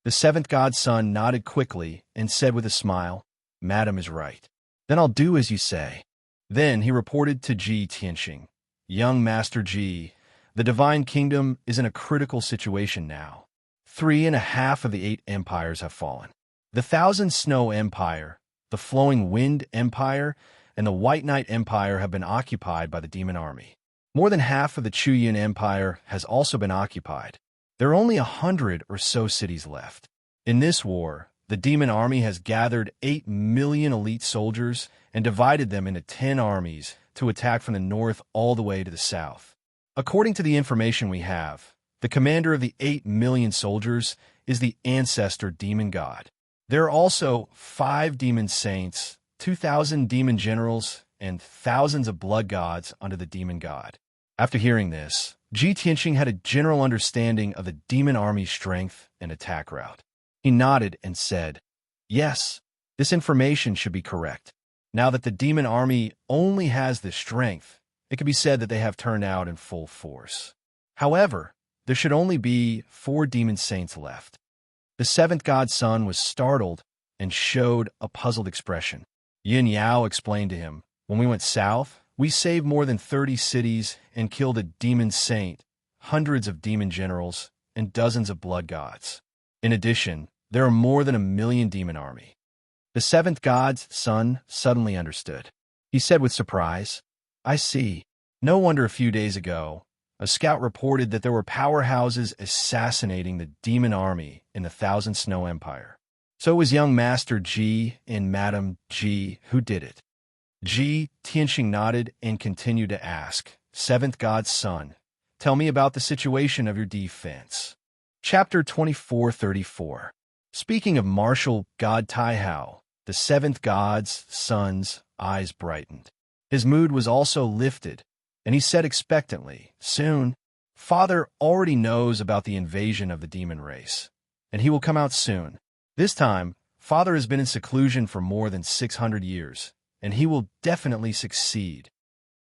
The seventh god's son nodded quickly and said with a smile, "Madam is right. Then I'll do as you say." Then he reported to Ji Tianqing, "Young Master Ji, the divine kingdom is in a critical situation now. 3.5 of the 8 empires have fallen. The Thousand Snow Empire, the Flowing Wind Empire, and the White Knight Empire have been occupied by the demon army. More than half of the Chuyin Empire has also been occupied. There are only 100 or so cities left. In this war, the demon army has gathered 8 million elite soldiers and divided them into 10 armies to attack from the north all the way to the south. According to the information we have, the commander of the 8 million soldiers is the ancestor demon god. There are also 5 demon saints, 2,000 demon generals, and thousands of blood gods under the demon god." After hearing this, Ji Tianqing had a general understanding of the demon army's strength and attack route. He nodded and said, "Yes, this information should be correct. Now that the demon army only has this strength, it can be said that they have turned out in full force. However, there should only be 4 demon saints left." The seventh god's son was startled and showed a puzzled expression. Yin Yao explained to him, "When we went south, we saved more than 30 cities and killed a demon saint, hundreds of demon generals, and dozens of blood gods. In addition, there are more than 1 million demon army." The seventh god's son suddenly understood. He said with surprise, "I see. No wonder a few days ago, a scout reported that there were powerhouses assassinating the demon army in the Thousand Snow Empire. So it was young Master Ji and Madam Ji who did it." Ji Tianqing nodded and continued to ask, "Seventh god's son, tell me about the situation of your defense." Chapter 2434. Speaking of martial god Taihao, the seventh god's son's eyes brightened. His mood was also lifted, and he said expectantly, "Soon, Father already knows about the invasion of the demon race, and he will come out soon. This time, Father has been in seclusion for more than 600 years, and he will definitely succeed."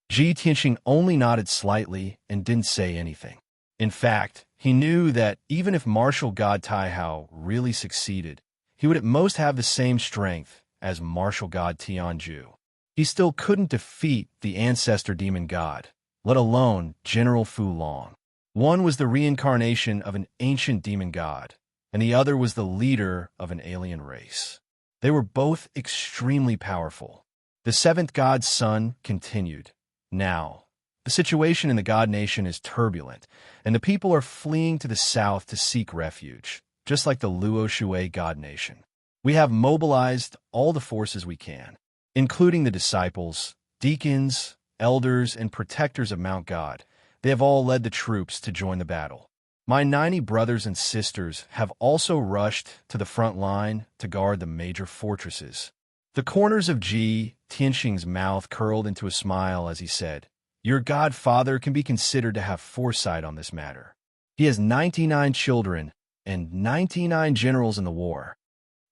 Ji Tianqing only nodded slightly and didn't say anything. In fact, he knew that even if martial god Taihao really succeeded, he would at most have the same strength as martial god Tianju. He still couldn't defeat the ancestor demon god, let alone General Fu Long. One was the reincarnation of an ancient demon god, and the other was the leader of an alien race. They were both extremely powerful. The seventh god's son continued, "Now, the situation in the god nation is turbulent, and the people are fleeing to the south to seek refuge, just like the Luo Shui god nation. We have mobilized all the forces we can, including the disciples, deacons, elders, and protectors of Mount God. They have all led the troops to join the battle. My 90 brothers and sisters have also rushed to the front line to guard the major fortresses. The corners of Ji Tianxing's mouth curled into a smile as he said, "Your godfather can be considered to have foresight on this matter. He has 99 children and 99 generals in the war."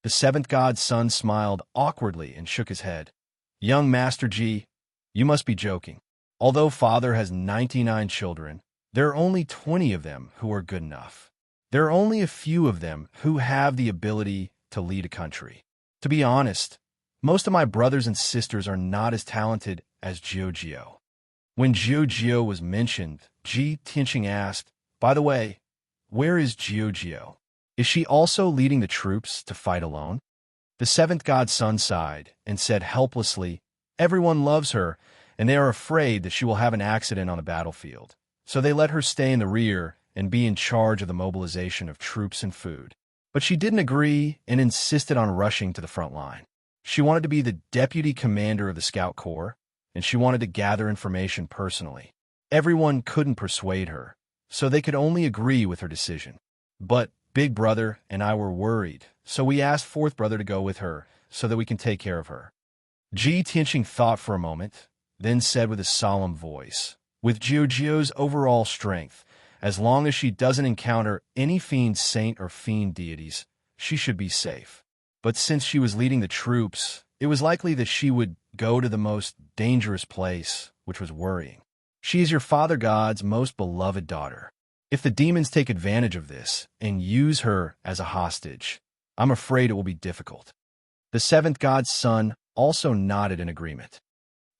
The seventh god's son smiled awkwardly and shook his head. "Young Master Ji, you must be joking. Although father has 99 children, there are only 20 of them who are good enough. There are only a few of them who have the ability to lead a country. To be honest, most of my brothers and sisters are not as talented as Jiao." When Jiao was mentioned, Ji Tianxing asked, "By the way, where is Jiao? Is she also leading the troops to fight alone?" The seventh god's son sighed and said helplessly, "Everyone loves her, and they are afraid that she will have an accident on the battlefield. So they let her stay in the rear and be in charge of the mobilization of troops and food." But she didn't agree and insisted on rushing to the front line. She wanted to be the deputy commander of the Scout Corps, and she wanted to gather information personally. Everyone couldn't persuade her, so they could only agree with her decision. But Big Brother and I were worried, so we asked Fourth Brother to go with her so that we can take care of her. Ji Tianxing thought for a moment, then said with a solemn voice, "With Jiao's overall strength, as long as she doesn't encounter any fiend saint or fiend deities, she should be safe. But since she was leading the troops, it was likely that she would go to the most dangerous place, which was worrying. She is your father god's most beloved daughter. If the demons take advantage of this and use her as a hostage, I'm afraid it will be difficult." The seventh god's son also nodded in agreement.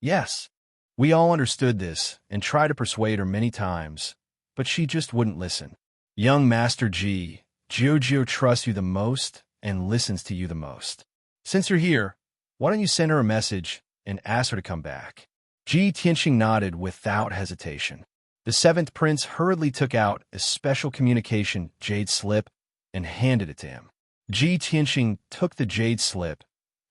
Yes, we all understood this and tried to persuade her many times, but she just wouldn't listen. "Young Master Ji, Jiao trusts you the most and listens to you the most. Since you're here, why don't you send her a message and ask her to come back?" Ji Tianxing nodded without hesitation. The seventh prince hurriedly took out a special communication jade slip and handed it to him. Ji Tianxing took the jade slip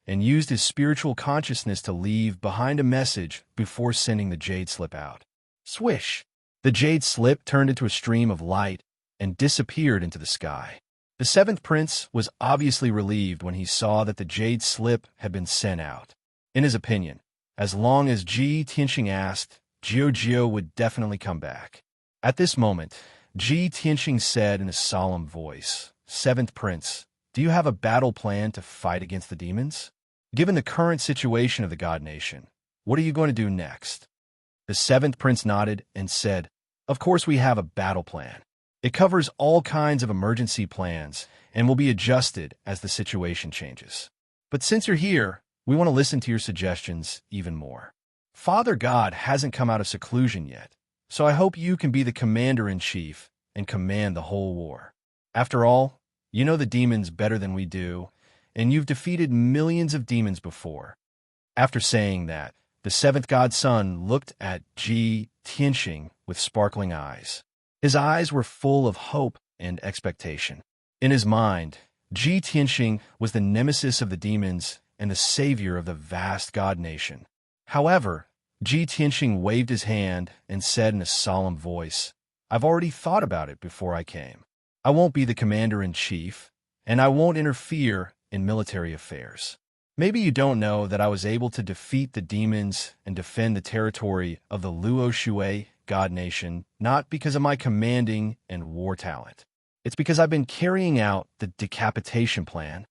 and used his spiritual consciousness to leave behind a message before sending the jade slip out. Swish! The jade slip turned into a stream of light and disappeared into the sky. The seventh prince was obviously relieved when he saw that the jade slip had been sent out. In his opinion, as long as Ji Tianxing asked, Jiao would definitely come back. At this moment, Ji Tianxing said in a solemn voice, "Seventh prince, do you have a battle plan to fight against the demons? Given the current situation of the God Nation, what are you going to do next?" The seventh prince nodded and said, "Of course we have a battle plan. It covers all kinds of emergency plans and will be adjusted as the situation changes. But since you're here, we want to listen to your suggestions even more. Father God hasn't come out of seclusion yet, so I hope you can be the commander-in-chief and command the whole war. After all, you know the demons better than we do, and you've defeated millions of demons before." After saying that, the seventh god's son looked at Ji Tianxing with sparkling eyes. His eyes were full of hope and expectation. In his mind, Ji Tianxing was the nemesis of the demons and the savior of the vast God Nation. However, Ji Tianxing waved his hand and said in a solemn voice, "I've already thought about it before I came. I won't be the commander-in-chief, and I won't interfere in military affairs. Maybe you don't know that I was able to defeat the demons and defend the territory of the Luo Shui God Nation, not because of my commanding and war talent. It's because I've been carrying out the decapitation plan."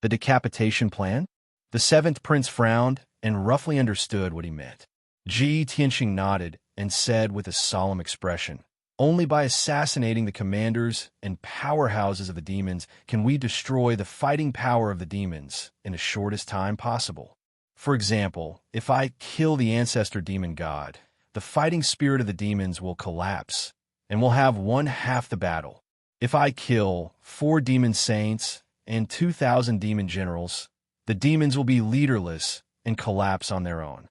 The decapitation plan? The seventh prince frowned and roughly understood what he meant. Ji Tianxing nodded and said with a solemn expression, "Only by assassinating the commanders and powerhouses of the demons can we destroy the fighting power of the demons in the shortest time possible. For example, if I kill the ancestor demon god, the fighting spirit of the demons will collapse and we'll have won half the battle. If I kill 4 demon saints and 2,000 demon generals, the demons will be leaderless and collapse on their own."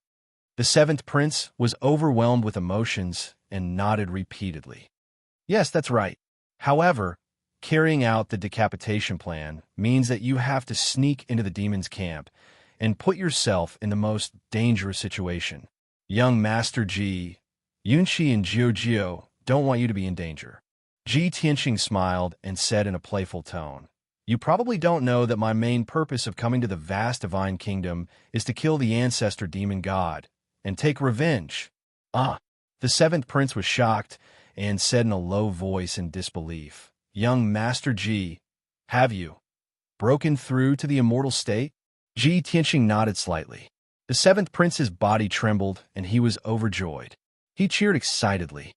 The seventh prince was overwhelmed with emotions and nodded repeatedly. "Yes, that's right. However, carrying out the decapitation plan means that you have to sneak into the demon's camp and put yourself in the most dangerous situation. Young Master Ji, Yunqi and Jiao don't want you to be in danger. Ji Tianxing smiled and said in a playful tone, "You probably don't know that my main purpose of coming to the vast divine kingdom is to kill the ancestor demon god and take revenge." Ah! The seventh prince was shocked and said in a low voice in disbelief, "Young Master Ji, have you broken through to the immortal state?" Ji Tianxing nodded slightly. The seventh prince's body trembled and he was overjoyed. He cheered excitedly.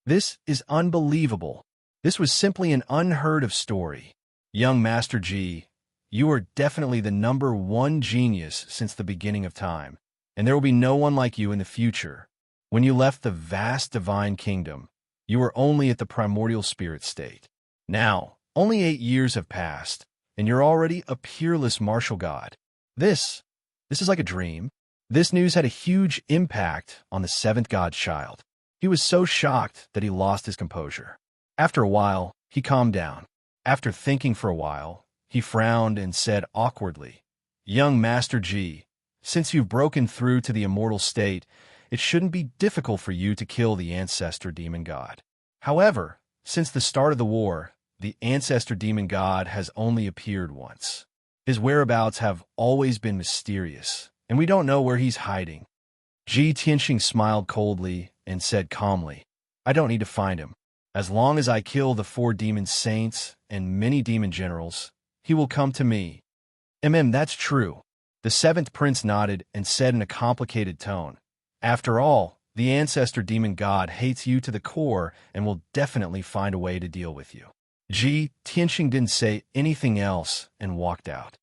"This is unbelievable. This was simply an unheard-of story. Young Master Ji, you are definitely the #1 genius since the beginning of time, and there will be no one like you in the future. When you left the vast divine kingdom, you were only at the primordial spirit state. Now, only 8 years have passed, and you're already a peerless martial god. This is like a dream." This news had a huge impact on the seventh god's child. He was so shocked that he lost his composure. After a while, he calmed down. After thinking for a while, he frowned and said awkwardly, "Young Master Ji, since you've broken through to the immortal state, it shouldn't be difficult for you to kill the ancestor demon god. However, since the start of the war, the ancestor demon god has only appeared once. His whereabouts have always been mysterious, and we don't know where he's hiding." Ji Tianxing smiled coldly and said calmly, "I don't need to find him. As long as I kill the 4 demon saints and many demon generals, he will come to me." That's true." The seventh prince nodded and said in a complicated tone, "After all, the ancestor demon god hates you to the core and will definitely find a way to deal with you." Ji Tianxing didn't say anything else and walked out.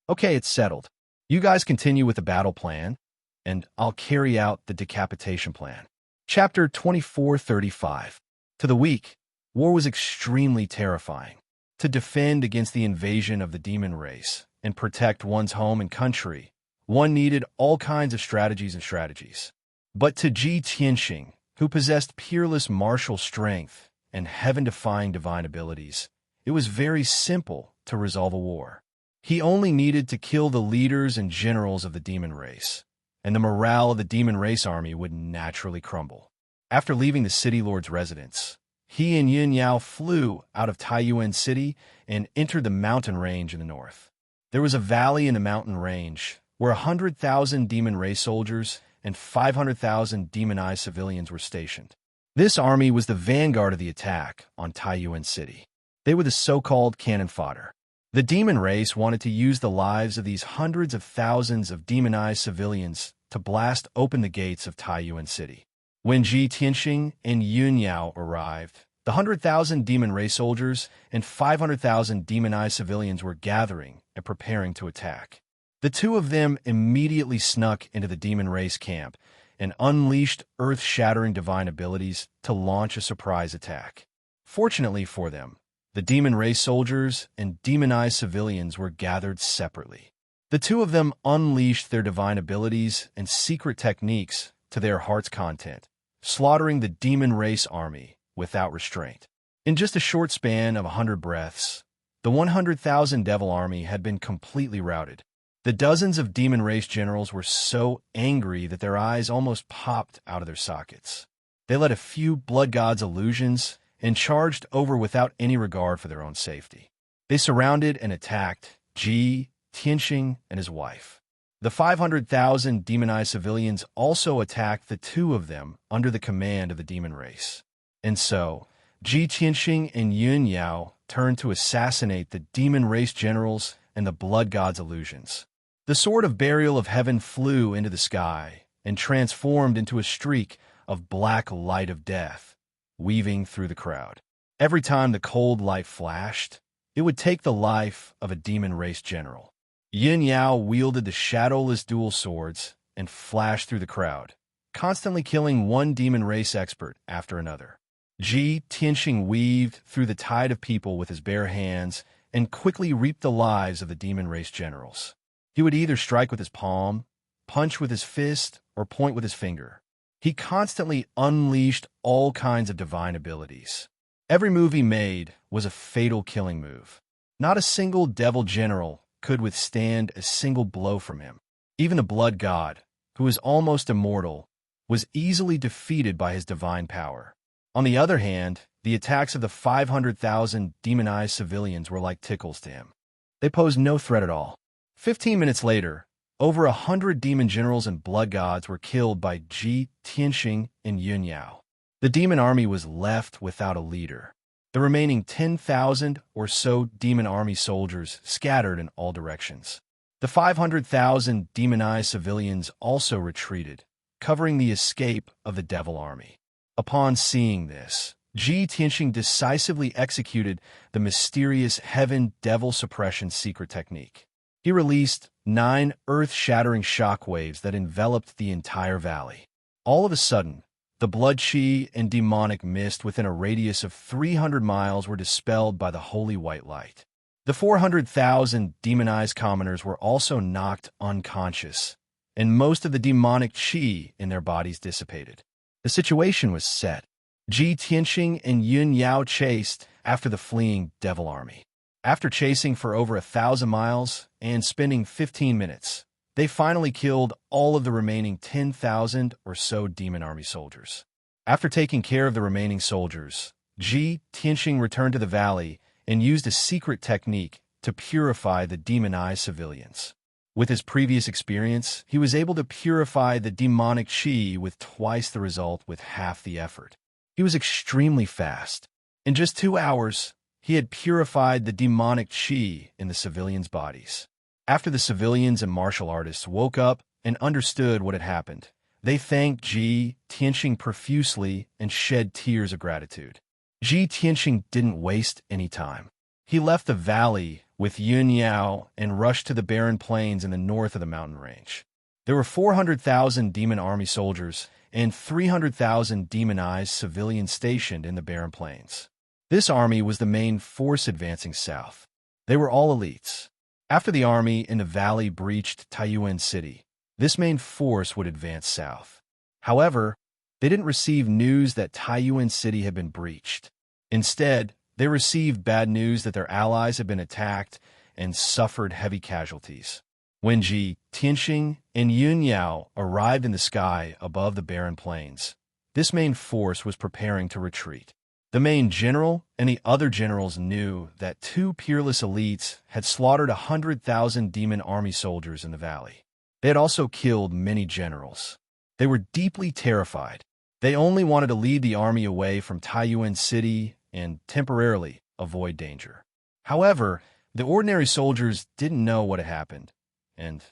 "Okay, it's settled. You guys continue with the battle plan, and I'll carry out the decapitation plan." Chapter 2435. To the weak, war was extremely terrifying. To defend against the invasion of the demon race and protect one's home and country, one needed all kinds of strategies. But to Ji Tianxing, who possessed peerless martial strength and heaven-defying divine abilities, it was very simple to resolve a war. He only needed to kill the leaders and generals of the demon race, and the morale of the demon race army would naturally crumble. After leaving the city lord's residence, he and Yun Yao flew out of Taiyuan City and entered the mountain range in the north. There was a valley in the mountain range where 100,000 demon race soldiers and 500,000 demonized civilians were stationed. This army was the vanguard of the attack on Taiyuan City. They were the so-called cannon fodder. The demon race wanted to use the lives of these hundreds of thousands of demonized civilians to blast open the gates of Taiyuan City. When Ji Tianxing and Yun Yao arrived, the 100,000 demon race soldiers and 500,000 demonized civilians were gathering and preparing to attack. The two of them immediately snuck into the demon race camp and unleashed earth-shattering divine abilities to launch a surprise attack. Fortunately for them, the demon race soldiers and demonized civilians were gathered separately. The two of them unleashed their divine abilities and secret techniques to their heart's content, slaughtering the demon race army without restraint. In just a short span of 100 breaths, the 100,000 devil army had been completely routed. The dozens of demon race generals were so angry that their eyes almost popped out of their sockets. They let a few blood gods illusions and charged over without any regard for their own safety. They surrounded and attacked Ji Tianxing and his wife. The 500,000 demonized civilians also attacked the two of them under the command of the demon race. And so, Ji Tianxing and Yun Yao turned to assassinate the demon race generals and the blood god's illusions. The sword of burial of heaven flew into the sky and transformed into a streak of black light of death, weaving through the crowd. Every time the cold light flashed, it would take the life of a demon race general. Yin Yao wielded the shadowless dual swords and flashed through the crowd, constantly killing one demon race expert after another. Ji Tianxing weaved through the tide of people with his bare hands and quickly reaped the lives of the demon race generals. He would either strike with his palm, punch with his fist, or point with his finger. He constantly unleashed all kinds of divine abilities. Every move he made was a fatal killing move. Not a single devil general could withstand a single blow from him. Even the blood god, who was almost immortal, was easily defeated by his divine power. On the other hand, the attacks of the 500,000 demonized civilians were like tickles to him. They posed no threat at all. 15 minutes later, over 100 demon generals and blood gods were killed by Ji Tianxing and Yun Yao. The demon army was left without a leader. The remaining 10,000 or so demon army soldiers scattered in all directions. The 500,000 demonized civilians also retreated, covering the escape of the devil army. Upon seeing this, Ji Tianxing decisively executed the mysterious heaven devil suppression secret technique. He released 9 earth-shattering shockwaves that enveloped the entire valley. All of a sudden, the blood chi and demonic mist within a radius of 300 miles were dispelled by the holy white light. The 400,000 demonized commoners were also knocked unconscious, and most of the demonic chi in their bodies dissipated. The situation was set. Ji Tianxing and Yun Yao chased after the fleeing devil army. After chasing for over 1,000 miles and spending 15 minutes, they finally killed all of the remaining 10,000 or so demon army soldiers. After taking care of the remaining soldiers, Ji Tianxing returned to the valley and used a secret technique to purify the demonized civilians. With his previous experience, he was able to purify the demonic chi with twice the result with half the effort. He was extremely fast. In just 2 hours, he had purified the demonic chi in the civilians' bodies. After the civilians and martial artists woke up and understood what had happened, they thanked Ji Tianxing profusely and shed tears of gratitude. Ji Tianxing didn't waste any time. He left the valley with Yun Yao and rushed to the barren plains in the north of the mountain range. There were 400,000 demon army soldiers and 300,000 demonized civilians stationed in the barren plains. This army was the main force advancing south. They were all elites. After the army in the valley breached Taiyuan City, this main force would advance south. However, they didn't receive news that Taiyuan City had been breached. Instead, they received bad news that their allies had been attacked and suffered heavy casualties. When Ji Tianxing and Yun Yao arrived in the sky above the barren plains, this main force was preparing to retreat. The main general and the other generals knew that 2 peerless elites had slaughtered 100,000 demon army soldiers in the valley. They had also killed many generals. They were deeply terrified. They only wanted to lead the army away from Taiyuan City and temporarily avoid danger. However, the ordinary soldiers didn't know what had happened, and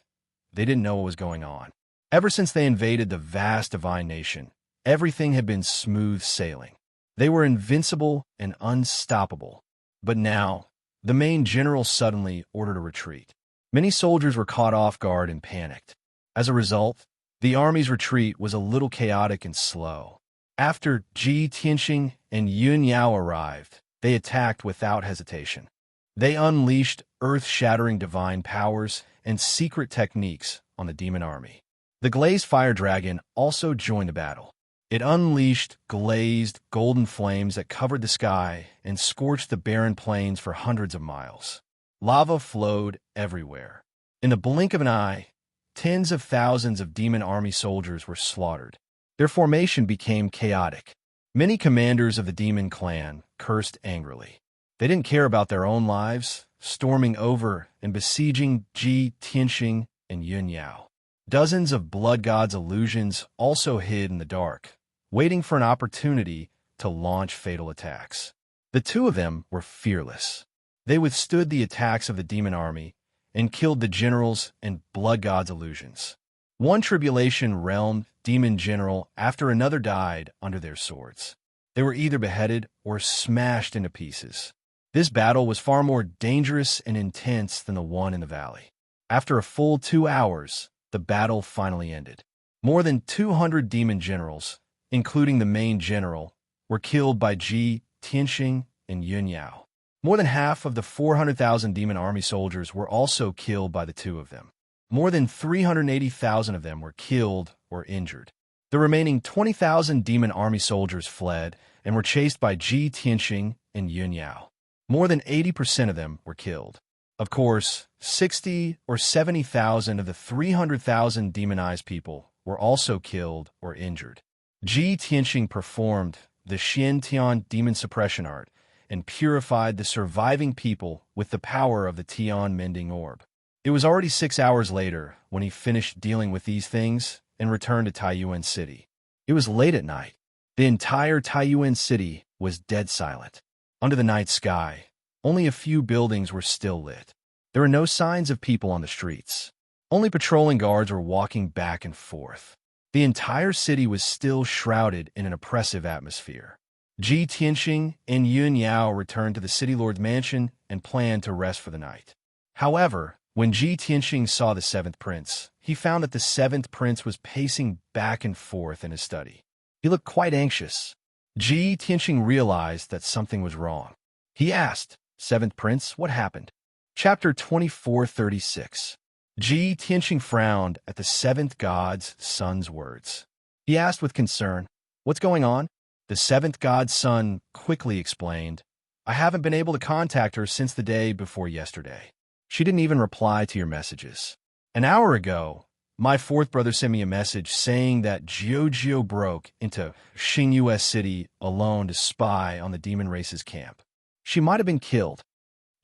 they didn't know what was going on. Ever since they invaded the vast divine nation, everything had been smooth sailing. They were invincible and unstoppable. But now, the main general suddenly ordered a retreat. Many soldiers were caught off guard and panicked. As a result, the army's retreat was a little chaotic and slow. After Ji Tianxing and Yun Yao arrived, they attacked without hesitation. They unleashed earth-shattering divine powers and secret techniques on the demon army. The glazed fire dragon also joined the battle. It unleashed glazed golden flames that covered the sky and scorched the barren plains for hundreds of miles. Lava flowed everywhere. In the blink of an eye, tens of thousands of demon army soldiers were slaughtered. Their formation became chaotic. Many commanders of the demon clan cursed angrily. They didn't care about their own lives, storming over and besieging Ji Tianxing and Yun Yao. Dozens of blood gods' illusions also hid in the dark, waiting for an opportunity to launch fatal attacks. The 2 of them were fearless. They withstood the attacks of the demon army and killed the generals and blood gods' illusions. One tribulation realm demon general after another died under their swords. They were either beheaded or smashed into pieces. This battle was far more dangerous and intense than the one in the valley. After a full 2 hours, the battle finally ended. More than 200 demon generals, including the main general, were killed by Ji Tianxing and Yun Yao. More than half of the 400,000 demon army soldiers were also killed by the 2 of them. More than 380,000 of them were killed or injured. The remaining 20,000 demon army soldiers fled and were chased by Ji Tianxing and Yun Yao. More than 80% of them were killed. Of course, 60 or 70,000 of the 300,000 demonized people were also killed or injured. Ji Tianxing performed the Xian Tian demon suppression art, and purified the surviving people with the power of the Tian mending orb. It was already 6 hours later when he finished dealing with these things and returned to Taiyuan City. It was late at night. The entire Taiyuan City was dead silent. Under the night sky, only a few buildings were still lit. There were no signs of people on the streets. Only patrolling guards were walking back and forth. The entire city was still shrouded in an oppressive atmosphere. Ji Tianxing and Yun Yao returned to the city lord's mansion and planned to rest for the night. However, when Ji Tianxing saw the seventh prince, he found that the seventh prince was pacing back and forth in his study. He looked quite anxious. Ji Tianxing realized that something was wrong. He asked, "Seventh prince, what happened?" Chapter 2436. Ji Tianxing frowned at the seventh god's son's words. He asked with concern, "What's going on?" The seventh god's son quickly explained, "I haven't been able to contact her since the day before yesterday. She didn't even reply to your messages. An hour ago, my fourth brother sent me a message saying that Jiao broke into Xingyue City alone to spy on the demon race's camp. She might have been killed."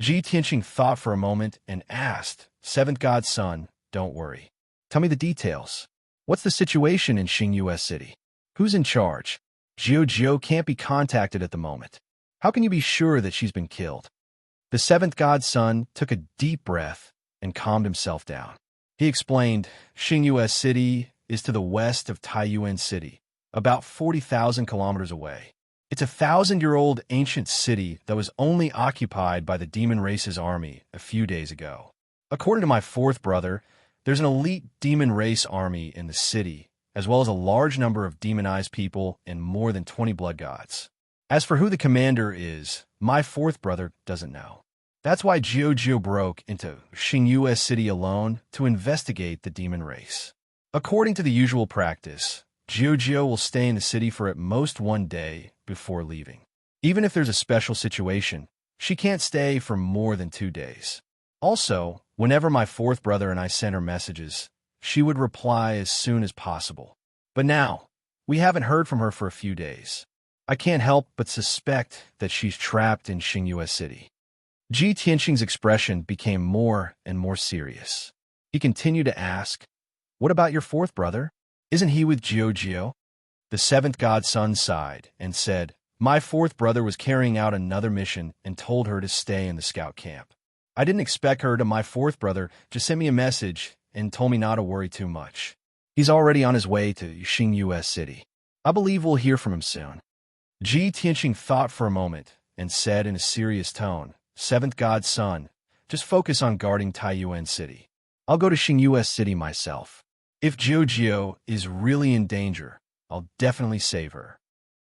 Ji Tianxing thought for a moment and asked, "Seventh god's son, don't worry. Tell me the details. What's the situation in Xingyue City? Who's in charge? Jiao can't be contacted at the moment. How can you be sure that she's been killed?" The seventh god's son took a deep breath and calmed himself down. He explained, "Xingyue City is to the west of Taiyuan City, about 40,000 kilometers away. It's a 1,000-year-old ancient city that was only occupied by the demon race's army a few days ago. According to my fourth brother, there's an elite demon race army in the city, as well as a large number of demonized people and more than 20 blood gods. As for who the commander is, my fourth brother doesn't know. That's why Jiao broke into Xingyue City alone to investigate the demon race. According to the usual practice, Jiao will stay in the city for at most 1 day before leaving. Even if there's a special situation, she can't stay for more than 2 days. Also, whenever my fourth brother and I sent her messages, she would reply as soon as possible. But now, we haven't heard from her for a few days. I can't help but suspect that she's trapped in Xingyue City." Ji Tianxing's expression became more and more serious. He continued to ask, "What about your fourth brother? Isn't he with Jiao?" The seventh god's son sighed and said, "My fourth brother was carrying out another mission and told her to stay in the scout camp. I didn't expect her to. My fourth brother just sent me a message and told me not to worry too much. He's already on his way to Xingyue City. I believe we'll hear from him soon." Ji Tianxing thought for a moment and said in a serious tone, "Seventh god's son, just focus on guarding Taiyuan City. I'll go to Xingyue City myself. If Jiao is really in danger, I'll definitely save her."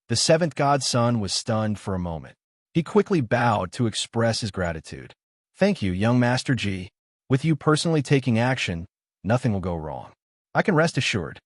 The seventh god's son was stunned for a moment. He quickly bowed to express his gratitude. "Thank you, young Master Ji. With you personally taking action, nothing will go wrong. I can rest assured."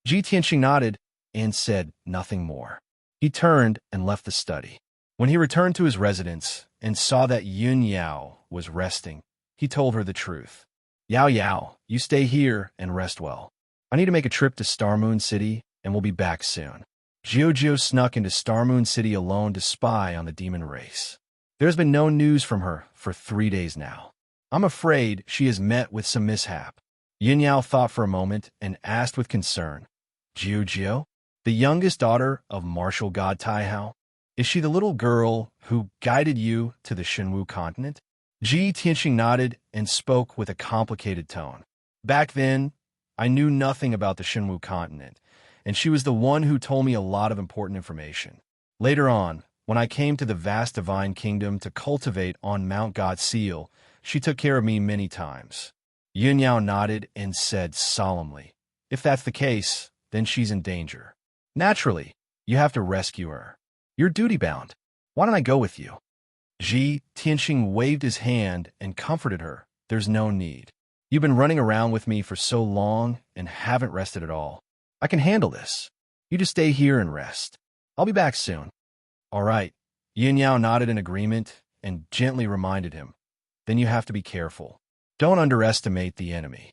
Ji Tianxing nodded and said nothing more. He turned and left the study. When he returned to his residence and saw that Yun Yao was resting, he told her the truth. Yao, you stay here and rest well. I need to make a trip to Star Moon City, and we'll be back soon." Jiao snuck into Star Moon City alone to spy on the demon race. There's been no news from her for 3 days now. I'm afraid she has met with some mishap. Yun Yao thought for a moment and asked with concern, "Jiao, the youngest daughter of martial god Taihao? Is she the little girl who guided you to the Shenwu continent?" Ji Tianxing nodded and spoke with a complicated tone. "Back then, I knew nothing about the Shenwu continent, and she was the one who told me a lot of important information. Later on, when I came to the vast divine kingdom to cultivate on Mount God Seal, she took care of me many times." Yun Yao nodded and said solemnly, "If that's the case, then she's in danger. Naturally, you have to rescue her. You're duty-bound. Why don't I go with you?" Ji Tianxing waved his hand and comforted her. "There's no need. You've been running around with me for so long and haven't rested at all. I can handle this. You just stay here and rest. I'll be back soon." "All right." Yun Yao nodded in agreement and gently reminded him, "Then you have to be careful. Don't underestimate the enemy."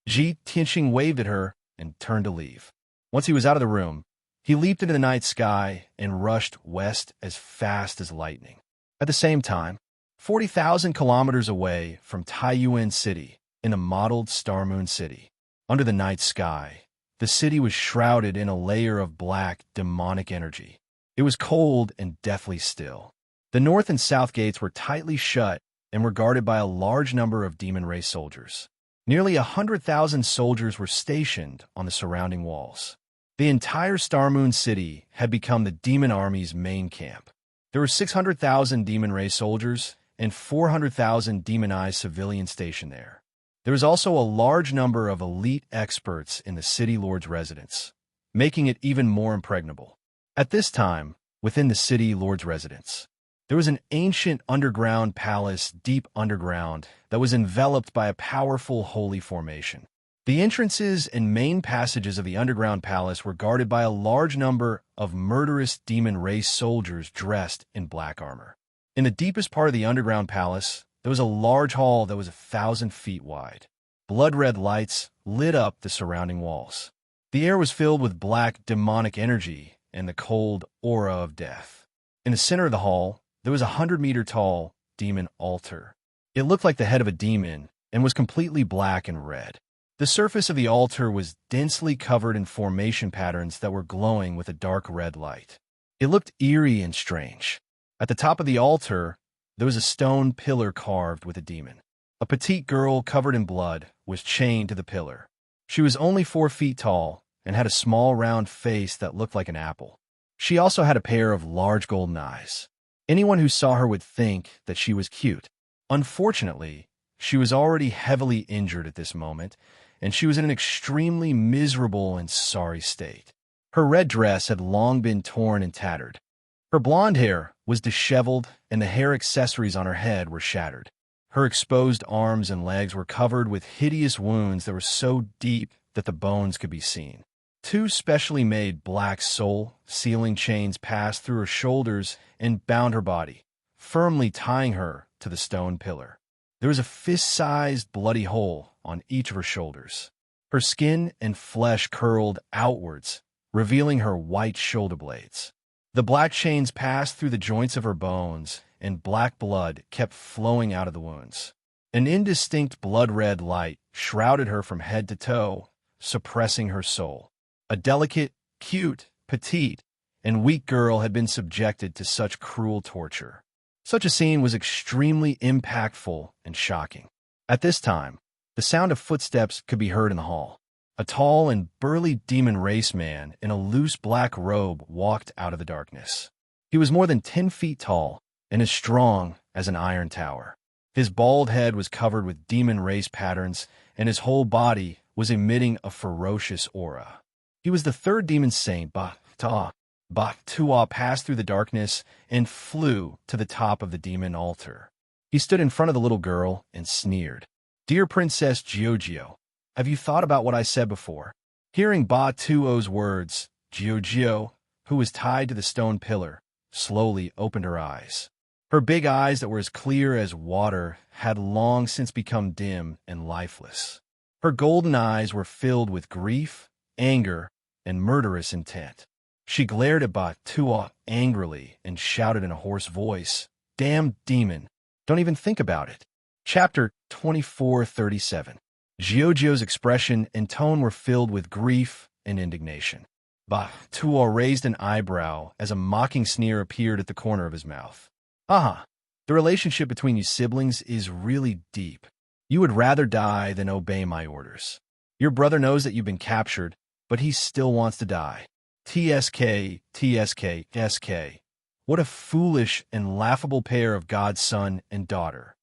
Ji Tianxing waved at her and turned to leave. Once he was out of the room, He leaped into the night sky and rushed west as fast as lightning. At the same time, 40,000 kilometers away from Taiyuan City, in a mottled star moon city, under the night sky, the city was shrouded in a layer of black, demonic energy. It was cold and deathly still. The north and south gates were tightly shut and were guarded by a large number of demon race soldiers. Nearly 100,000 soldiers were stationed on the surrounding walls. The entire Star Moon City had become the demon army's main camp. There were 600,000 demon race soldiers and 400,000 demonized civilians stationed there. There was also a large number of elite experts in the city lord's residence, making it even more impregnable. At this time, within the city lord's residence, there was an ancient underground palace deep underground that was enveloped by a powerful holy formation. The entrances and main passages of the underground palace were guarded by a large number of murderous demon race soldiers dressed in black armor. In the deepest part of the underground palace, there was a large hall that was 1,000 feet wide. Blood-red lights lit up the surrounding walls. The air was filled with black demonic energy and the cold aura of death. In the center of the hall, there was a 100-meter-tall demon altar. It looked like the head of a demon and was completely black and red. The surface of the altar was densely covered in formation patterns that were glowing with a dark red light. It looked eerie and strange. At the top of the altar, there was a stone pillar carved with a demon. A petite girl covered in blood was chained to the pillar. She was only 4 feet tall and had a small round face that looked like an apple. She also had a pair of large golden eyes. Anyone who saw her would think that she was cute. Unfortunately, she was already heavily injured at this moment, and she was in an extremely miserable and sorry state. Her red dress had long been torn and tattered. Her blonde hair was disheveled, and the hair accessories on her head were shattered. Her exposed arms and legs were covered with hideous wounds that were so deep that the bones could be seen. 2 specially made black soul-sealing chains passed through her shoulders and bound her body, firmly tying her to the stone pillar. There was a fist-sized bloody hole on each of her shoulders. Her skin and flesh curled outwards, revealing her white shoulder blades. The black chains passed through the joints of her bones, and black blood kept flowing out of the wounds. An indistinct blood-red light shrouded her from head to toe, suppressing her soul. A delicate, cute, petite, and weak girl had been subjected to such cruel torture. Such a scene was extremely impactful and shocking. At this time, the sound of footsteps could be heard in the hall. A tall and burly demon race man in a loose black robe walked out of the darkness. He was more than 10 feet tall and as strong as an iron tower. His bald head was covered with demon race patterns, and his whole body was emitting a ferocious aura. He was the 3rd demon saint, Tua passed through the darkness and flew to the top of the demon altar. He stood in front of the little girl and sneered. "Dear Princess Giorgio, have you thought about what I said before?" Hearing Ba Tuo's words, Giorgio, who was tied to the stone pillar, slowly opened her eyes. Her big eyes that were as clear as water had long since become dim and lifeless. Her golden eyes were filled with grief, anger, and murderous intent. She glared at Ba Tuo angrily and shouted in a hoarse voice, "Damn demon, don't even think about it." Chapter 2437. Giorgio's expression and tone were filled with grief and indignation. Ba Tuo raised an eyebrow as a mocking sneer appeared at the corner of his mouth. "Aha, the relationship between you siblings is really deep. You would rather die than obey my orders. Your brother knows that you've been captured, but he still wants to die. TSK, TSK, SK. What a foolish and laughable pair of God's son and daughter."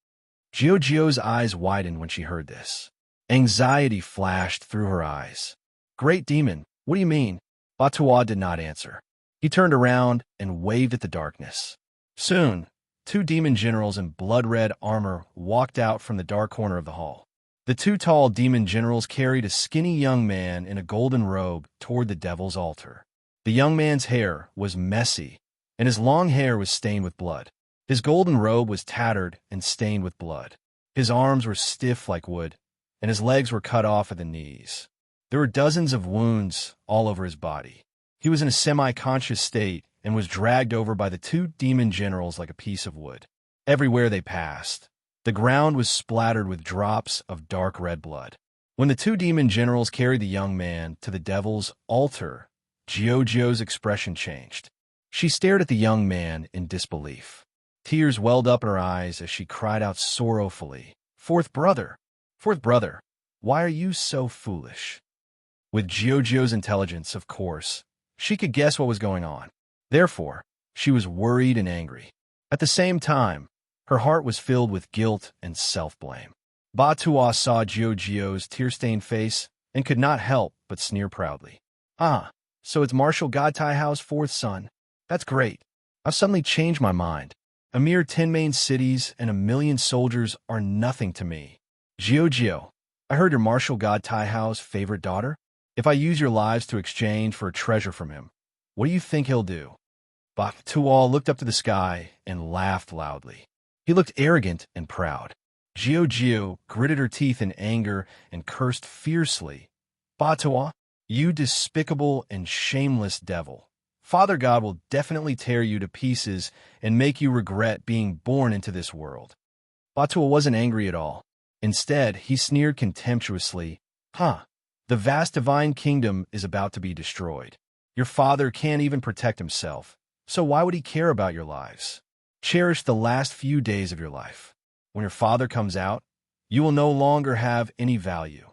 Giorgio's eyes widened when she heard this. Anxiety flashed through her eyes. "Great demon, what do you mean?" Ba Tuo did not answer. He turned around and waved at the darkness. Soon, 2 demon generals in blood-red armor walked out from the dark corner of the hall. The 2 tall demon generals carried a skinny young man in a golden robe toward the devil's altar. The young man's hair was messy, and his long hair was stained with blood. His golden robe was tattered and stained with blood. His arms were stiff like wood, and his legs were cut off at the knees. There were dozens of wounds all over his body. He was in a semi-conscious state and was dragged over by the two demon generals like a piece of wood. Everywhere they passed, the ground was splattered with drops of dark red blood. When the two demon generals carried the young man to the devil's altar, Giorgio's expression changed. She stared at the young man in disbelief. Tears welled up in her eyes as she cried out sorrowfully, Fourth brother, why are you so foolish?" With Giorgio's intelligence, of course, she could guess what was going on. Therefore, she was worried and angry. At the same time, her heart was filled with guilt and self-blame. Batua saw Giorgio's tear-stained face and could not help but sneer proudly. "Ah, so it's Marshal Godtaihao's fourth son. That's great. I've suddenly changed my mind. A mere 10 main cities and 1,000,000 soldiers are nothing to me. Giorgio, I heard you're Marshal Godtaihao's favorite daughter. If I use your lives to exchange for a treasure from him, what do you think he'll do?" Batua looked up to the sky and laughed loudly. He looked arrogant and proud. Giorgio gritted her teeth in anger and cursed fiercely. "Batua, you despicable and shameless devil. Father God will definitely tear you to pieces and make you regret being born into this world." Batua wasn't angry at all. Instead, he sneered contemptuously. The vast divine kingdom is about to be destroyed. Your father can't even protect himself, so why would he care about your lives? Cherish the last few days of your life. When your father comes out, you will no longer have any value."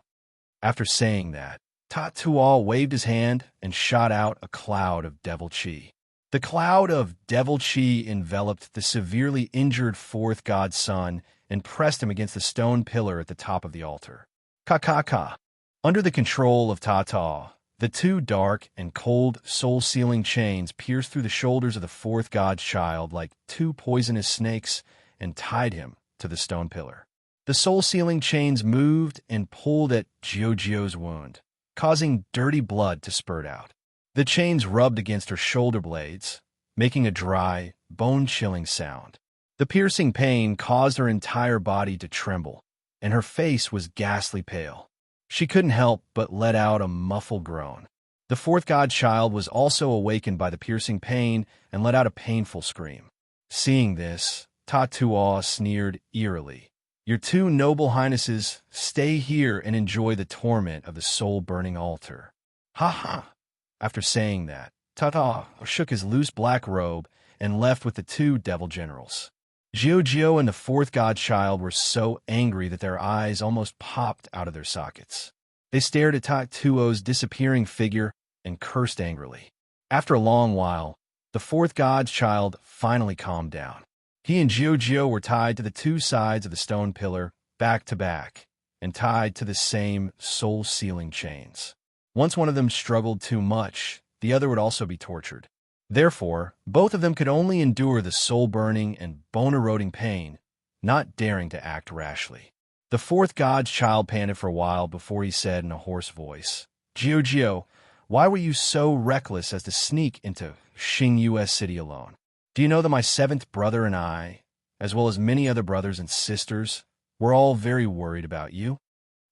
After saying that, Tatual waved his hand and shot out a cloud of devil chi. The cloud of devil chi enveloped the severely injured fourth god's son and pressed him against the stone pillar at the top of the altar. Ka. Under the control of Tata, the two dark and cold soul-sealing chains pierced through the shoulders of the fourth god's child like two poisonous snakes and tied him to the stone pillar. The soul-sealing chains moved and pulled at Giorgio's wound, causing dirty blood to spurt out. The chains rubbed against her shoulder blades, making a dry, bone-chilling sound. The piercing pain caused her entire body to tremble, and her face was ghastly pale. She couldn't help but let out a muffled groan. The fourth godchild was also awakened by the piercing pain and let out a painful scream. Seeing this, Tatua sneered eerily. "Your two noble highnesses, stay here and enjoy the torment of the soul-burning altar." Ha! After saying that, Tata shook his loose black robe and left with the two devil generals. Giorgio and the fourth godchild were so angry that their eyes almost popped out of their sockets. They stared at Tatuo's disappearing figure and cursed angrily. After a long while, the fourth godchild finally calmed down. He and Giorgio were tied to the two sides of the stone pillar, back to back, and tied to the same soul-sealing chains. Once one of them struggled too much, the other would also be tortured. Therefore, both of them could only endure the soul-burning and bone-eroding pain, not daring to act rashly. The fourth god's child panted for a while before he said in a hoarse voice, "Giorgio, why were you so reckless as to sneak into Xingyu City alone? Do you know that my seventh brother and I, as well as many other brothers and sisters, were all very worried about you?"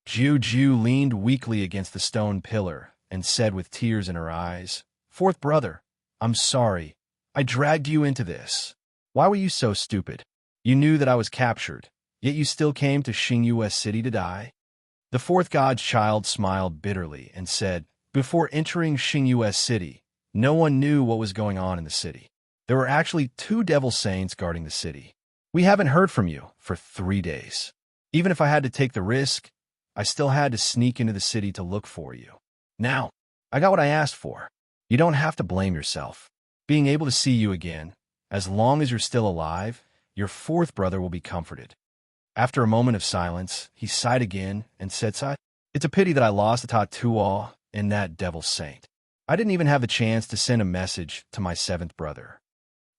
Giorgio leaned weakly against the stone pillar and said with tears in her eyes, "Fourth brother, I'm sorry. I dragged you into this. Why were you so stupid? You knew that I was captured, yet you still came to Xingyu City to die?" The fourth god's child smiled bitterly and said, "Before entering Xingyu City, no one knew what was going on in the city. There were actually 2 devil saints guarding the city. We haven't heard from you for 3 days. Even if I had to take the risk, I still had to sneak into the city to look for you. Now, I got what I asked for. You don't have to blame yourself. Being able to see you again, as long as you're still alive, your fourth brother will be comforted." After a moment of silence, he sighed again and said, "It's a pity that I lost the Tatua and that devil saint. I didn't even have the chance to send a message to my 7th brother."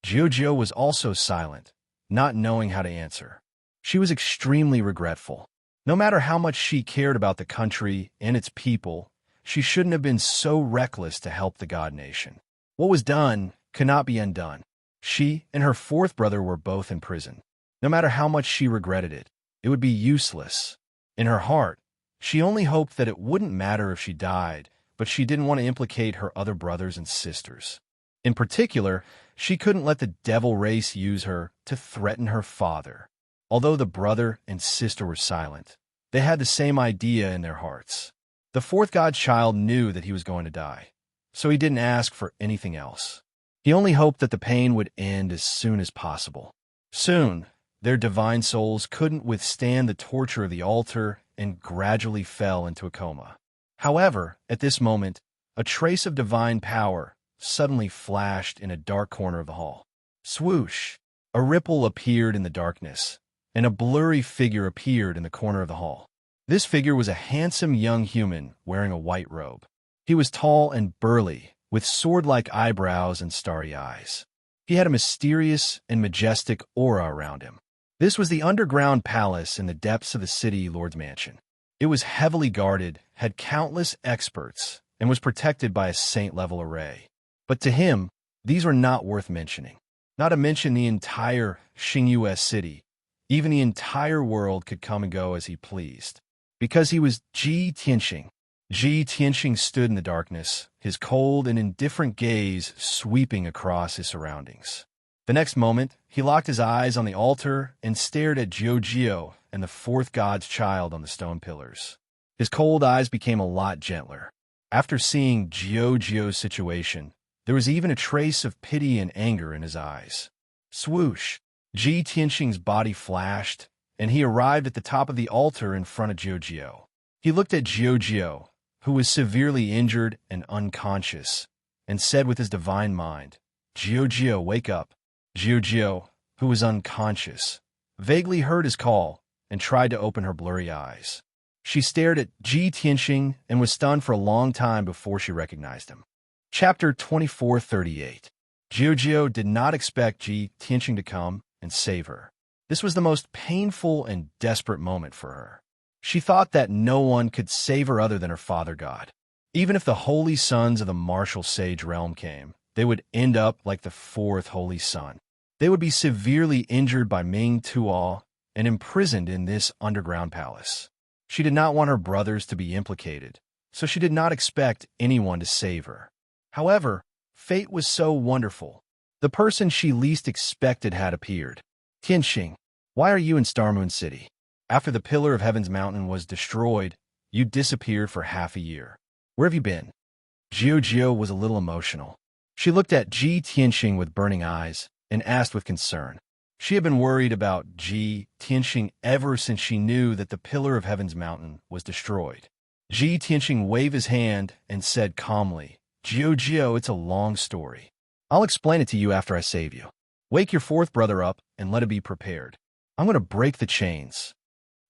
Giorgio was also silent, not knowing how to answer. She was extremely regretful. No matter how much she cared about the country and its people, she shouldn't have been so reckless to help the god nation. What was done could not be undone. She and her 4th brother were both in prison. No matter how much she regretted it, it would be useless. In her heart, she only hoped that it wouldn't matter if she died, but she didn't want to implicate her other brothers and sisters. In particular, she couldn't let the devil race use her to threaten her father. Although the brother and sister were silent, they had the same idea in their hearts. The fourth godchild knew that he was going to die, so he didn't ask for anything else. He only hoped that the pain would end as soon as possible. Soon, their divine souls couldn't withstand the torture of the altar and gradually fell into a coma. However, at this moment, a trace of divine power suddenly flashed in a dark corner of the hall. Swoosh! A ripple appeared in the darkness, and a blurry figure appeared in the corner of the hall. This figure was a handsome young human wearing a white robe. He was tall and burly, with sword-like eyebrows and starry eyes. He had a mysterious and majestic aura around him. This was the underground palace in the depths of the city lord's mansion. It was heavily guarded, had countless experts, and was protected by a saint-level array. But to him, these were not worth mentioning. Not to mention the entire Xingyu city. Even the entire world could come and go as he pleased. Because he was Ji Tianxing. Ji Tianxing stood in the darkness, his cold and indifferent gaze sweeping across his surroundings. The next moment, he locked his eyes on the altar and stared at Jiao and the fourth god's child on the stone pillars. His cold eyes became a lot gentler. After seeing Jiao's situation, there was even a trace of pity and anger in his eyes. Swoosh! Ji Tianxing's body flashed, and he arrived at the top of the altar in front of Jiao. He looked at Jiao, who was severely injured and unconscious, and said with his divine mind, Jiao, wake up. Jiao, who was unconscious, vaguely heard his call and tried to open her blurry eyes. She stared at Ji Tianxing and was stunned for a long time before she recognized him. Chapter 2438. Jiao did not expect Ji Tianxing to come and save her. This was the most painful and desperate moment for her. She thought that no one could save her other than her father god. Even if the holy sons of the martial sage realm came, they would end up like the fourth holy son. They would be severely injured by Ming Tuo and imprisoned in this underground palace. She did not want her brothers to be implicated, so she did not expect anyone to save her. However, fate was so wonderful. The person she least expected had appeared. Tianxing, why are you in Star Moon City? After the Pillar of Heaven's Mountain was destroyed, you disappeared for half a year. Where have you been? Jiao was a little emotional. She looked at Ji Tianxing with burning eyes and asked with concern. She had been worried about Ji Tianxing ever since she knew that the Pillar of Heaven's Mountain was destroyed. Ji Tianxing waved his hand and said calmly, Jiao, it's a long story. I'll explain it to you after I save you. Wake your fourth brother up and let him be prepared. I'm going to break the chains.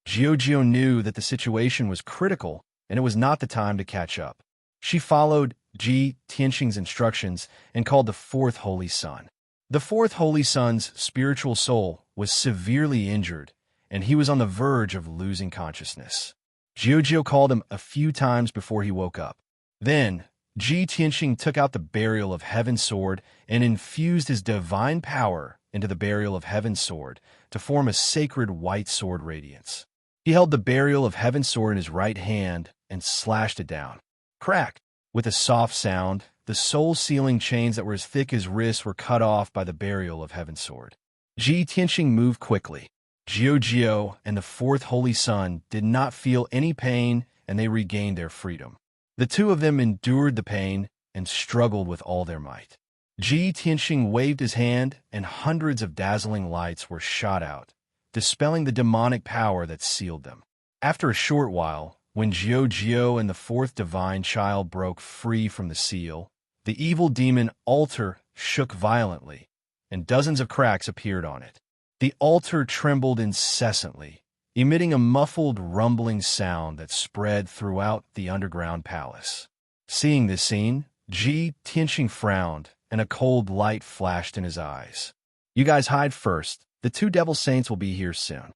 Jiao knew that the situation was critical and it was not the time to catch up. She followed Ji Tianxing's instructions and called the fourth holy son. The fourth holy son's spiritual soul was severely injured, and he was on the verge of losing consciousness. Jiao called him a few times before he woke up. Then, Ji Tianxing took out the Burial of Heaven's sword and infused his divine power into the Burial of Heaven's sword to form a sacred white sword radiance. He held the Burial of Heaven's sword in his right hand and slashed it down. Crack! With a soft sound, the soul-sealing chains that were as thick as wrists were cut off by the Burial of Heaven's sword. Ji Tianxing moved quickly. Jiao and the fourth holy son did not feel any pain, and they regained their freedom. The two of them endured the pain and struggled with all their might. Ji Tianxing waved his hand, and hundreds of dazzling lights were shot out, dispelling the demonic power that sealed them. After a short while, when Jiao and the fourth divine child broke free from the seal, the evil demon altar shook violently, and dozens of cracks appeared on it. The altar trembled incessantly, emitting a muffled rumbling sound that spread throughout the underground palace. Seeing this scene, Ji Tianxing frowned, and a cold light flashed in his eyes. You guys hide first. The two devil saints will be here soon.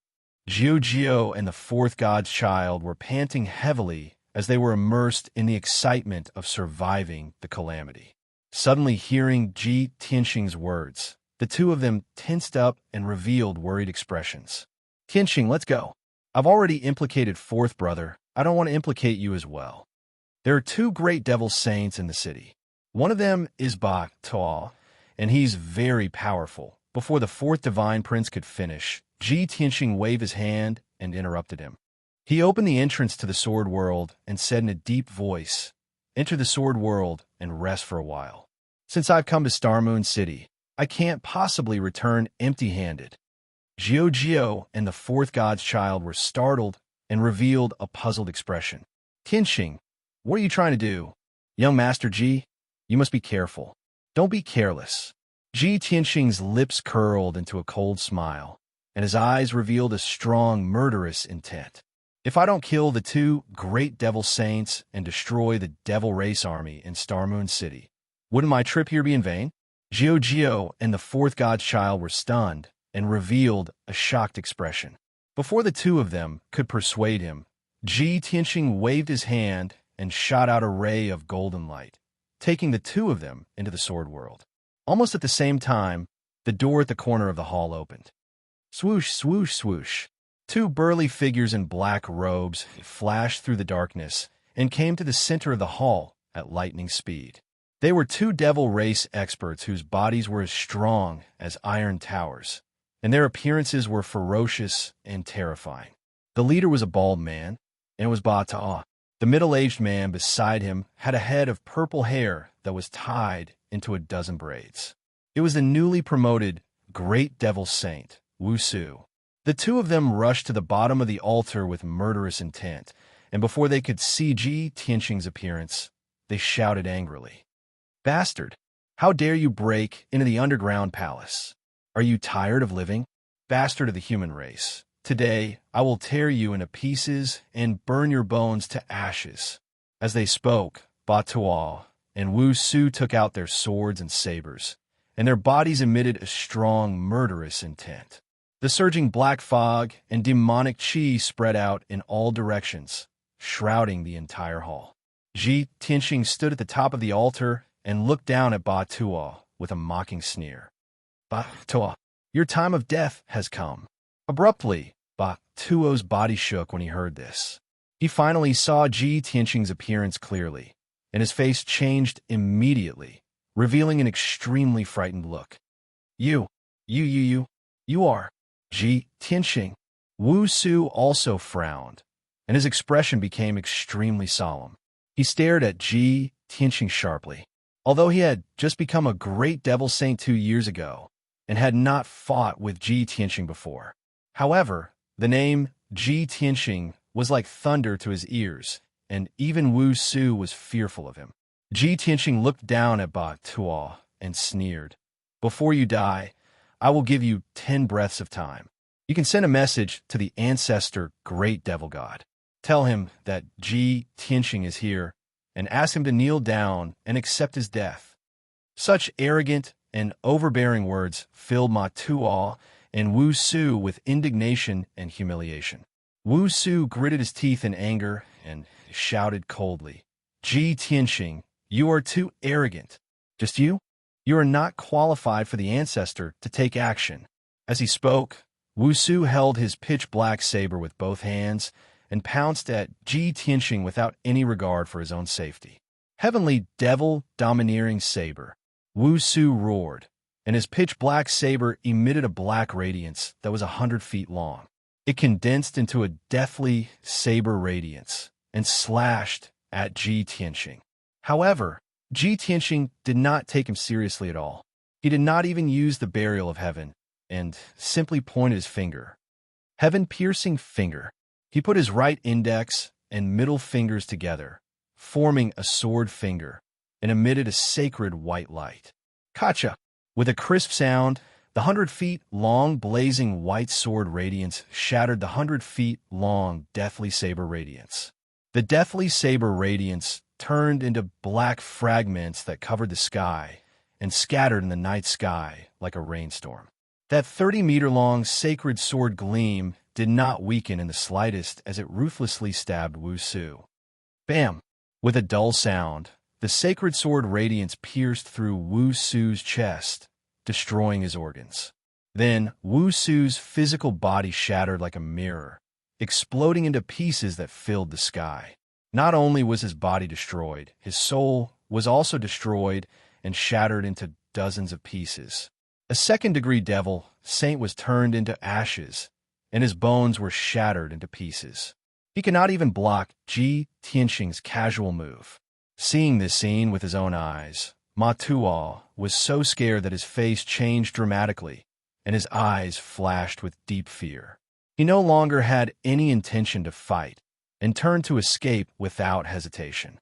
Jiao and the fourth god's child were panting heavily as they were immersed in the excitement of surviving the calamity. Suddenly hearing Ji Tianxing's words, the two of them tensed up and revealed worried expressions. Tianxing, let's go. I've already implicated fourth brother. I don't want to implicate you as well. There are two great devil saints in the city. One of them is Ba Tuo, and he's very powerful. Before the fourth divine prince could finish, Ji Tianxing waved his hand and interrupted him. He opened the entrance to the sword world and said in a deep voice, "Enter the sword world and rest for a while. Since I've come to Star Moon City, I can't possibly return empty-handed." Jiao and the fourth god's child were startled and revealed a puzzled expression. "Tianxing, what are you trying to do? Young Master Ji, you must be careful. Don't be careless." Ji Tianxing's lips curled into a cold smile, and his eyes revealed a strong, murderous intent. "If I don't kill the two great devil saints and destroy the devil race army in Star Moon City, wouldn't my trip here be in vain?" Jiao and the fourth god's child were stunned and revealed a shocked expression. Before the two of them could persuade him, Ji Tianxing waved his hand and shot out a ray of golden light, taking the two of them into the sword world. Almost at the same time, the door at the corner of the hall opened. Swoosh, swoosh, swoosh. Two burly figures in black robes flashed through the darkness and came to the center of the hall at lightning speed. They were two devil race experts whose bodies were as strong as iron towers, and their appearances were ferocious and terrifying. The leader was a bald man, and it was Ba Tuo. The middle-aged man beside him had a head of purple hair that was tied into a dozen braids. It was the newly promoted Great Devil Saint, Wu Su. The two of them rushed to the bottom of the altar with murderous intent, and before they could see Ji Tianxing's appearance, they shouted angrily, "Bastard! How dare you break into the underground palace? Are you tired of living? Bastard of the human race! Today I will tear you into pieces and burn your bones to ashes." As they spoke, Ba Tuo and Wu Su took out their swords and sabers, and their bodies emitted a strong, murderous intent. The surging black fog and demonic qi spread out in all directions, shrouding the entire hall. Ji Tianxing stood at the top of the altar and looked down at Ba Tuo with a mocking sneer. "Ba Tuo, your time of death has come." Abruptly, Ba Tuo's body shook when he heard this. He finally saw Ji Tianxing's appearance clearly, and his face changed immediately, revealing an extremely frightened look. You are Ji Tianxing." Wu Su also frowned, and his expression became extremely solemn. He stared at Ji Tianxing sharply. Although he had just become a great devil saint 2 years ago, and had not fought with Ji Tianxing before. However, the name Ji Tianxing was like thunder to his ears, and even Wu Su was fearful of him. Ji Tianxing looked down at Ba Tuo and sneered, "Before you die, I will give you 10 breaths of time. You can send a message to the ancestor Great Devil God. Tell him that Ji Tianxing is here, and ask him to kneel down and accept his death." Such arrogant and overbearing words filled Ma Tuo and Wu Su with indignation and humiliation. Wu Su gritted his teeth in anger and shouted coldly, "Ji Tianxing, you are too arrogant. Just you? You are not qualified for the ancestor to take action." As he spoke, Wu Su held his pitch-black saber with both hands and pounced at Ji Tianxing without any regard for his own safety. "Heavenly devil domineering saber," Wu Su roared, and his pitch-black saber emitted a black radiance that was 100 feet long. It condensed into a deathly saber radiance and slashed at Ji Tianxing. However, Ji Tianxing did not take him seriously at all. He did not even use the burial of heaven and simply pointed his finger. Heaven-piercing finger. He put his right index and middle fingers together, forming a sword finger, and emitted a sacred white light. Kacha! With a crisp sound, the 100 feet long blazing white sword radiance shattered the 100 feet long deathly saber radiance. The deathly saber radiance turned into black fragments that covered the sky and scattered in the night sky like a rainstorm. That 30-meter-long sacred sword gleam did not weaken in the slightest as it ruthlessly stabbed Wu Su. Bam! With a dull sound, the sacred sword radiance pierced through Wu Su's chest, destroying his organs. Then Wu Su's physical body shattered like a mirror, exploding into pieces that filled the sky. Not only was his body destroyed, his soul was also destroyed and shattered into dozens of pieces. A second-degree devil, Saint was turned into ashes, and his bones were shattered into pieces. He could not even block Ji Tianxing's casual move. Seeing this scene with his own eyes, Ma Tuo was so scared that his face changed dramatically, and his eyes flashed with deep fear. He no longer had any intention to fight, and turned to escape without hesitation.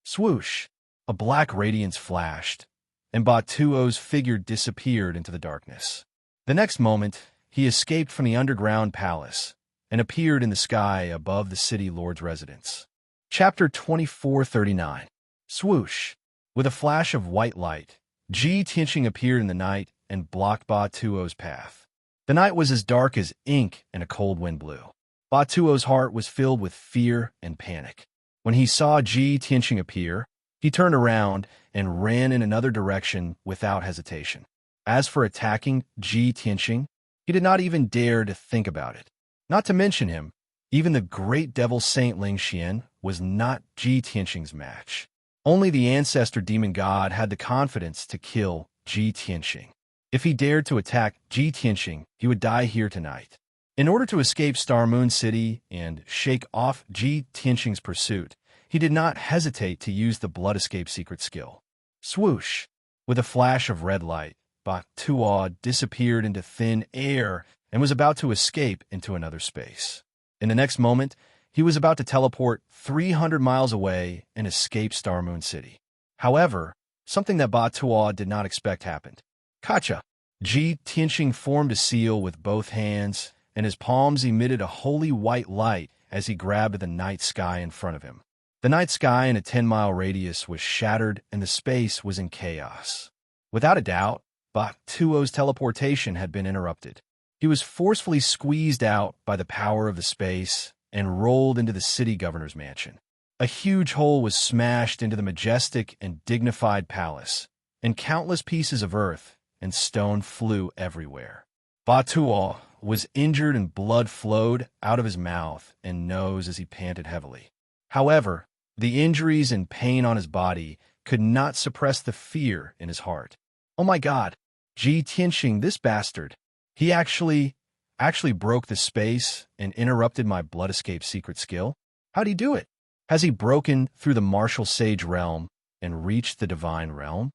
Swoosh! A black radiance flashed, and Batuo's figure disappeared into the darkness. The next moment, he escaped from the underground palace and appeared in the sky above the city lord's residence. Chapter 2439. Swoosh! With a flash of white light, Ji Tianxing appeared in the night and blocked Batuo's path. The night was as dark as ink and a cold wind blew. Batuo's heart was filled with fear and panic. When he saw Ji Tianxing appear, he turned around and ran in another direction without hesitation. As for attacking Ji Tianxing, he did not even dare to think about it. Not to mention him, even the great devil Saint Ling Xian was not Ji Tianxing's match. Only the ancestor demon god had the confidence to kill Ji Tianxing. If he dared to attack Ji Tianxing, he would die here tonight. In order to escape Star Moon City and shake off Ji Tianxing's pursuit, he did not hesitate to use the blood escape secret skill. Swoosh! With a flash of red light, Batuo disappeared into thin air and was about to escape into another space. In the next moment, he was about to teleport 300 miles away and escape Star Moon City. However, something that Batuo did not expect happened. Kacha! Ji Tianxing formed a seal with both hands, and his palms emitted a holy white light as he grabbed the night sky in front of him. The night sky in a 10-mile radius was shattered and the space was in chaos. Without a doubt, Batuo's teleportation had been interrupted. He was forcefully squeezed out by the power of the space and rolled into the city governor's mansion. A huge hole was smashed into the majestic and dignified palace, and countless pieces of earth and stone flew everywhere. Batuo was injured and blood flowed out of his mouth and nose as he panted heavily. However, the injuries and pain on his body could not suppress the fear in his heart. Oh my God, Ji Tianxing, this bastard. He actually broke the space and interrupted my blood escape secret skill? How'd he do it? Has he broken through the martial sage realm and reached the divine realm?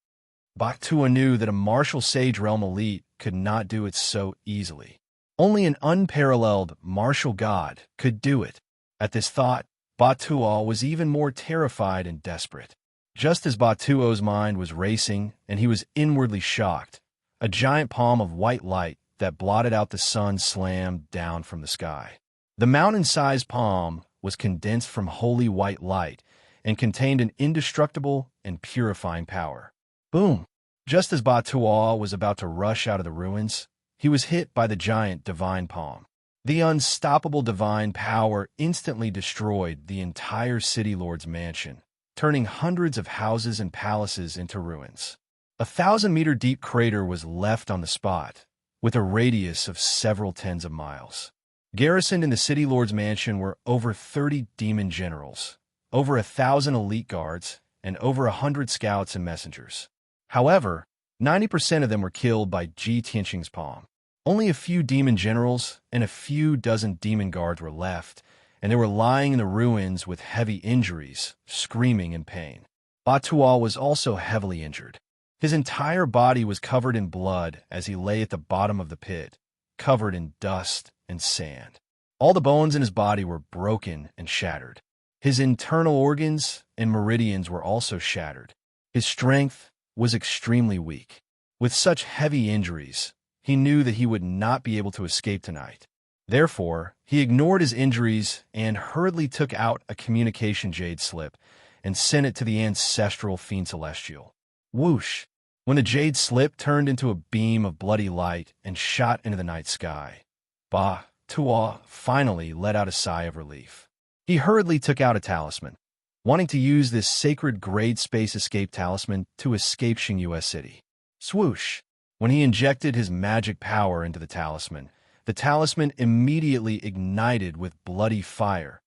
Batuo knew that a martial sage realm elite could not do it so easily. Only an unparalleled martial god could do it. At this thought, Batuo was even more terrified and desperate. Just as Batuo's mind was racing and he was inwardly shocked, a giant palm of white light that blotted out the sun slammed down from the sky. The mountain-sized palm was condensed from holy white light and contained an indestructible and purifying power. Boom! Just as Batuo was about to rush out of the ruins, he was hit by the giant divine palm. The unstoppable divine power instantly destroyed the entire city lord's mansion, turning hundreds of houses and palaces into ruins. A 1,000-meter deep crater was left on the spot, with a radius of several tens of miles. Garrisoned in the city lord's mansion were over 30 demon generals, over 1,000 elite guards, and over 100 scouts and messengers. However, 90% of them were killed by Ji Tianxing's palm. Only a few demon generals and a few dozen demon guards were left, and they were lying in the ruins with heavy injuries, screaming in pain. Batuo was also heavily injured. His entire body was covered in blood as he lay at the bottom of the pit, covered in dust and sand. All the bones in his body were broken and shattered. His internal organs and meridians were also shattered. His strength was extremely weak. With such heavy injuries, he knew that he would not be able to escape tonight. Therefore, he ignored his injuries and hurriedly took out a communication jade slip and sent it to the ancestral fiend celestial. Whoosh! When the jade slip turned into a beam of bloody light and shot into the night sky, Batuo finally let out a sigh of relief. He hurriedly took out a talisman, wanting to use this sacred grade space escape talisman to escape Xingyue City. Swoosh! When he injected his magic power into the talisman immediately ignited with bloody fire,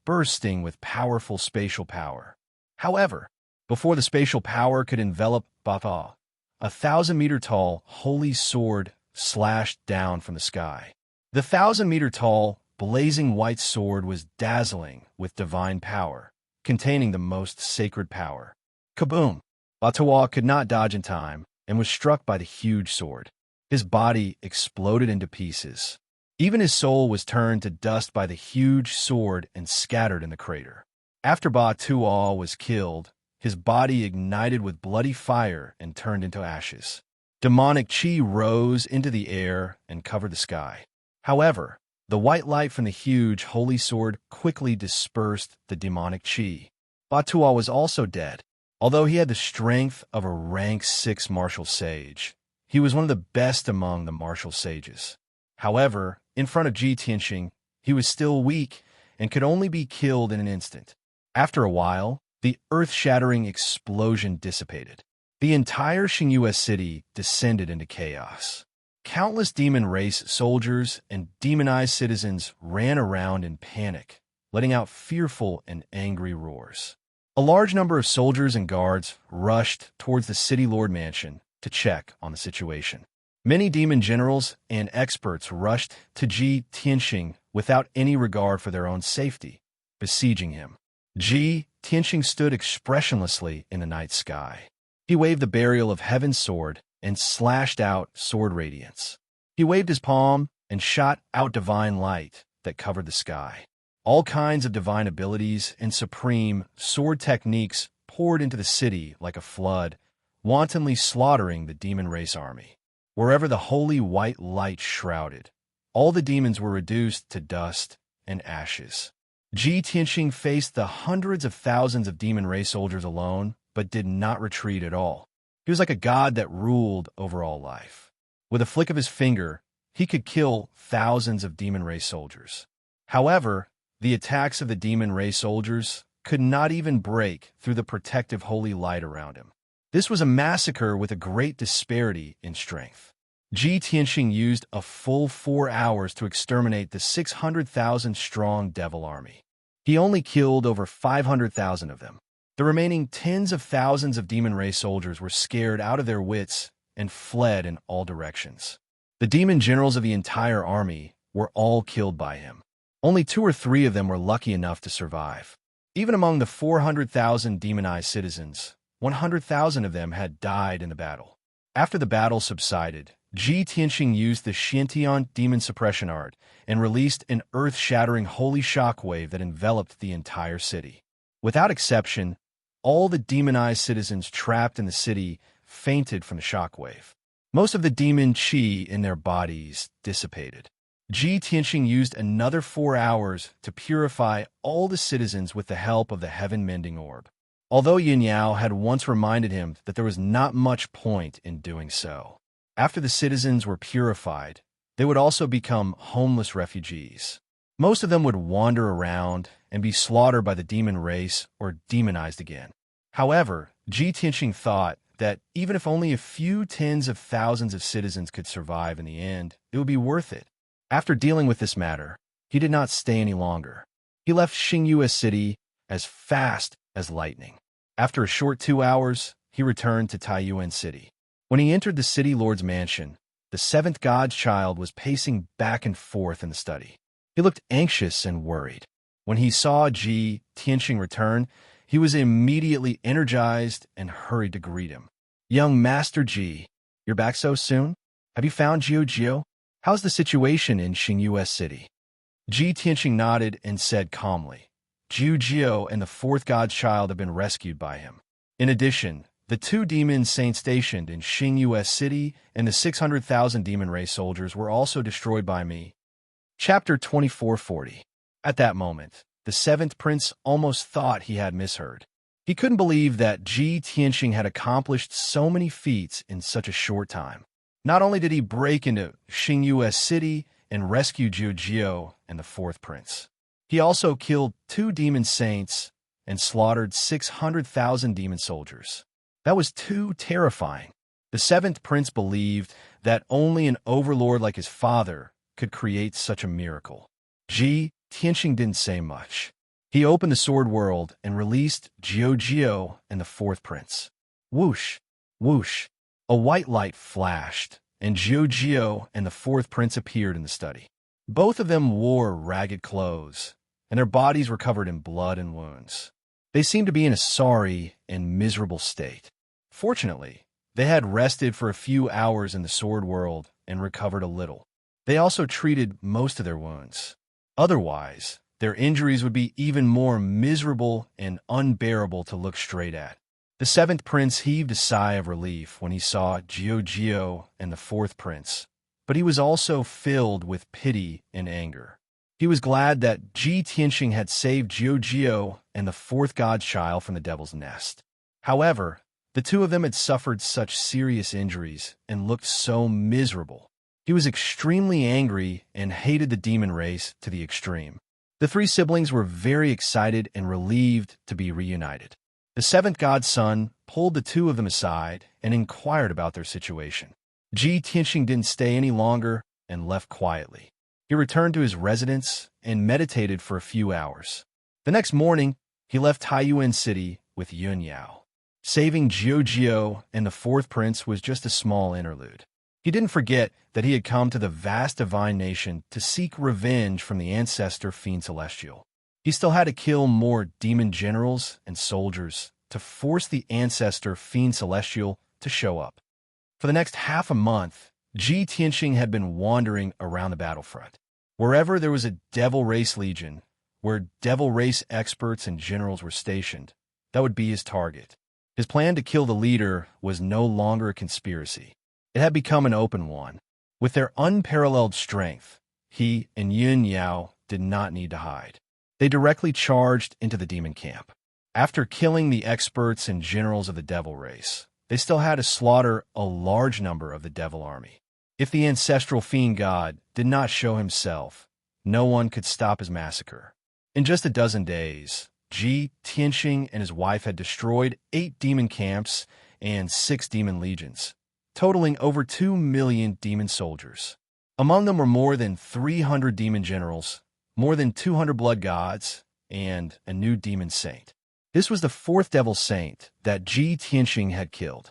bursting with powerful spatial power. However, before the spatial power could envelop Bata, a 1,000-meter-tall holy sword slashed down from the sky. The 1,000-meter-tall, blazing white sword was dazzling with divine power, containing the most sacred power. Kaboom! Batawa could not dodge in time and was struck by the huge sword. His body exploded into pieces. Even his soul was turned to dust by the huge sword and scattered in the crater. After Batawa was killed, his body ignited with bloody fire and turned into ashes. Demonic chi rose into the air and covered the sky. However, the white light from the huge holy sword quickly dispersed the demonic chi. Batawa was also dead. Although he had the strength of a rank 6 martial sage, he was one of the best among the martial sages. However, in front of Ji Tianxing, he was still weak and could only be killed in an instant. After a while, the earth-shattering explosion dissipated. The entire Xingyue city descended into chaos. Countless demon race soldiers and demonized citizens ran around in panic, letting out fearful and angry roars. A large number of soldiers and guards rushed towards the city lord mansion to check on the situation. Many demon generals and experts rushed to Ji Tianxing without any regard for their own safety, besieging him. Ji Tianxing stood expressionlessly in the night sky. He waved the burial of heaven's sword and slashed out sword radiance. He waved his palm and shot out divine light that covered the sky. All kinds of divine abilities and supreme sword techniques poured into the city like a flood, wantonly slaughtering the demon race army. Wherever the holy white light shrouded, all the demons were reduced to dust and ashes. Ji Tianxing faced the hundreds of thousands of demon race soldiers alone, but did not retreat at all. He was like a god that ruled over all life. With a flick of his finger, he could kill thousands of demon race soldiers. However, the attacks of the demon race soldiers could not even break through the protective holy light around him. This was a massacre with a great disparity in strength. Ji Tianxing used a full 4 hours to exterminate the 600,000-strong devil army. He only killed over 500,000 of them. The remaining tens of thousands of demon race soldiers were scared out of their wits and fled in all directions. The demon generals of the entire army were all killed by him. Only 2 or 3 of them were lucky enough to survive. Even among the 400,000 demonized citizens, 100,000 of them had died in the battle. After the battle subsided, Ji Tianxing used the Xiantian demon suppression art and released an earth-shattering holy shockwave that enveloped the entire city. Without exception, all the demonized citizens trapped in the city fainted from the shockwave. Most of the demon chi in their bodies dissipated. Ji Tianxing used another 4 hours to purify all the citizens with the help of the heaven-mending orb. Although Yin Yao had once reminded him that there was not much point in doing so. After the citizens were purified, they would also become homeless refugees. Most of them would wander around and be slaughtered by the demon race or demonized again. However, Ji Tianxing thought that even if only a few tens of thousands of citizens could survive in the end, it would be worth it. After dealing with this matter, he did not stay any longer. He left Xingyue City as fast as lightning. After a short 2 hours, he returned to Taiyuan City. When he entered the city lord's mansion, the 7th god's child was pacing back and forth in the study. He looked anxious and worried. When he saw Ji Tianxing return, he was immediately energized and hurried to greet him. "Young Master Ji, you're back so soon? Have you found Jiu? How's the situation in Xingyue City?" Ji Tianxing nodded and said calmly, "Jiu and the 4th god's child have been rescued by him. In addition, the 2 demon saints stationed in Xingyue City and the 600,000 demon race soldiers were also destroyed by me." Chapter 2440. At that moment, the 7th prince almost thought he had misheard. He couldn't believe that Ji Tianxing had accomplished so many feats in such a short time. Not only did he break into Xingyue City and rescue Jiu and the 4th prince, he also killed 2 demon saints and slaughtered 600,000 demon soldiers. That was too terrifying. The 7th prince believed that only an overlord like his father could create such a miracle. Ji Tianxing didn't say much. He opened the sword world and released Jiu and the fourth prince. Whoosh, whoosh. A white light flashed, and Jiu and the fourth prince appeared in the study. Both of them wore ragged clothes, and their bodies were covered in blood and wounds. They seemed to be in a sorry and miserable state. Fortunately, they had rested for a few hours in the sword world and recovered a little. They also treated most of their wounds. Otherwise, their injuries would be even more miserable and unbearable to look straight at. The seventh prince heaved a sigh of relief when he saw Jiu and the fourth prince, but he was also filled with pity and anger. He was glad that Ji Tianxing had saved Jiu and the fourth godchild from the devil's nest. However, the two of them had suffered such serious injuries and looked so miserable. He was extremely angry and hated the demon race to the extreme. The three siblings were very excited and relieved to be reunited. The seventh god's son pulled the two of them aside and inquired about their situation. Ji Tianxing didn't stay any longer and left quietly. He returned to his residence and meditated for a few hours. The next morning, he left Taiyuan City with Yun Yao. Saving Jiu and the fourth prince was just a small interlude. He didn't forget that he had come to the vast divine nation to seek revenge from the ancestor Fiend Celestial. He still had to kill more demon generals and soldiers to force the ancestor Fiend Celestial to show up. For the next half a month, Ji Tianxing had been wandering around the battlefront. Wherever there was a devil race legion, where devil race experts and generals were stationed, that would be his target. His plan to kill the leader was no longer a conspiracy. It had become an open one. With their unparalleled strength, he and Yun Yao did not need to hide. They directly charged into the demon camp. After killing the experts and generals of the devil race, they still had to slaughter a large number of the devil army. If the ancestral fiend god did not show himself, no one could stop his massacre. In just a dozen days, Ji Tianxing and his wife had destroyed 8 demon camps and 6 demon legions, totaling over 2 million demon soldiers. Among them were more than 300 demon generals, more than 200 blood gods, and a new demon saint. This was the 4th devil saint that Ji Tianxing had killed.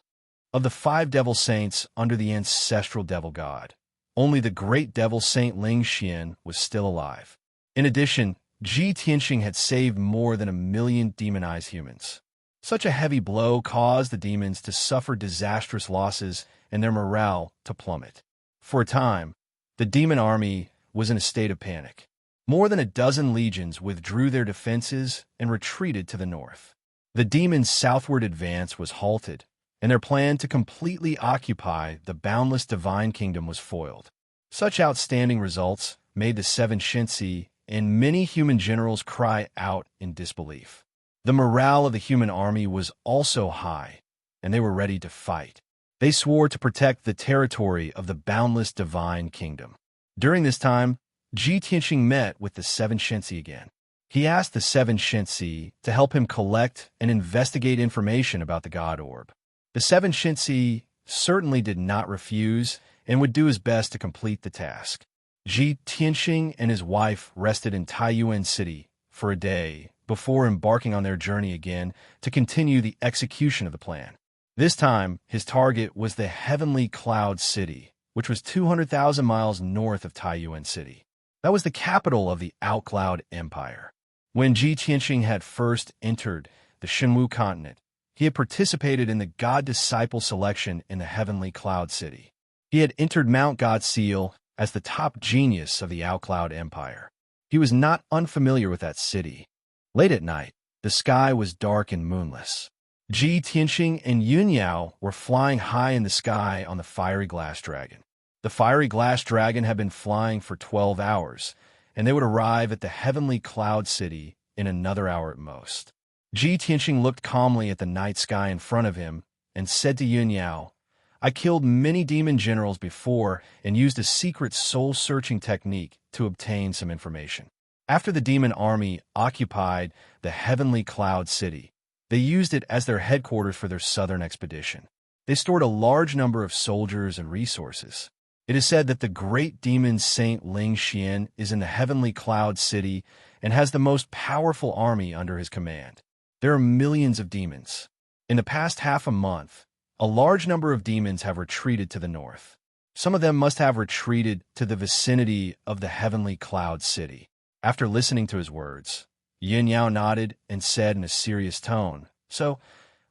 Of the 5 devil saints under the ancestral devil god, only the great devil saint Ling Xian was still alive. In addition, Ji Tianxing had saved more than 1 million demonized humans. Such a heavy blow caused the demons to suffer disastrous losses and their morale to plummet. For a time, the demon army was in a state of panic. More than a dozen legions withdrew their defenses and retreated to the north. The demons' southward advance was halted, and their plan to completely occupy the boundless divine kingdom was foiled. Such outstanding results made the 7 Shensi and many human generals cry out in disbelief. The morale of the human army was also high, and they were ready to fight. They swore to protect the territory of the boundless divine kingdom. During this time, Ji Tianxing met with the 7 Shensi again. He asked the 7 Shensi to help him collect and investigate information about the God Orb. The 7 Shensi certainly did not refuse and would do his best to complete the task. Ji Tianxing and his wife rested in Taiyuan City for a day before embarking on their journey again to continue the execution of the plan. This time, his target was the Heavenly Cloud City, which was 200,000 miles north of Taiyuan City. That was the capital of the Outcloud Empire. When Ji Tianxing had first entered the Shenwu continent, he had participated in the God Disciple selection in the Heavenly Cloud City. He had entered Mount Godseal as the top genius of the Outcloud Empire. He was not unfamiliar with that city. Late at night, the sky was dark and moonless. Ji Tianxing and Yun Yao were flying high in the sky on the fiery glass dragon. The fiery glass dragon had been flying for 12 hours, and they would arrive at the Heavenly Cloud City in another hour at most. Ji Tianxing looked calmly at the night sky in front of him and said to Yun Yao, "I killed many demon generals before and used a secret soul-searching technique to obtain some information. After the demon army occupied the Heavenly Cloud City, they used it as their headquarters for their southern expedition. They stored a large number of soldiers and resources. It is said that the great demon Saint Ling Xian is in the heavenly cloud city and has the most powerful army under his command. There are millions of demons. In the past half a month, a large number of demons have retreated to the north. Some of them must have retreated to the vicinity of the heavenly cloud city. After listening to his words, Yin Yao nodded and said in a serious tone, "So,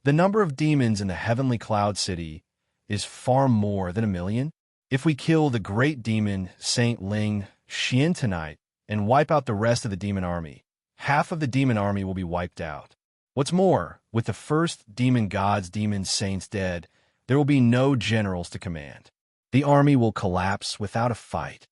the number of demons in the heavenly cloud city is far more than 1,000,000? If we kill the great demon Saint Ling Xian tonight and wipe out the rest of the demon army, half of the demon army will be wiped out. What's more, with the first demon gods, demon saints dead, there will be no generals to command. The army will collapse without a fight."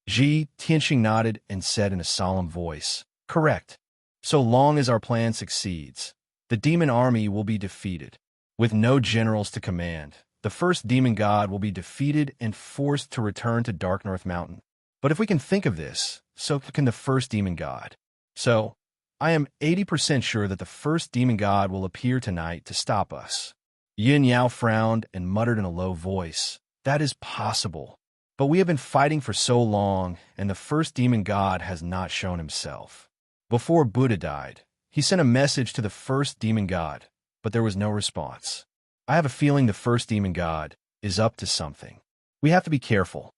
Ji Tianxing nodded and said in a solemn voice, "Correct. So long as our plan succeeds, the demon army will be defeated. With no generals to command, the first demon god will be defeated and forced to return to Dark North Mountain. But if we can think of this, so can the first demon god. So, I am 80% sure that the first demon god will appear tonight to stop us." Yin Yao frowned and muttered in a low voice, "That is possible. But we have been fighting for so long, and the first demon god has not shown himself. Before Buddha died, he sent a message to the first demon god, but there was no response. I have a feeling the first demon god is up to something. We have to be careful."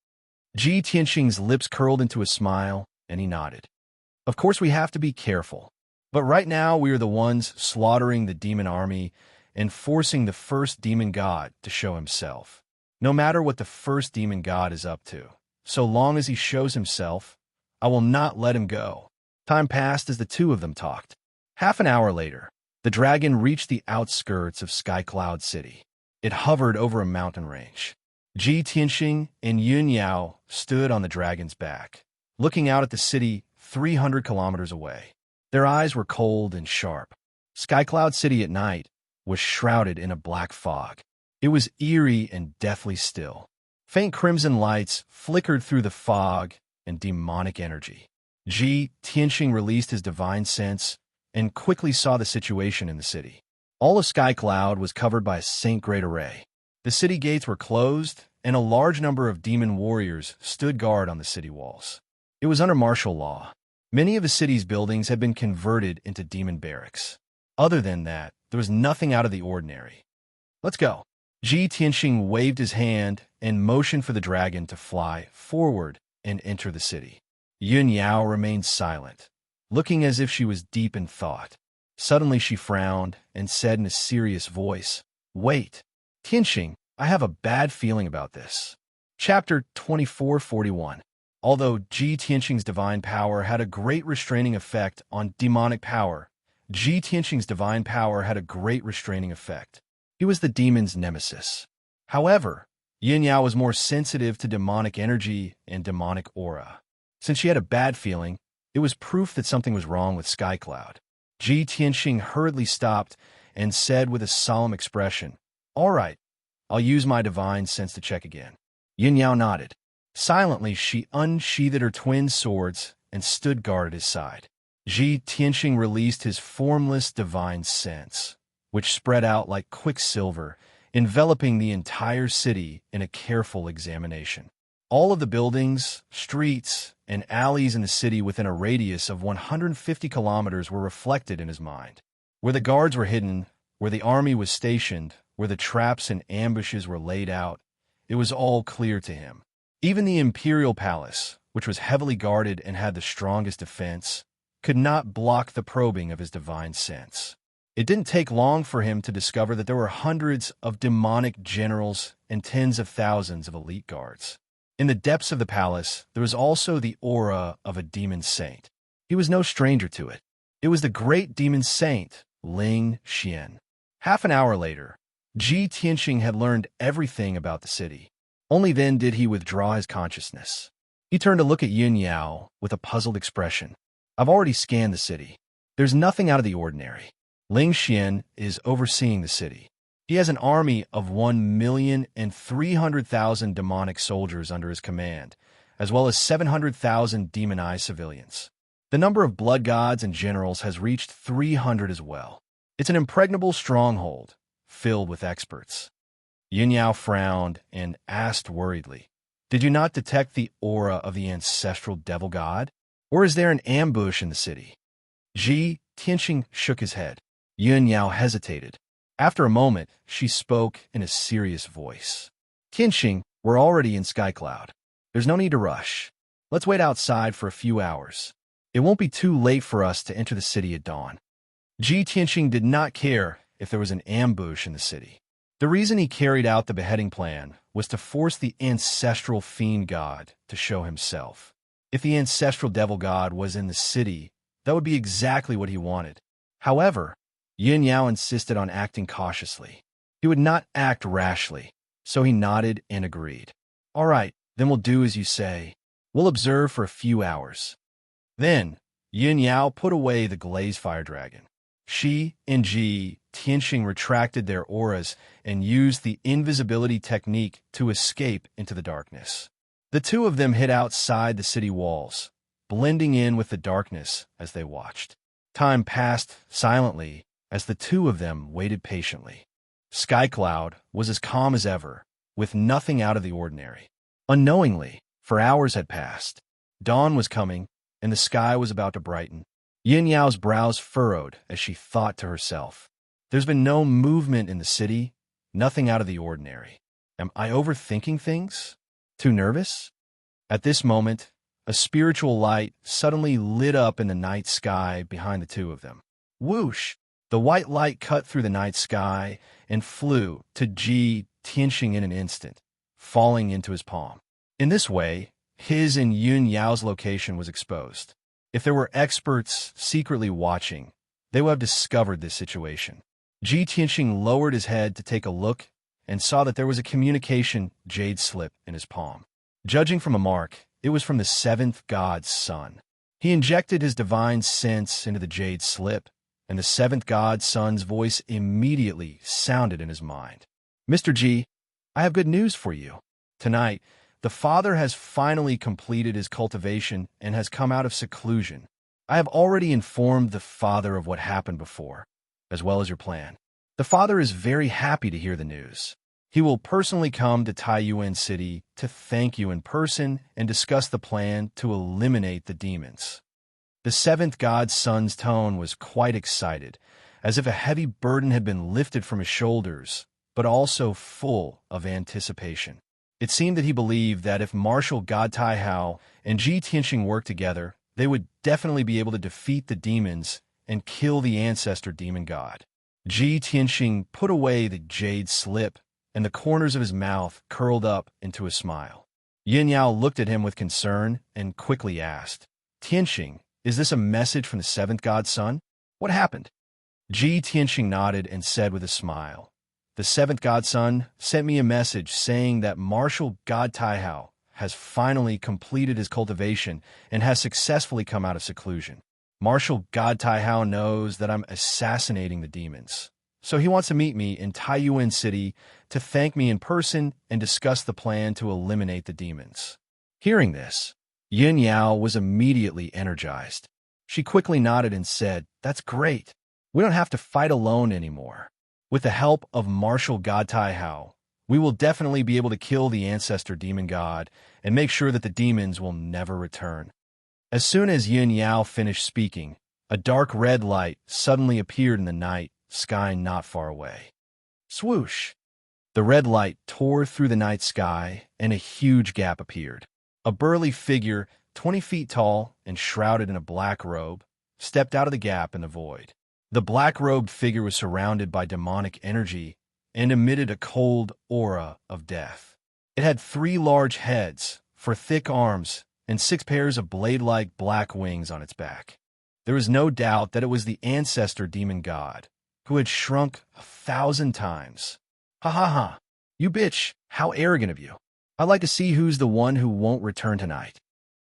Ji Tianxing's lips curled into a smile, and he nodded. "Of course we have to be careful. But right now we are the ones slaughtering the demon army and forcing the first demon god to show himself. No matter what the first demon god is up to, so long as he shows himself, I will not let him go." Time passed as the two of them talked. Half an hour later, the dragon reached the outskirts of Sky Cloud City. It hovered over a mountain range. Ji Tianxing and Yun Yao stood on the dragon's back, looking out at the city 300 kilometers away. Their eyes were cold and sharp. Sky Cloud City at night was shrouded in a black fog. It was eerie and deathly still. Faint crimson lights flickered through the fog and demonic energy. Ji Tianxing released his divine sense and quickly saw the situation in the city. All of Sky Cloud was covered by a Saint Great Array. The city gates were closed, and a large number of demon warriors stood guard on the city walls. It was under martial law. Many of the city's buildings had been converted into demon barracks. Other than that, there was nothing out of the ordinary. "Let's go." Ji Tianxing waved his hand and motioned for the dragon to fly forward and enter the city. Yun Yao remained silent, looking as if she was deep in thought. Suddenly she frowned and said in a serious voice, "Wait, Tianxing, I have a bad feeling about this." Chapter 2441. Although Ji Tianxing's divine power had a great restraining effect on demonic power, Ji Tianxing's divine power had a great restraining effect. He was the demon's nemesis. However, Yin Yao was more sensitive to demonic energy and demonic aura. Since she had a bad feeling, it was proof that something was wrong with Sky Cloud. Ji Tianxing hurriedly stopped and said with a solemn expression, "All right, I'll use my divine sense to check again." Yin Yao nodded. Silently, she unsheathed her twin swords and stood guard at his side. Ji Tianxing released his formless divine sense, which spread out like quicksilver, enveloping the entire city in a careful examination. All of the buildings, streets, and alleys in the city within a radius of 150 kilometers were reflected in his mind. Where the guards were hidden, where the army was stationed, where the traps and ambushes were laid out, it was all clear to him. Even the imperial palace, which was heavily guarded and had the strongest defense, could not block the probing of his divine sense. It didn't take long for him to discover that there were hundreds of demonic generals and tens of thousands of elite guards. In the depths of the palace, there was also the aura of a demon saint. He was no stranger to it. It was the great demon saint, Ling Xian. Half an hour later, Ji Tianxing had learned everything about the city. Only then did he withdraw his consciousness. He turned to look at Yin Yao with a puzzled expression. "I've already scanned the city. There's nothing out of the ordinary. Ling Xian is overseeing the city. He has an army of 1,300,000 demonic soldiers under his command, as well as 700,000 demonized civilians. The number of blood gods and generals has reached 300 as well. It's an impregnable stronghold, filled with experts." Yin Yao frowned and asked worriedly, Did you not detect the aura of the ancestral devil god? Or is there an ambush in the city? Ji Tianxing shook his head. Yun Yao hesitated. After a moment, she spoke in a serious voice. Tianxing, we're already in Sky Cloud. There's no need to rush. Let's wait outside for a few hours. It won't be too late for us to enter the city at dawn. Ji Tianxing did not care if there was an ambush in the city. The reason he carried out the beheading plan was to force the ancestral fiend god to show himself. If the ancestral devil god was in the city, that would be exactly what he wanted. However, Yin Yao insisted on acting cautiously. He would not act rashly, so he nodded and agreed. All right, then we'll do as you say. We'll observe for a few hours. Then, Yin Yao put away the glazed fire dragon. She and Ji Tianxing retracted their auras and used the invisibility technique to escape into the darkness. The two of them hid outside the city walls, blending in with the darkness as they watched. Time passed silently as the two of them waited patiently. Sky Cloud was as calm as ever, with nothing out of the ordinary. Unknowingly, for hours had passed. Dawn was coming, and the sky was about to brighten. Yin Yao's brows furrowed as she thought to herself. There's been no movement in the city, nothing out of the ordinary. Am I overthinking things? Too nervous? At this moment, a spiritual light suddenly lit up in the night sky behind the two of them. Whoosh! The white light cut through the night sky and flew to Ji Tianxing in an instant, falling into his palm. In this way, his and Yun Yao's location was exposed. If there were experts secretly watching, they would have discovered this situation. Ji Tianxing lowered his head to take a look and saw that there was a communication jade slip in his palm. Judging from a mark, it was from the seventh god's son. He injected his divine sense into the jade slip, and the seventh god's son's voice immediately sounded in his mind. Mr. Ji, I have good news for you. Tonight, the father has finally completed his cultivation and has come out of seclusion. I have already informed the father of what happened before, as well as your plan. The father is very happy to hear the news. He will personally come to Taiyuan City to thank you in person and discuss the plan to eliminate the demons. The seventh god's son's tone was quite excited, as if a heavy burden had been lifted from his shoulders, but also full of anticipation. It seemed that he believed that if Marshal God Tai Hao and Ji Tianxing worked together, they would definitely be able to defeat the demons and kill the ancestor demon god. Ji Tianxing put away the jade slip, and the corners of his mouth curled up into a smile. Yin Yao looked at him with concern and quickly asked, Tianxing, is this a message from the seventh god's son? What happened? Ji Tianxing nodded and said with a smile, the seventh god's son sent me a message saying that Marshal God Tai Hao has finally completed his cultivation and has successfully come out of seclusion. Marshal God Tai Hao knows that I'm assassinating the demons, so he wants to meet me in Taiyuan City to thank me in person and discuss the plan to eliminate the demons. Hearing this, Yin Yao was immediately energized. She quickly nodded and said, that's great. We don't have to fight alone anymore. With the help of Marshal God Tai Hao, we will definitely be able to kill the ancestor demon god and make sure that the demons will never return. As soon as Yin Yao finished speaking, a dark red light suddenly appeared in the night sky not far away. Swoosh! The red light tore through the night sky and a huge gap appeared. A burly figure, 20 feet tall and shrouded in a black robe, stepped out of the gap in the void. The black-robed figure was surrounded by demonic energy and emitted a cold aura of death. It had 3 large heads, 4 thick arms, and 6 pairs of blade-like black wings on its back. There was no doubt that it was the ancestor demon god, who had shrunk 1,000 times. Ha ha ha! You bitch, how arrogant of you. I'd like to see who's the one who won't return tonight.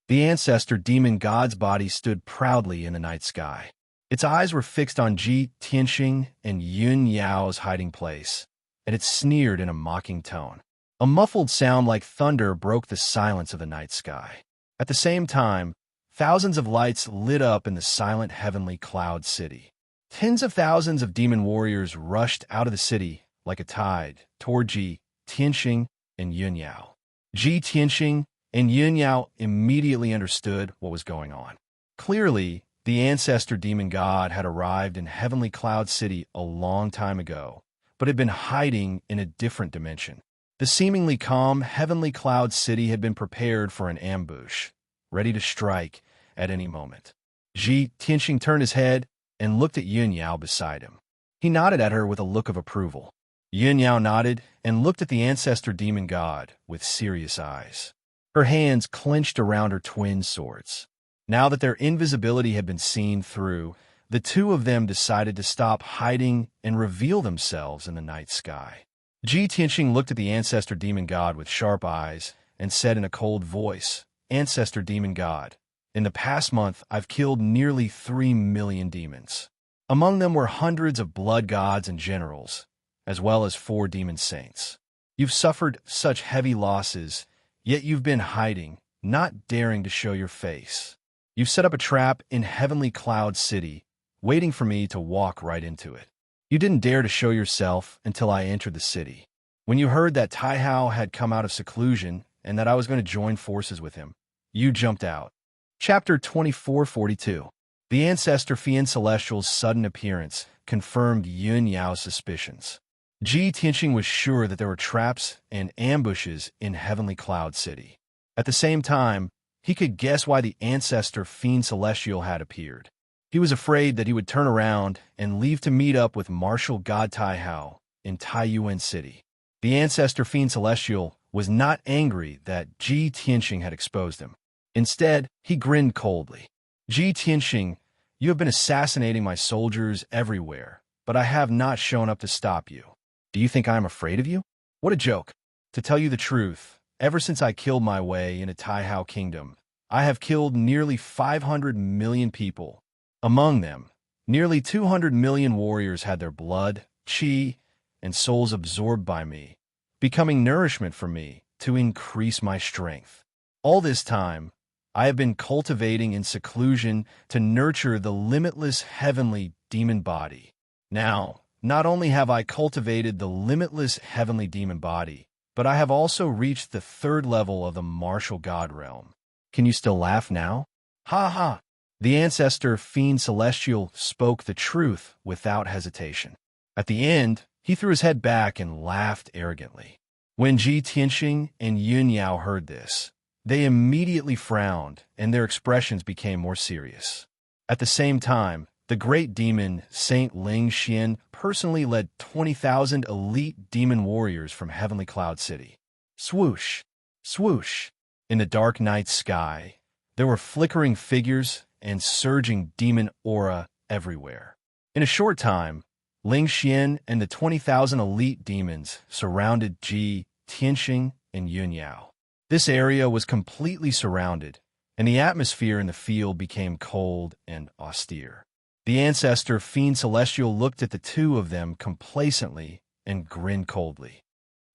The ancestor demon god's body stood proudly in the night sky. Its eyes were fixed on Ji Tianxing and Yun Yao's hiding place, and it sneered in a mocking tone. A muffled sound like thunder broke the silence of the night sky. At the same time, thousands of lights lit up in the silent heavenly cloud city. Tens of thousands of demon warriors rushed out of the city like a tide toward Ji Tianxing and Yun Yao. Ji Tianxing and Yun Yao immediately understood what was going on. Clearly, the ancestor demon god had arrived in Heavenly Cloud City a long time ago, but had been hiding in a different dimension. The seemingly calm Heavenly Cloud City had been prepared for an ambush, ready to strike at any moment. Ji Tianxing turned his head and looked at Yun Yao beside him. He nodded at her with a look of approval. Yun Yao nodded and looked at the ancestor demon god with serious eyes. Her hands clenched around her twin swords. Now that their invisibility had been seen through, the two of them decided to stop hiding and reveal themselves in the night sky. Ji Tianxing looked at the ancestor demon god with sharp eyes and said in a cold voice, "Ancestor demon god, in the past month I've killed nearly 3 million demons. Among them were hundreds of blood gods and generals, as well as 4 demon saints. You've suffered such heavy losses, yet you've been hiding, not daring to show your face. You've set up a trap in Heavenly Cloud City, waiting for me to walk right into it. You didn't dare to show yourself until I entered the city. When you heard that Tai Hao had come out of seclusion and that I was going to join forces with him, you jumped out." Chapter 2442. The ancestor Fian Celestial's sudden appearance confirmed Yun Yao's suspicions. Ji Tianxing was sure that there were traps and ambushes in Heavenly Cloud City. At the same time, he could guess why the ancestor Fiend Celestial had appeared. He was afraid that he would turn around and leave to meet up with Martial God Tai Hao in Taiyuan City. The ancestor Fiend Celestial was not angry that Ji Tianxing had exposed him. Instead, he grinned coldly. "Ji Tianxing, you have been assassinating my soldiers everywhere, but I have not shown up to stop you. Do you think I am afraid of you? What a joke. To tell you the truth, ever since I killed my way into Tai Hao Kingdom, I have killed nearly 500 million people. Among them, nearly 200 million warriors had their blood, qi, and souls absorbed by me, becoming nourishment for me to increase my strength. All this time, I have been cultivating in seclusion to nurture the limitless heavenly demon body. Now, not only have I cultivated the limitless heavenly demon body, but I have also reached the 3rd level of the martial god realm. Can you still laugh now? Ha ha!" The ancestor Fiend Celestial spoke the truth without hesitation. At the end, he threw his head back and laughed arrogantly. When Ji Tianxing and Yun Yao heard this, they immediately frowned and their expressions became more serious. At the same time, the great demon Saint Ling Xian personally led 20,000 elite demon warriors from Heavenly Cloud City. Swoosh! Swoosh! In the dark night sky, there were flickering figures and surging demon aura everywhere. In a short time, Ling Xian and the 20,000 elite demons surrounded Ji Tianxing and Yun Yao. This area was completely surrounded, and the atmosphere in the field became cold and austere. The ancestor Fiend Celestial looked at the two of them complacently and grinned coldly.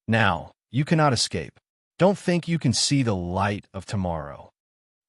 "Now, you cannot escape. Don't think you can see the light of tomorrow."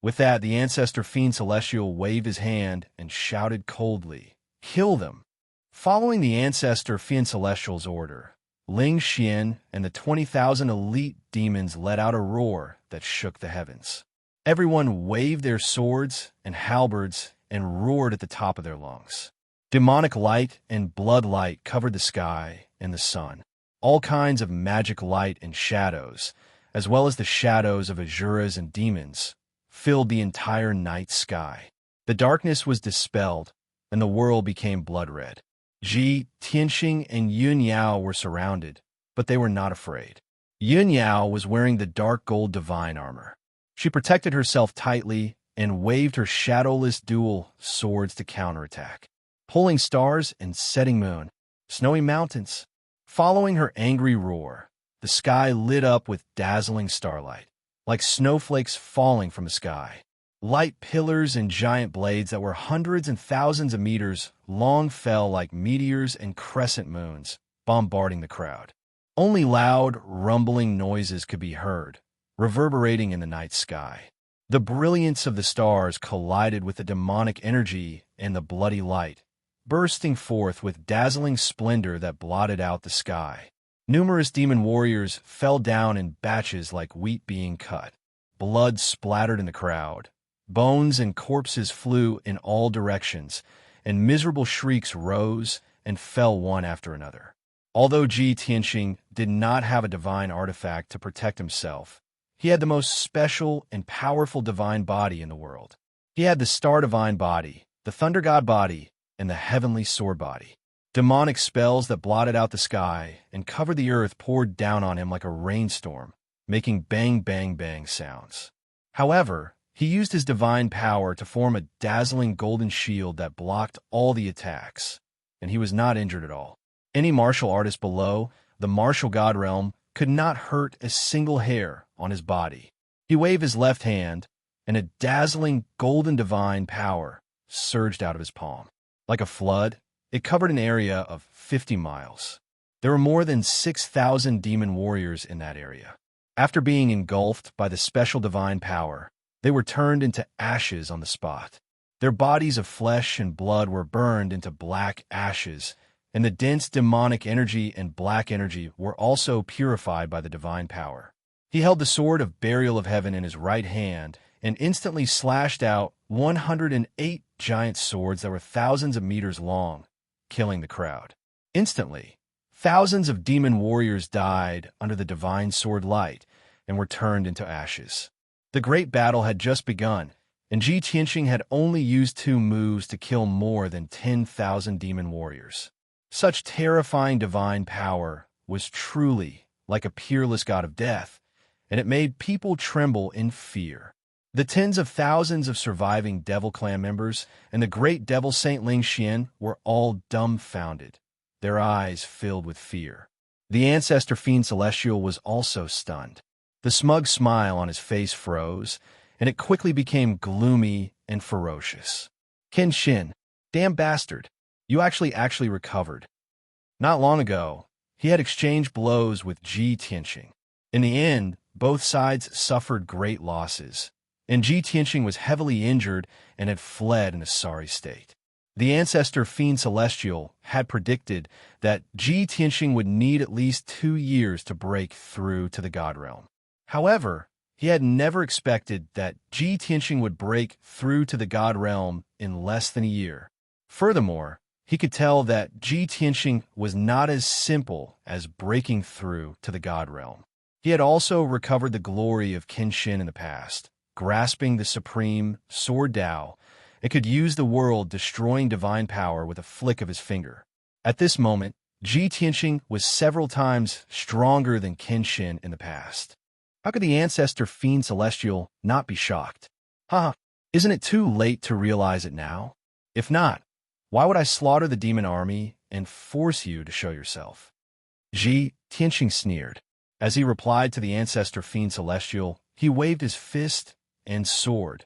With that, the ancestor Fiend Celestial waved his hand and shouted coldly, "Kill them!" Following the ancestor Fiend Celestial's order, Ling Xian and the 20,000 elite demons let out a roar that shook the heavens. Everyone waved their swords and halberds and roared at the top of their lungs. Demonic light and blood light covered the sky and the sun. All kinds of magic light and shadows, as well as the shadows of Asuras and demons, filled the entire night sky. The darkness was dispelled, and the world became blood-red. Ji Tianxing and Yun Yao were surrounded, but they were not afraid. Yun Yao was wearing the dark gold divine armor. She protected herself tightly and waved her shadowless dual swords to counterattack. Pulling stars and setting moon, snowy mountains. Following her angry roar, the sky lit up with dazzling starlight, like snowflakes falling from the sky. Light pillars and giant blades that were hundreds and thousands of meters long fell like meteors and crescent moons, bombarding the crowd. Only loud, rumbling noises could be heard, reverberating in the night sky. The brilliance of the stars collided with the demonic energy and the bloody light, bursting forth with dazzling splendor that blotted out the sky. Numerous demon warriors fell down in batches like wheat being cut. Blood splattered in the crowd. Bones and corpses flew in all directions, and miserable shrieks rose and fell one after another. Although Ji Tianxing did not have a divine artifact to protect himself, he had the most special and powerful divine body in the world. He had the Star Divine body, the Thunder God body, and the Heavenly Sword body. Demonic spells that blotted out the sky and covered the earth poured down on him like a rainstorm, making bang, bang, bang sounds. However, he used his divine power to form a dazzling golden shield that blocked all the attacks, and he was not injured at all. Any martial artist below the martial god realm could not hurt a single hair on his body. He waved his left hand, and a dazzling golden divine power surged out of his palm. Like a flood, it covered an area of 50 miles. There were more than 6,000 demon warriors in that area. After being engulfed by the special divine power, they were turned into ashes on the spot. Their bodies of flesh and blood were burned into black ashes, and the dense demonic energy and black energy were also purified by the divine power. He held the sword of burial of heaven in his right hand and instantly slashed out 108 giant swords that were thousands of meters long, killing the crowd. Instantly, thousands of demon warriors died under the divine sword light and were turned into ashes. The great battle had just begun, and Ji Tianxing had only used 2 moves to kill more than 10,000 demon warriors. Such terrifying divine power was truly like a peerless god of death, and it made people tremble in fear. The tens of thousands of surviving Devil Clan members and the great Devil Saint Ling Xian were all dumbfounded, their eyes filled with fear. The Ancestor Fiend Celestial was also stunned. The smug smile on his face froze, and it quickly became gloomy and ferocious. Kenshin, damn bastard, you actually recovered. Not long ago, he had exchanged blows with Ji Tianxing. In the end, both sides suffered great losses, and Ji Tianxing was heavily injured and had fled in a sorry state. The Ancestor Fiend Celestial had predicted that Ji Tianxing would need at least 2 years to break through to the God Realm. However, he had never expected that Ji Tianxing would break through to the God Realm in less than a year. Furthermore, he could tell that Ji Tianxing was not as simple as breaking through to the God Realm. He had also recovered the glory of Kenshin in the past, grasping the supreme Sword Dao, and could use the world destroying divine power with a flick of his finger. At this moment, Ji Tianxing was several times stronger than Kenshin in the past. How could the Ancestor Fiend Celestial not be shocked? Isn't it too late to realize it now? If not, why would I slaughter the demon army and force you to show yourself? Ji Tianxing sneered. As he replied to the Ancestor Fiend Celestial, he waved his fist and sword,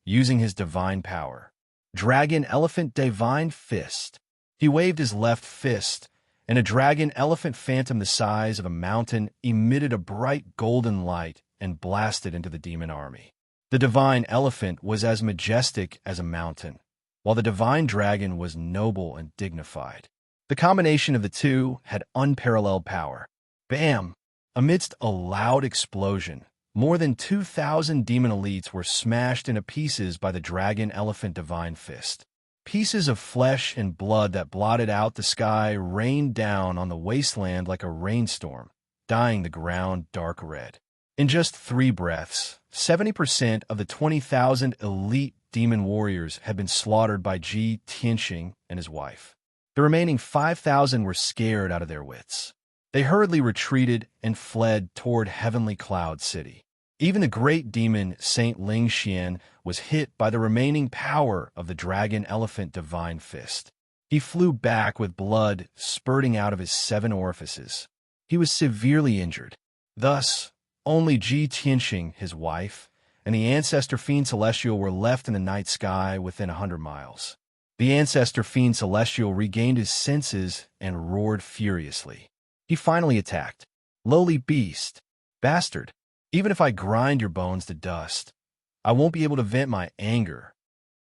using his divine power. Dragon Elephant Divine Fist. He waved his left fist, and a dragon elephant phantom the size of a mountain emitted a bright golden light and blasted into the demon army. The divine elephant was as majestic as a mountain, while the divine dragon was noble and dignified. The combination of the two had unparalleled power. Bam! Amidst a loud explosion, more than 2,000 demon elites were smashed into pieces by the dragon elephant divine fist. Pieces of flesh and blood that blotted out the sky rained down on the wasteland like a rainstorm, dyeing the ground dark red. In just 3 breaths, 70% of the 20,000 elite demon warriors had been slaughtered by Ji Tianxing and his wife. The remaining 5,000 were scared out of their wits. They hurriedly retreated and fled toward Heavenly Cloud City. Even the great demon Saint Ling Xian was hit by the remaining power of the dragon elephant divine fist. He flew back with blood spurting out of his 7 orifices. He was severely injured. Thus, only Ji Tianxing, his wife, and the Ancestor Fiend Celestial were left in the night sky within 100 miles. The Ancestor Fiend Celestial regained his senses and roared furiously. He finally attacked. Lowly beast, bastard, even if I grind your bones to dust, I won't be able to vent my anger.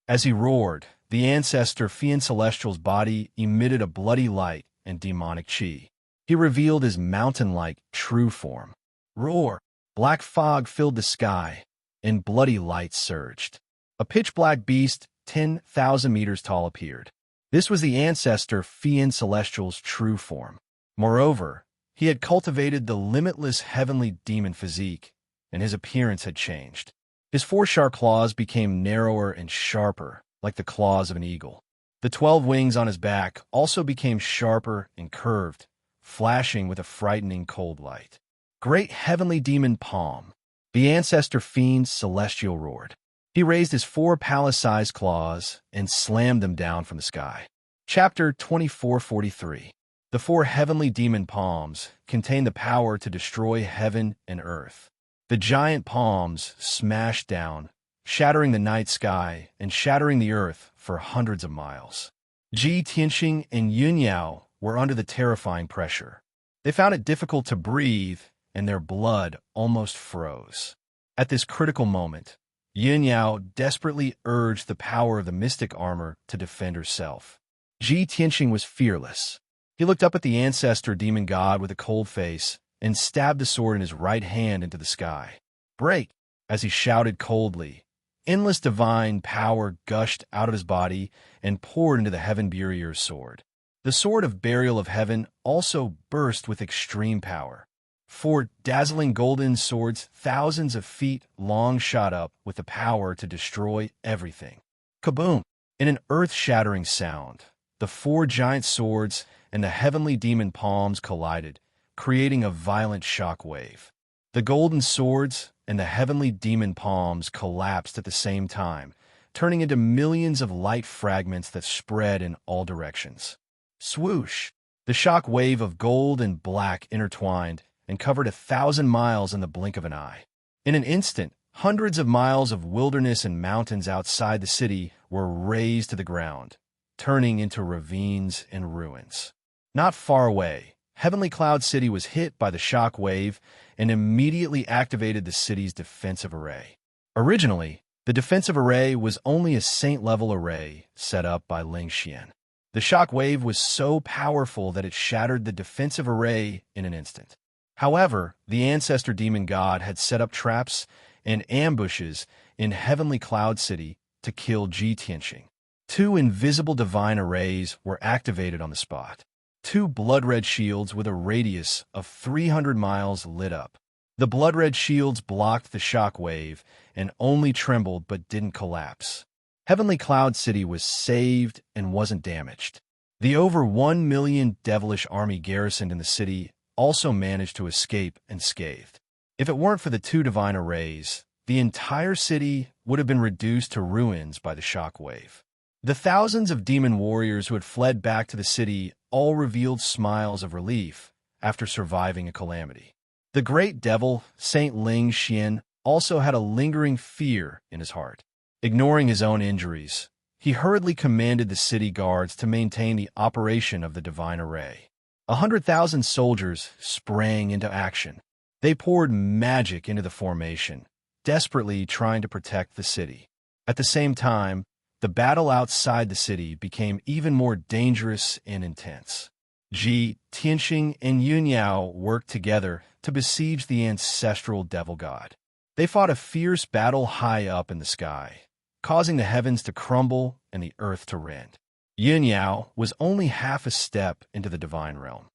As he roared, the Ancestor Fiend Celestial's body emitted a bloody light and demonic chi. he revealed his mountain-like true form. Roar! Black fog filled the sky, and bloody light surged. A pitch-black beast 10,000 meters tall appeared. This was the ancestor Fian Celestial's true form. Moreover, he had cultivated the limitless heavenly demon physique, and his appearance had changed. His 4 sharp claws became narrower and sharper, like the claws of an eagle. The 12 wings on his back also became sharper and curved, flashing with a frightening cold light. Great heavenly demon palm, the ancestor fiend's celestial roared. He raised his 4 palace-sized claws and slammed them down from the sky. Chapter 2443. The 4 heavenly demon palms contain the power to destroy heaven and earth. The giant palms smashed down, shattering the night sky and shattering the earth for hundreds of miles. Ji Tianxing and Yunyao were under the terrifying pressure. They found it difficult to breathe, and their blood almost froze. At this critical moment, Yunyao desperately urged the power of the mystic armor to defend herself. Ji Tianxing was fearless. He looked up at the ancestor demon god with a cold face and stabbed the sword in his right hand into the sky. Break! As he shouted coldly, endless divine power gushed out of his body and poured into the Heaven Barrier's sword. The sword of burial of heaven also burst with extreme power. 4 dazzling golden swords thousands of feet long shot up with the power to destroy everything. Kaboom! In an earth-shattering sound, the 4 giant swords and the heavenly demon palms collided, creating a violent shock wave. The golden swords and the heavenly demon palms collapsed at the same time, turning into millions of light fragments that spread in all directions. Swoosh! The shock wave of gold and black intertwined and covered 1,000 miles in the blink of an eye. In an instant, hundreds of miles of wilderness and mountains outside the city were razed to the ground, turning into ravines and ruins. Not far away, Heavenly Cloud City was hit by the shock wave and immediately activated the city's defensive array. Originally, the defensive array was only a saint-level array set up by Ling Xian. The shock wave was so powerful that it shattered the defensive array in an instant. However, the ancestor demon god had set up traps and ambushes in Heavenly Cloud City to kill Ji Tianxing. 2 invisible divine arrays were activated on the spot. 2 blood-red shields with a radius of 300 miles lit up. The blood-red shields blocked the shock wave and only trembled but didn't collapse. Heavenly Cloud City was saved and wasn't damaged. The over 1 million devilish army garrisoned in the city also managed to escape unscathed. If it weren't for the 2 divine arrays, the entire city would have been reduced to ruins by the shock wave. The thousands of demon warriors who had fled back to the city all revealed smiles of relief after surviving a calamity. The great devil, Saint Ling Xian, also had a lingering fear in his heart. Ignoring his own injuries, he hurriedly commanded the city guards to maintain the operation of the divine array. 100,000 soldiers sprang into action. They poured magic into the formation, desperately trying to protect the city. At the same time, the battle outside the city became even more dangerous and intense. Ji Tianxing and Yunyao worked together to besiege the ancestral devil god. They fought a fierce battle high up in the sky, causing the heavens to crumble and the earth to rend. Yunyao was only half a step into the divine realm.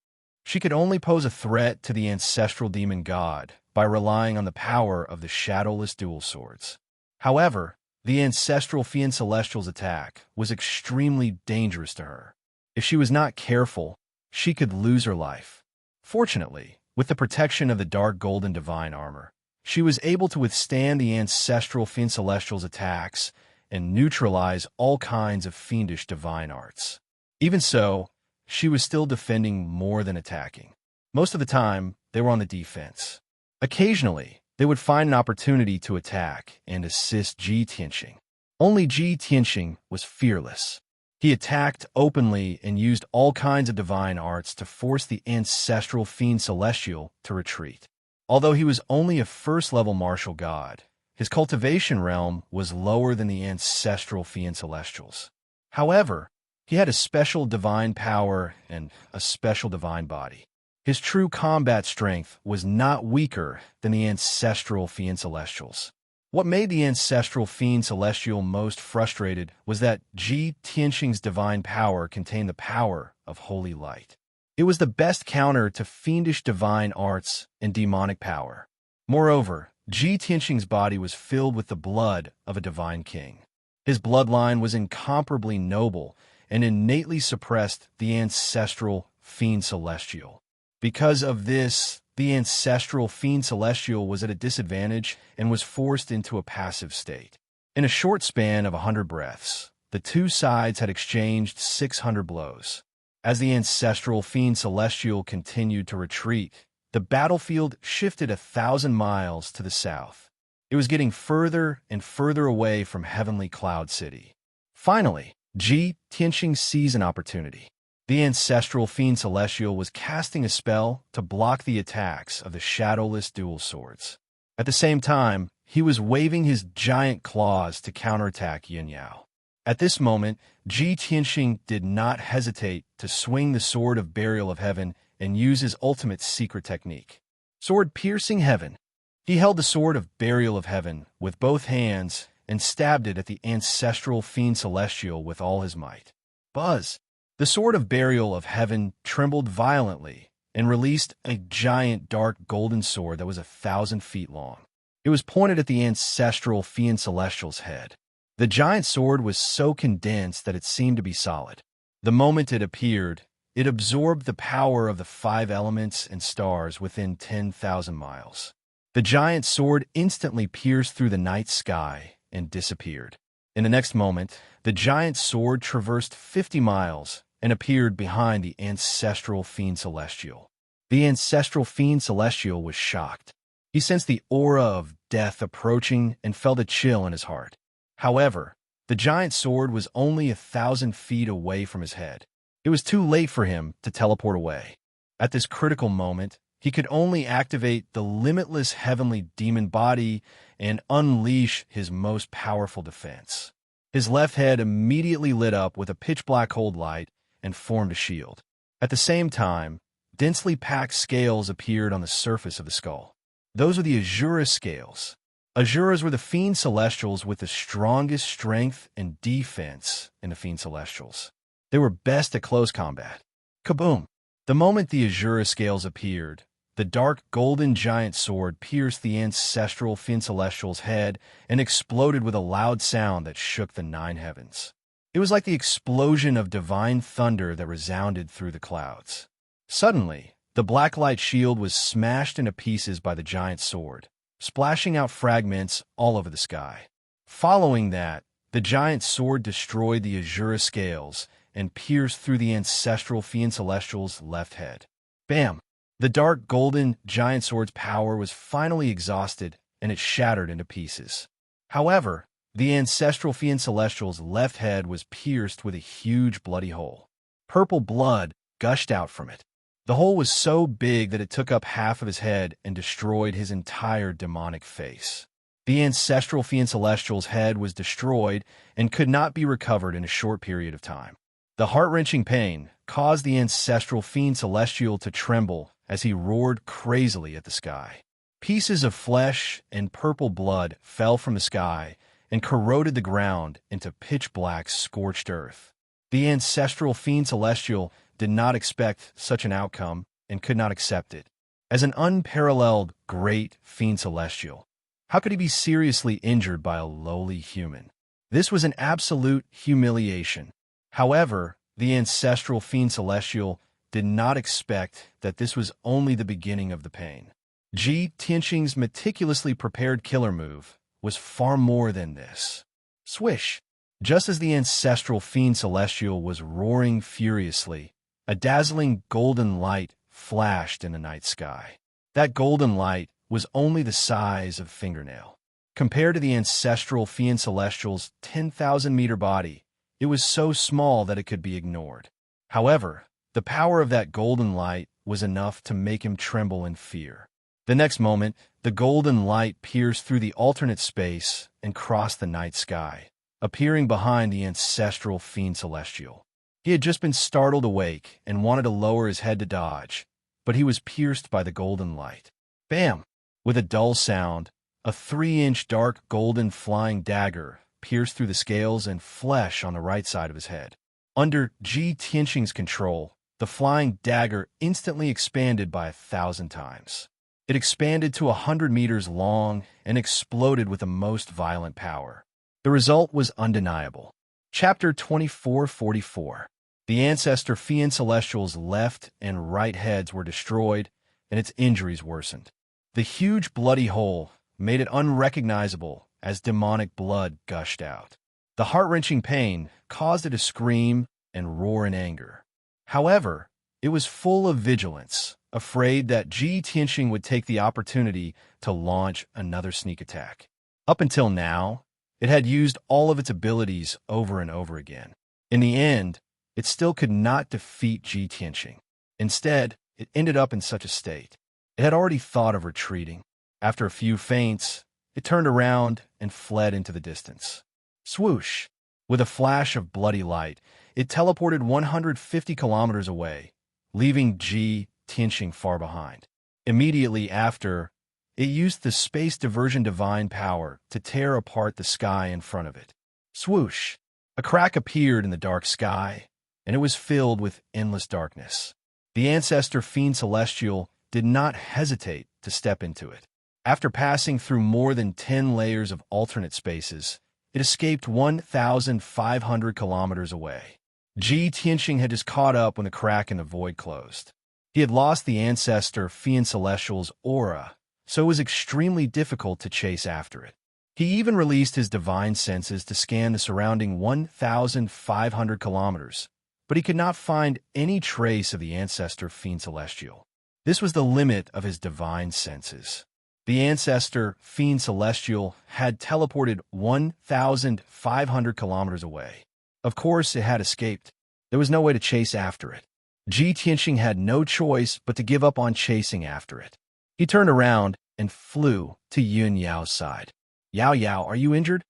She could only pose a threat to the ancestral demon god by relying on the power of the shadowless dual swords. However, the ancestral Fian Celestial's attack was extremely dangerous to her. If she was not careful, she could lose her life. Fortunately, with the protection of the dark golden divine armor, she was able to withstand the ancestral Fian Celestial's attacks and neutralize all kinds of fiendish divine arts. Even so, she was still defending more than attacking. Most of the time, they were on the defense. Occasionally, they would find an opportunity to attack and assist Ji Tianxing. Only Ji Tianxing was fearless. He attacked openly and used all kinds of divine arts to force the ancestral Fian Celestial to retreat. Although he was only a first-level martial god, his cultivation realm was lower than the ancestral Fian Celestials. However, he had a special divine power and a special divine body. His true combat strength was not weaker than the ancestral Fiend Celestials. What made the ancestral Fiend Celestial most frustrated was that Ji Tianxing's divine power contained the power of holy light. It was the best counter to fiendish divine arts and demonic power. Moreover, Ji Tianxing's body was filled with the blood of a divine king. His bloodline was incomparably noble and innately suppressed the ancestral Fiend Celestial. Because of this, the ancestral Fiend Celestial was at a disadvantage and was forced into a passive state. In a short span of 100 breaths, the two sides had exchanged 600 blows. As the ancestral Fiend Celestial continued to retreat, the battlefield shifted 1,000 miles to the south. It was getting further and further away from Heavenly Cloud City. Finally, Ji Tianxing seized an opportunity. The ancestral Fiend Celestial was casting a spell to block the attacks of the shadowless dual swords. At the same time, he was waving his giant claws to counterattack Yin Yao. At this moment, Ji Tianxing did not hesitate to swing the Sword of Burial of Heaven and use his ultimate secret technique. Sword Piercing Heaven. He held the Sword of Burial of Heaven with both hands and stabbed it at the ancestral Fiend Celestial with all his might. Buzz! The Sword of Burial of Heaven trembled violently and released a giant dark golden sword that was 1,000 feet long. It was pointed at the ancestral Fiend Celestial's head. The giant sword was so condensed that it seemed to be solid. The moment it appeared, it absorbed the power of the 5 elements and stars within 10,000 miles. The giant sword instantly pierced through the night sky and disappeared. In the next moment, the giant sword traversed 50 miles and appeared behind the ancestral Fiend Celestial. The ancestral Fiend Celestial was shocked. He sensed the aura of death approaching and felt a chill in his heart. However, the giant sword was only 1,000 feet away from his head. It was too late for him to teleport away. At this critical moment, he could only activate the limitless heavenly demon body and unleash his most powerful defense. His left head immediately lit up with a pitch-black cold light and formed a shield. At the same time, densely packed scales appeared on the surface of the skull. Those were the Azura scales. Azuras were the Fiend Celestials with the strongest strength and defense in the Fiend Celestials. They were best at close combat. Kaboom! The moment the Azura scales appeared, the dark golden giant sword pierced the ancestral Fiend Celestial's head and exploded with a loud sound that shook the 9 heavens. It was like the explosion of divine thunder that resounded through the clouds. Suddenly, the black light shield was smashed into pieces by the giant sword, splashing out fragments all over the sky. Following that, the giant sword destroyed the Azura scales and pierced through the ancestral Fiend Celestial's left head. Bam! The dark golden giant sword's power was finally exhausted and it shattered into pieces. However, the ancestral Fiend Celestial's left head was pierced with a huge bloody hole. Purple blood gushed out from it. The hole was so big that it took up half of his head and destroyed his entire demonic face. The ancestral Fiend Celestial's head was destroyed and could not be recovered in a short period of time. The heart-wrenching pain caused the ancestral Fiend Celestial to tremble as he roared crazily at the sky. Pieces of flesh and purple blood fell from the sky and corroded the ground into pitch-black scorched earth. The ancestral Fiend Celestial did not expect such an outcome and could not accept it. As an unparalleled great Fiend Celestial, how could he be seriously injured by a lowly human? This was an absolute humiliation. However, the ancestral Fiend Celestial did not expect that this was only the beginning of the pain. Ji Tianxing's meticulously prepared killer move was far more than this. Swish! Just as the ancestral Fiend Celestial was roaring furiously, a dazzling golden light flashed in the night sky. That golden light was only the size of a fingernail. Compared to the ancestral Fiend Celestial's 10,000-meter body, it was so small that it could be ignored. However, the power of that golden light was enough to make him tremble in fear. The next moment, the golden light pierced through the alternate space and crossed the night sky, appearing behind the ancestral Fiend Celestial. He had just been startled awake and wanted to lower his head to dodge, but he was pierced by the golden light. Bam! With a dull sound, a 3-inch dark golden flying dagger pierced through the scales and flesh on the right side of his head. Under Ji Tianqing's control, the flying dagger instantly expanded by 1,000 times. It expanded to 100 meters long and exploded with the most violent power. The result was undeniable. Chapter 2444. The ancestor Fian Celestial's left and right heads were destroyed, and its injuries worsened. The huge bloody hole made it unrecognizable as demonic blood gushed out. The heart-wrenching pain caused it to scream and roar in anger. However, it was full of vigilance, afraid that Ji Tianqing would take the opportunity to launch another sneak attack. Up until now, it had used all of its abilities over and over again. In the end, it still could not defeat Ji Tianqing. Instead, it ended up in such a state. It had already thought of retreating. After a few feints, it turned around and fled into the distance. Swoosh! With a flash of bloody light, it teleported 150 kilometers away, leaving Ji Tianqing far behind. Immediately after, it used the space diversion divine power to tear apart the sky in front of it. Swoosh! A crack appeared in the dark sky, and it was filled with endless darkness. The ancestor Fiend Celestial did not hesitate to step into it. After passing through more than 10 layers of alternate spaces, it escaped 1,500 kilometers away. Ji Tianqing had just caught up when the crack in the void closed. He had lost the ancestor Fiend Celestial's aura, so it was extremely difficult to chase after it. He even released his divine senses to scan the surrounding 1,500 kilometers, but he could not find any trace of the ancestor Fiend Celestial. This was the limit of his divine senses. The ancestor Fiend Celestial had teleported 1,500 kilometers away. Of course, it had escaped. There was no way to chase after it. Ji Tianqing had no choice but to give up on chasing after it. He turned around and flew to Yun Yao's side. "Yao Yao, are you injured?"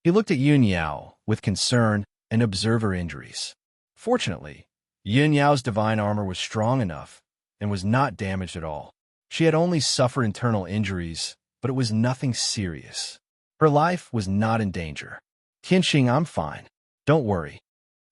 He looked at Yun Yao with concern and observed her injuries. Fortunately, Yun Yao's divine armor was strong enough and was not damaged at all. She had only suffered internal injuries, but it was nothing serious. Her life was not in danger. "Tianqing, I'm fine. Don't worry."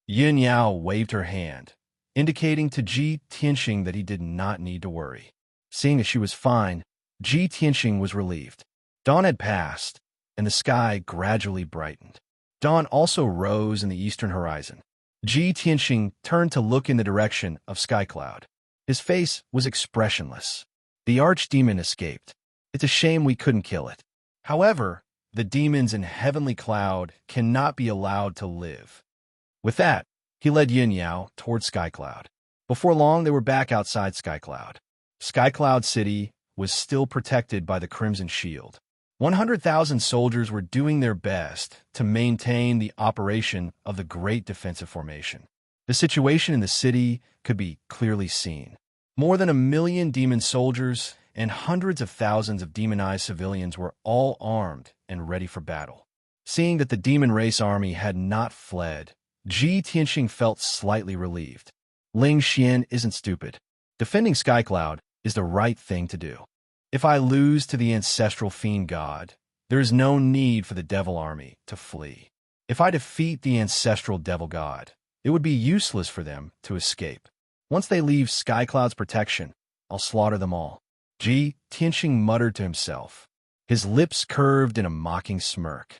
Yun Yao waved her hand, indicating to Ji Tianqing that he did not need to worry. Seeing that she was fine, Ji Tianqing was relieved. Dawn had passed, and the sky gradually brightened. Dawn also rose in the eastern horizon. Ji Tianqing turned to look in the direction of Sky Cloud. His face was expressionless. The archdemon escaped. It's a shame we couldn't kill it. However, the demons in Heavenly Cloud cannot be allowed to live. With that, he led Yin Yao toward Sky Cloud. Before long, they were back outside Sky Cloud. Sky Cloud City was still protected by the Crimson Shield. 100,000 soldiers were doing their best to maintain the operation of the Great Defensive Formation. The situation in the city could be clearly seen. More than 1 million demon soldiers and hundreds of thousands of demonized civilians were all armed and ready for battle. Seeing that the demon race army had not fled, Ji Tianqing felt slightly relieved. Ling Xian isn't stupid. Defending Sky Cloud is the right thing to do. If I lose to the ancestral fiend god, there is no need for the devil army to flee. If I defeat the ancestral devil god, it would be useless for them to escape. Once they leave Sky Cloud's protection, I'll slaughter them all. Ji Tianqing muttered to himself. His lips curved in a mocking smirk.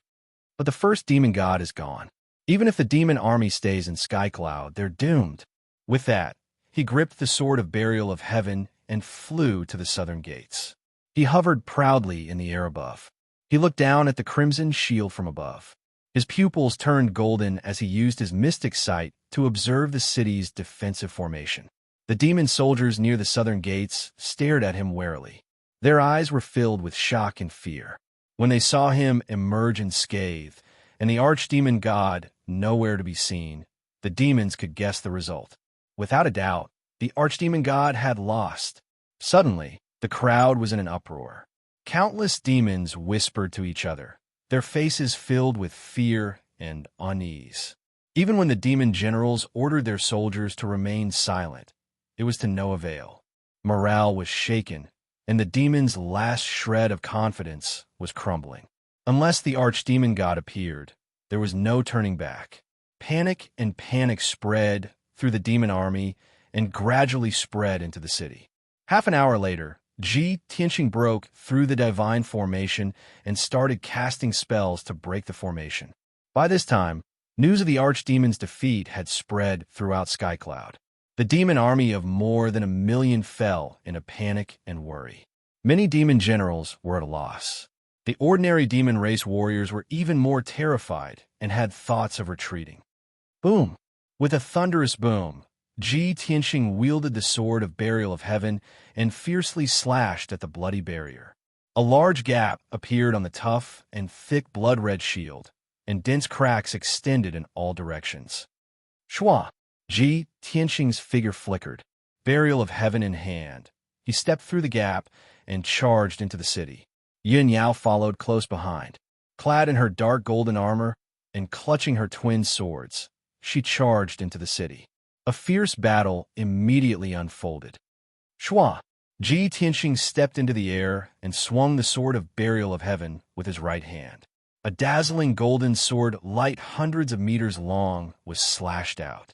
But the first demon god is gone. Even if the demon army stays in Sky Cloud, they're doomed. With that, he gripped the sword of burial of heaven and flew to the southern gates. He hovered proudly in the air above. He looked down at the crimson shield from above. His pupils turned golden as he used his mystic sight to observe the city's defensive formation. The demon soldiers near the southern gates stared at him warily. Their eyes were filled with shock and fear. When they saw him emerge unscathed, and the archdemon god nowhere to be seen, the demons could guess the result. Without a doubt, the archdemon god had lost. Suddenly, the crowd was in an uproar. Countless demons whispered to each other, their faces filled with fear and unease. Even when the demon generals ordered their soldiers to remain silent, it was to no avail. Morale was shaken, and the demon's last shred of confidence was crumbling. Unless the archdemon god appeared, there was no turning back. Panic spread through the demon army and gradually spread into the city. Half an hour later, Ji Tianxing broke through the divine formation and started casting spells to break the formation. By this time, news of the archdemon's defeat had spread throughout Skycloud. The demon army of more than 1,000,000 fell in a panic and worry. Many demon generals were at a loss. The ordinary demon race warriors were even more terrified and had thoughts of retreating. Boom! With a thunderous boom, Ji Tianxing wielded the sword of burial of heaven and fiercely slashed at the bloody barrier. A large gap appeared on the tough and thick blood-red shield, and dense cracks extended in all directions. Shua! Ji Tianxing's figure flickered, burial of heaven in hand. He stepped through the gap and charged into the city. Yun Yao followed close behind. Clad in her dark golden armor and clutching her twin swords, she charged into the city. A fierce battle immediately unfolded. Shua! Ji Tianxing stepped into the air and swung the sword of burial of heaven with his right hand. A dazzling golden sword, light hundreds of meters long, was slashed out.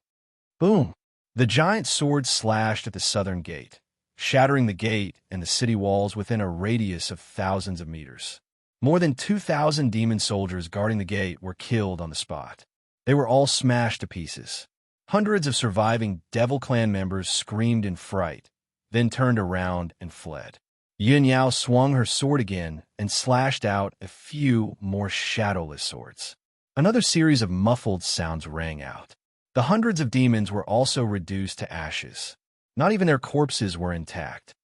Boom! The giant sword slashed at the southern gate, shattering the gate and the city walls within a radius of thousands of meters. More than 2,000 demon soldiers guarding the gate were killed on the spot. They were all smashed to pieces. Hundreds of surviving Devil Clan members screamed in fright, then turned around and fled. Yun Yao swung her sword again and slashed out a few more shadowless swords. Another series of muffled sounds rang out. The hundreds of demons were also reduced to ashes. Not even their corpses were intact.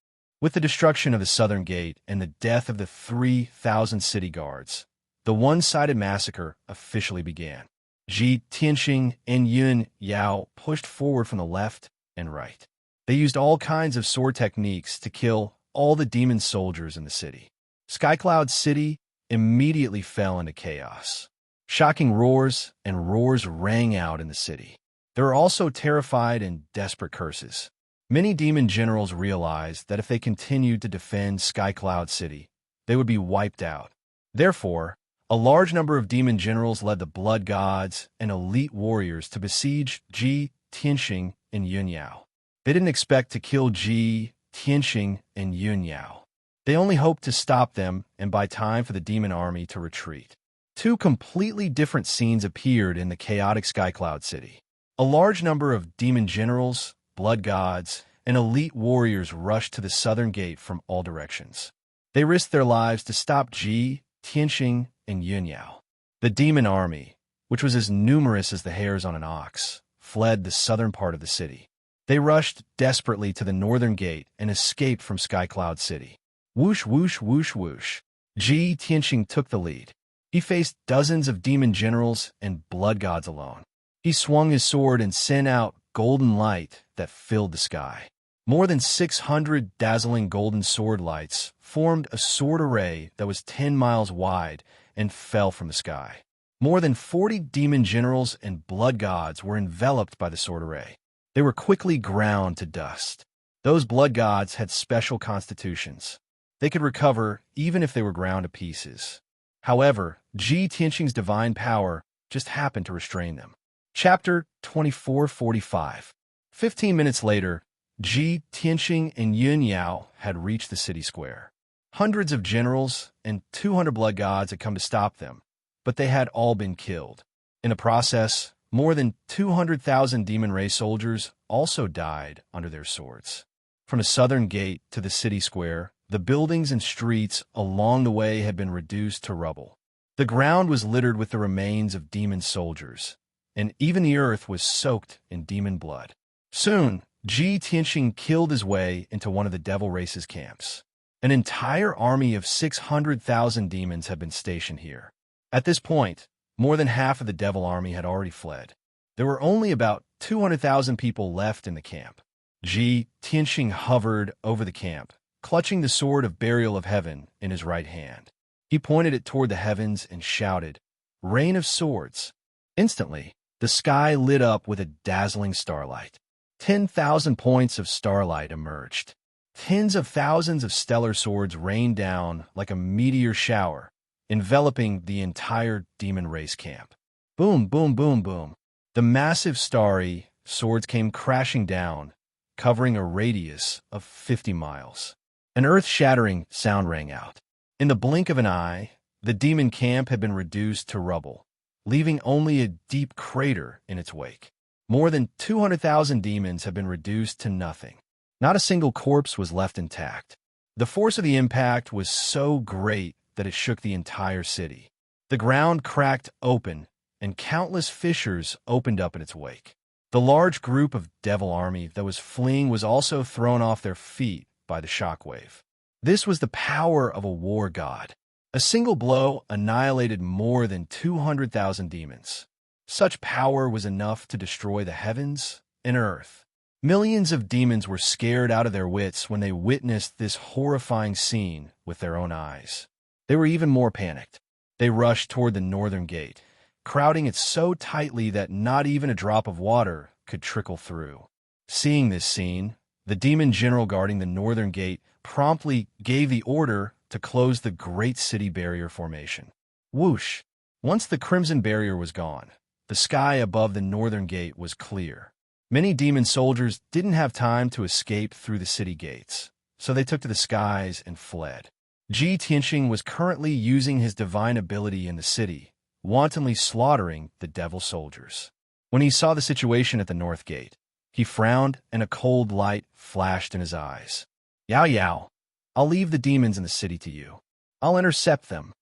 With the destruction of the southern gate and the death of the 3,000 city guards, the one-sided massacre officially began. Ji Tianxing and Yun Yao pushed forward from the left and right. They used all kinds of sword techniques to kill all the demon soldiers in the city. Skycloud City immediately fell into chaos. Shocking roars and roars rang out in the city. There were also terrified and desperate curses. Many demon generals realized that if they continued to defend Skycloud City, they would be wiped out. Therefore, a large number of demon generals led the blood gods and elite warriors to besiege Ji Tianxing and Yun Yao. They didn't expect to kill Ji Tianxing and Yun Yao. They only hoped to stop them and buy time for the demon army to retreat. Two completely different scenes appeared in the chaotic Skycloud City. A large number of demon generals, blood gods, and elite warriors rushed to the southern gate from all directions. They risked their lives to stop Ji Tianxing and Yun Yao. The demon army, which was as numerous as the hairs on an ox, fled the southern part of the city. They rushed desperately to the northern gate and escaped from Skycloud City. Whoosh, whoosh, whoosh, whoosh. Ji Tianxing took the lead. He faced dozens of demon generals and blood gods alone. He swung his sword and sent out golden light that filled the sky. More than 600 dazzling golden sword lights formed a sword array that was 10 miles wide and fell from the sky. More than 40 demon generals and blood gods were enveloped by the sword array. They were quickly ground to dust. Those blood gods had special constitutions. They could recover even if they were ground to pieces. However, Ji Tianxing's divine power just happened to restrain them. Chapter 2445. 15 minutes later, Ji Tianxing and Yun Yao had reached the city square. Hundreds of generals and 200 blood gods had come to stop them, but they had all been killed. In the process, more than 200,000 demon race soldiers also died under their swords. From the southern gate to the city square, the buildings and streets along the way had been reduced to rubble. The ground was littered with the remains of demon soldiers, and even the earth was soaked in demon blood. Soon, Ji Tianxing killed his way into one of the devil race's camps. An entire army of 600,000 demons had been stationed here. At this point, more than half of the devil army had already fled. There were only about 200,000 people left in the camp. Ji Tianxing hovered over the camp, clutching the sword of burial of heaven in his right hand. He pointed it toward the heavens and shouted, "Rain of swords!" Instantly, the sky lit up with a dazzling starlight. 10,000 points of starlight emerged. Tens of thousands of stellar swords rained down like a meteor shower, enveloping the entire demon race camp. Boom, boom, boom, boom. The massive starry swords came crashing down, covering a radius of 50 miles. An earth-shattering sound rang out. In the blink of an eye, the demon camp had been reduced to rubble, leaving only a deep crater in its wake. More than 200,000 demons had been reduced to nothing. Not a single corpse was left intact. The force of the impact was so great that it shook the entire city. The ground cracked open, and countless fissures opened up in its wake. The large group of devil army that was fleeing was also thrown off their feet by the shockwave. This was the power of a war god. A single blow annihilated more than 200,000 demons. Such power was enough to destroy the heavens and earth. Millions of demons were scared out of their wits when they witnessed this horrifying scene with their own eyes. They were even more panicked. They rushed toward the northern gate, crowding it so tightly that not even a drop of water could trickle through. Seeing this scene, the demon general guarding the northern gate promptly gave the order to close the great city barrier formation. Whoosh! Once the crimson barrier was gone, the sky above the northern gate was clear. Many demon soldiers didn't have time to escape through the city gates, so they took to the skies and fled. Ji Tianxing was currently using his divine ability in the city, wantonly slaughtering the devil soldiers. When he saw the situation at the north gate, he frowned and a cold light flashed in his eyes. Yao Yao, I'll leave the demons in the city to you. I'll intercept them.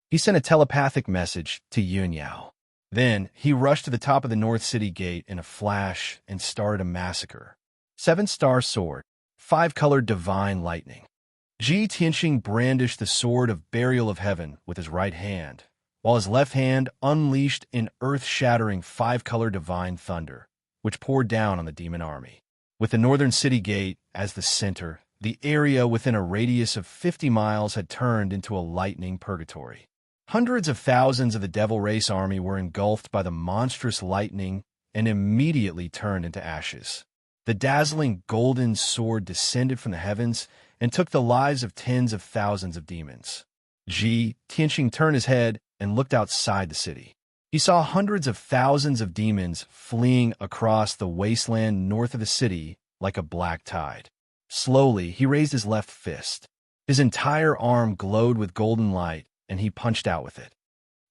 He sent a telepathic message to Yun Yao. Then he rushed to the top of the North City gate in a flash and started a massacre. 7-star sword, 5-colored divine lightning. Ji Tianxing brandished the sword of burial of heaven with his right hand, while his left hand unleashed an earth-shattering 5-color divine thunder, which poured down on the demon army. With the northern city gate as the center, the area within a radius of 50 miles had turned into a lightning purgatory. Hundreds of thousands of the devil race army were engulfed by the monstrous lightning and immediately turned into ashes. The dazzling golden sword descended from the heavens and took the lives of tens of thousands of demons. Ji Tianxing turned his head and looked outside the city. He saw hundreds of thousands of demons fleeing across the wasteland north of the city like a black tide. Slowly, he raised his left fist. His entire arm glowed with golden light, and he punched out with it.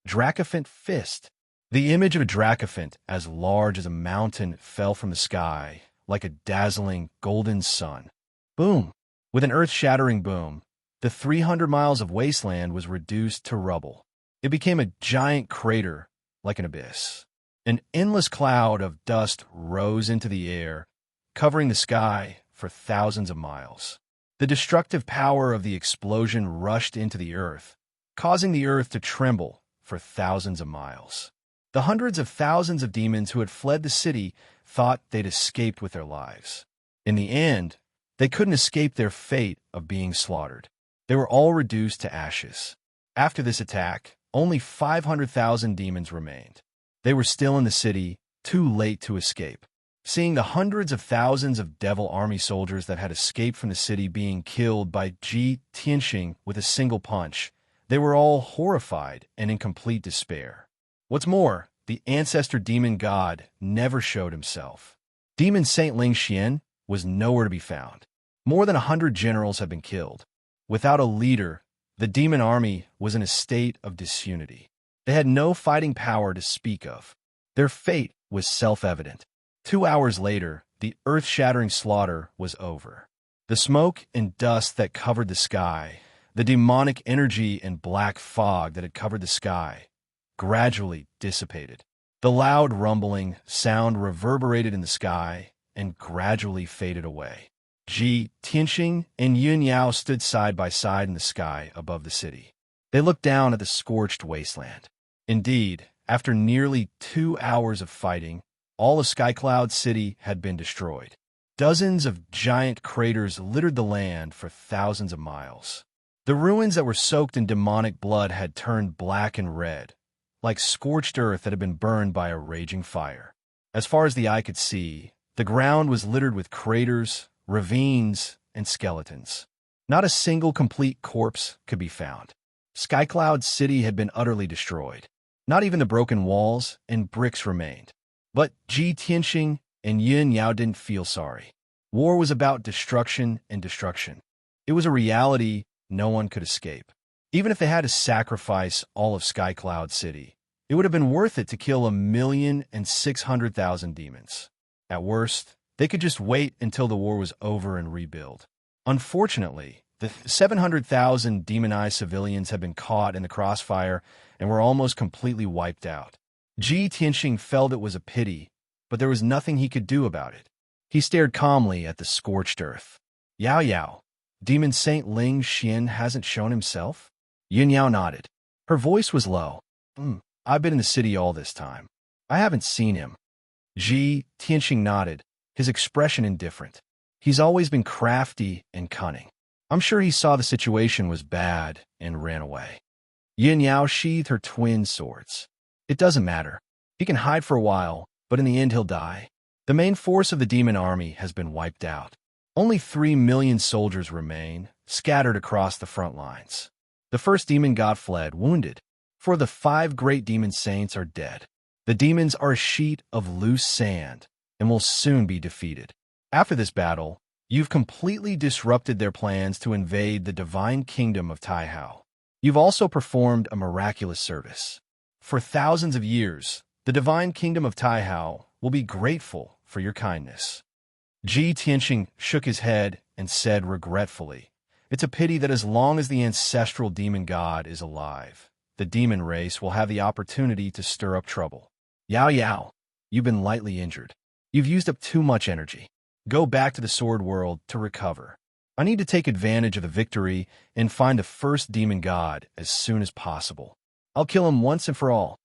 Dracophant Fist. The image of a dracophant as large as a mountain fell from the sky like a dazzling golden sun. Boom! With an earth-shattering boom, the 300 miles of wasteland was reduced to rubble. It became a giant crater like an abyss. An endless cloud of dust rose into the air, covering the sky for thousands of miles. The destructive power of the explosion rushed into the earth, causing the earth to tremble for thousands of miles. The hundreds of thousands of demons who had fled the city thought they'd escaped with their lives. In the end, they couldn't escape their fate of being slaughtered. They were all reduced to ashes. After this attack, only 500,000 demons remained. They were still in the city, too late to escape. Seeing the hundreds of thousands of devil army soldiers that had escaped from the city being killed by Ji Tianxing with a single punch, they were all horrified and in complete despair. What's more, the ancestor demon god never showed himself. Demon Saint Ling Xian was nowhere to be found. More than 100 generals had been killed. Without a leader, the demon army was in a state of disunity. They had no fighting power to speak of. Their fate was self-evident. 2 hours later, the earth-shattering slaughter was over. The smoke and dust that covered the sky, the demonic energy and black fog that had covered the sky, gradually dissipated. The loud rumbling sound reverberated in the sky and gradually faded away. Ji Tianxing and Yun Yao stood side by side in the sky above the city. They looked down at the scorched wasteland. Indeed, after nearly 2 hours of fighting, all of Skycloud City had been destroyed. Dozens of giant craters littered the land for thousands of miles. The ruins that were soaked in demonic blood had turned black and red, like scorched earth that had been burned by a raging fire. As far as the eye could see, the ground was littered with craters, ravines, and skeletons. Not a single complete corpse could be found. Skycloud City had been utterly destroyed. Not even the broken walls and bricks remained. But Ji Tianxing and Yin Yao didn't feel sorry. War was about destruction and destruction. It was a reality no one could escape. Even if they had to sacrifice all of Skycloud City, it would have been worth it to kill 1,600,000 demons. At worst, they could just wait until the war was over and rebuild. Unfortunately, the 700,000 demonized civilians had been caught in the crossfire and were almost completely wiped out. Ji Tianxing felt it was a pity, but there was nothing he could do about it. He stared calmly at the scorched earth. Yao Yao, Demon Saint Ling Xian hasn't shown himself? Yin Yao nodded. Her voice was low. I've been in the city all this time. I haven't seen him. Ji Tianxing nodded, his expression indifferent. He's always been crafty and cunning. I'm sure he saw the situation was bad and ran away. Yin Yao sheathed her twin swords. It doesn't matter. He can hide for a while, but in the end he'll die. The main force of the demon army has been wiped out. Only 3 million soldiers remain, scattered across the front lines. The first demon god fled, wounded, for the 5 great demon saints are dead. The demons are a sheet of loose sand and will soon be defeated. After this battle, you've completely disrupted their plans to invade the divine kingdom of Taihao. You've also performed a miraculous service. For thousands of years, the divine kingdom of Taihao will be grateful for your kindness. Ji Tianxing shook his head and said regretfully, It's a pity that as long as the ancestral demon god is alive, the demon race will have the opportunity to stir up trouble. Yao Yao, you've been lightly injured. You've used up too much energy. Go back to the sword world to recover. I need to take advantage of the victory and find the first demon god as soon as possible. I'll kill him once and for all.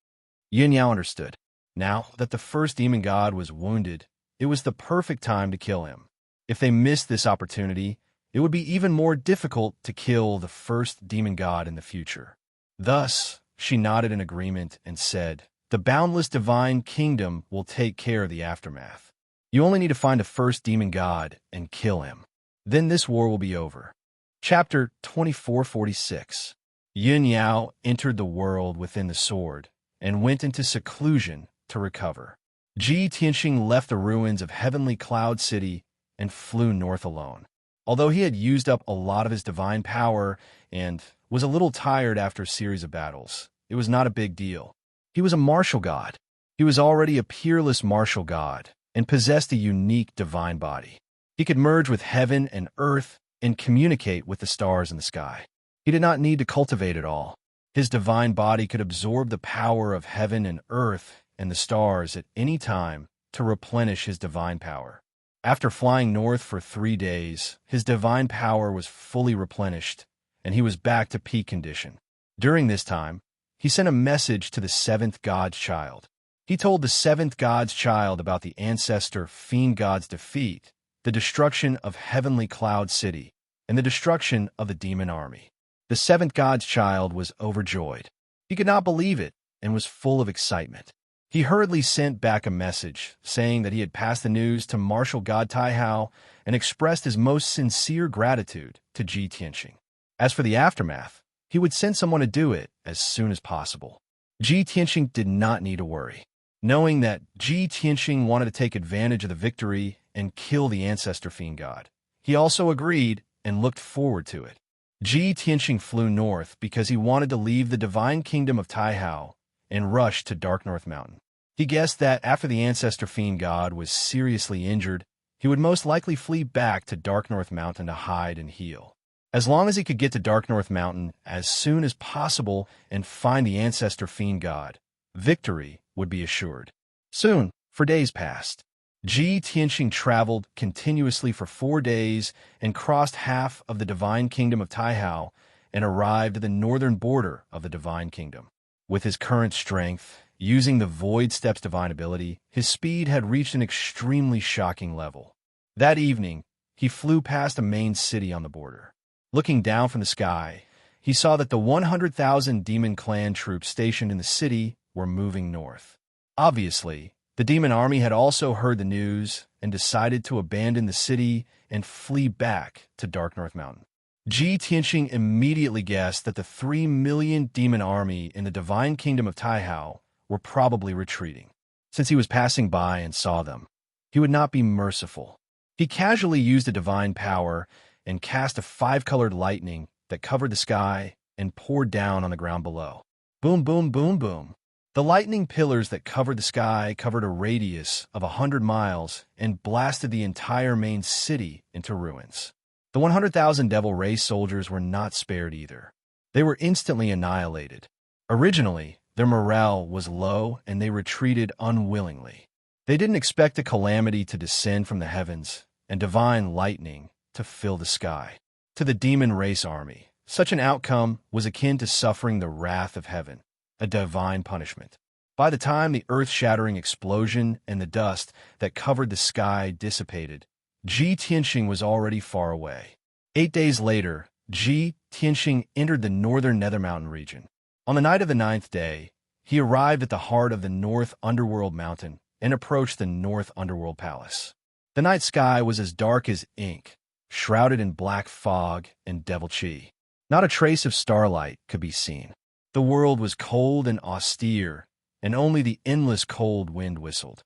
Yin Yao understood. Now that the first demon god was wounded, it was the perfect time to kill him. If they missed this opportunity, it would be even more difficult to kill the first demon god in the future. Thus, she nodded in agreement and said, The boundless divine kingdom will take care of the aftermath. You only need to find a first demon god and kill him. Then this war will be over. Chapter 2446. Yin Yao entered the world within the sword and went into seclusion to recover. Ji Tianxing left the ruins of Heavenly Cloud City and flew north alone. Although he had used up a lot of his divine power and was a little tired after a series of battles, it was not a big deal. He was a martial god. He was already a peerless martial god and possessed a unique divine body. He could merge with heaven and earth and communicate with the stars in the sky. He did not need to cultivate it all. His divine body could absorb the power of heaven and earth and the stars at any time to replenish his divine power. After flying north for 3 days, his divine power was fully replenished, and he was back to peak condition. During this time, he sent a message to the 7th God's child. He told the 7th God's child about the ancestor fiend god's defeat, the destruction of Heavenly Cloud City, and the destruction of the demon army. The 7th God's child was overjoyed. He could not believe it and was full of excitement. He hurriedly sent back a message saying that he had passed the news to Martial God Taihao and expressed his most sincere gratitude to Ji Tianxing. As for the aftermath, he would send someone to do it as soon as possible. Ji Tianxing did not need to worry. Knowing that Ji Tianxing wanted to take advantage of the victory and kill the ancestor fiend god, he also agreed and looked forward to it. Ji Tianxing flew north because he wanted to leave the divine kingdom of Taihao and rush to Dark North Mountain. He guessed that after the ancestor fiend god was seriously injured, he would most likely flee back to Dark North Mountain to hide and heal. As long as he could get to Dark North Mountain as soon as possible and find the ancestor fiend god, victory would be assured. Soon, for days passed. Ji Tianxing traveled continuously for 4 days and crossed half of the divine kingdom of Taihao and arrived at the northern border of the divine kingdom. With his current strength, using the Void Step's divine ability, his speed had reached an extremely shocking level. That evening, he flew past a main city on the border. Looking down from the sky, he saw that the 100,000 demon clan troops stationed in the city were moving north. Obviously, The demon army had also heard the news and decided to abandon the city and flee back to Dark North Mountain. Ji Tianxing immediately guessed that the 3 million demon army in the divine kingdom of Taihao were probably retreating. Since he was passing by and saw them, he would not be merciful. He casually used a divine power and cast a 5-colored lightning that covered the sky and poured down on the ground below. Boom, boom, boom, boom. The lightning pillars that covered the sky covered a radius of 100 miles and blasted the entire main city into ruins. The 100,000 Devil Ray soldiers were not spared either. They were instantly annihilated. Originally, their morale was low and they retreated unwillingly. They didn't expect a calamity to descend from the heavens and divine lightning to fill the sky. To the demon race army, such an outcome was akin to suffering the wrath of heaven, a divine punishment. By the time the earth-shattering explosion and the dust that covered the sky dissipated, Ji Tianxing was already far away. 8 days later, Ji Tianxing entered the northern Nether Mountain region. On the night of the 9th day, he arrived at the heart of the North Underworld Mountain and approached the North Underworld Palace. The night sky was as dark as ink, shrouded in black fog and devil chi. Not a trace of starlight could be seen. The world was cold and austere, and only the endless cold wind whistled.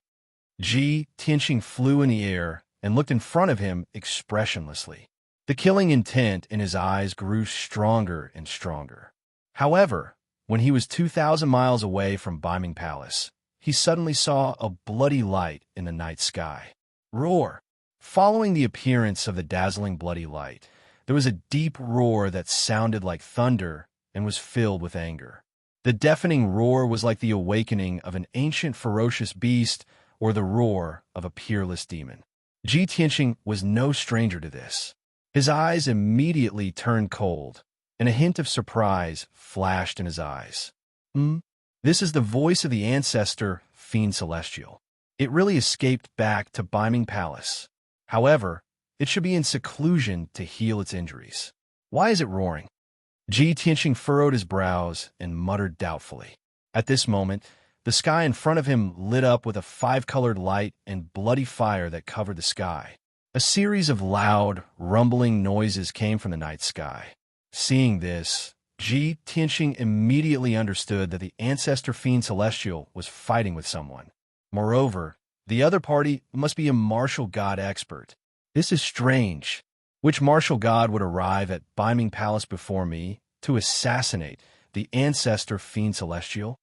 Ji Tianxing flew in the air and looked in front of him expressionlessly. The killing intent in his eyes grew stronger and stronger. However, when he was 2,000 miles away from Biming Palace, he suddenly saw a bloody light in the night sky. Roar! Following the appearance of the dazzling bloody light, there was a deep roar that sounded like thunder and was filled with anger. The deafening roar was like the awakening of an ancient ferocious beast or the roar of a peerless demon. Ji Tianxing was no stranger to this. His eyes immediately turned cold, and a hint of surprise flashed in his eyes. This is the voice of the ancestor, Fiend Celestial. It really escaped back to Biming Palace. However, it should be in seclusion to heal its injuries. Why is it roaring? Ji Tianxing furrowed his brows and muttered doubtfully. At this moment, the sky in front of him lit up with a 5-colored light and bloody fire that covered the sky. A series of loud, rumbling noises came from the night sky. Seeing this, Ji Tianxing immediately understood that the ancestor Fiend Celestial was fighting with someone. Moreover, the other party must be a martial god expert. This is strange. Which martial god would arrive at Biming Palace before me to assassinate the ancestor Fiend Celestial?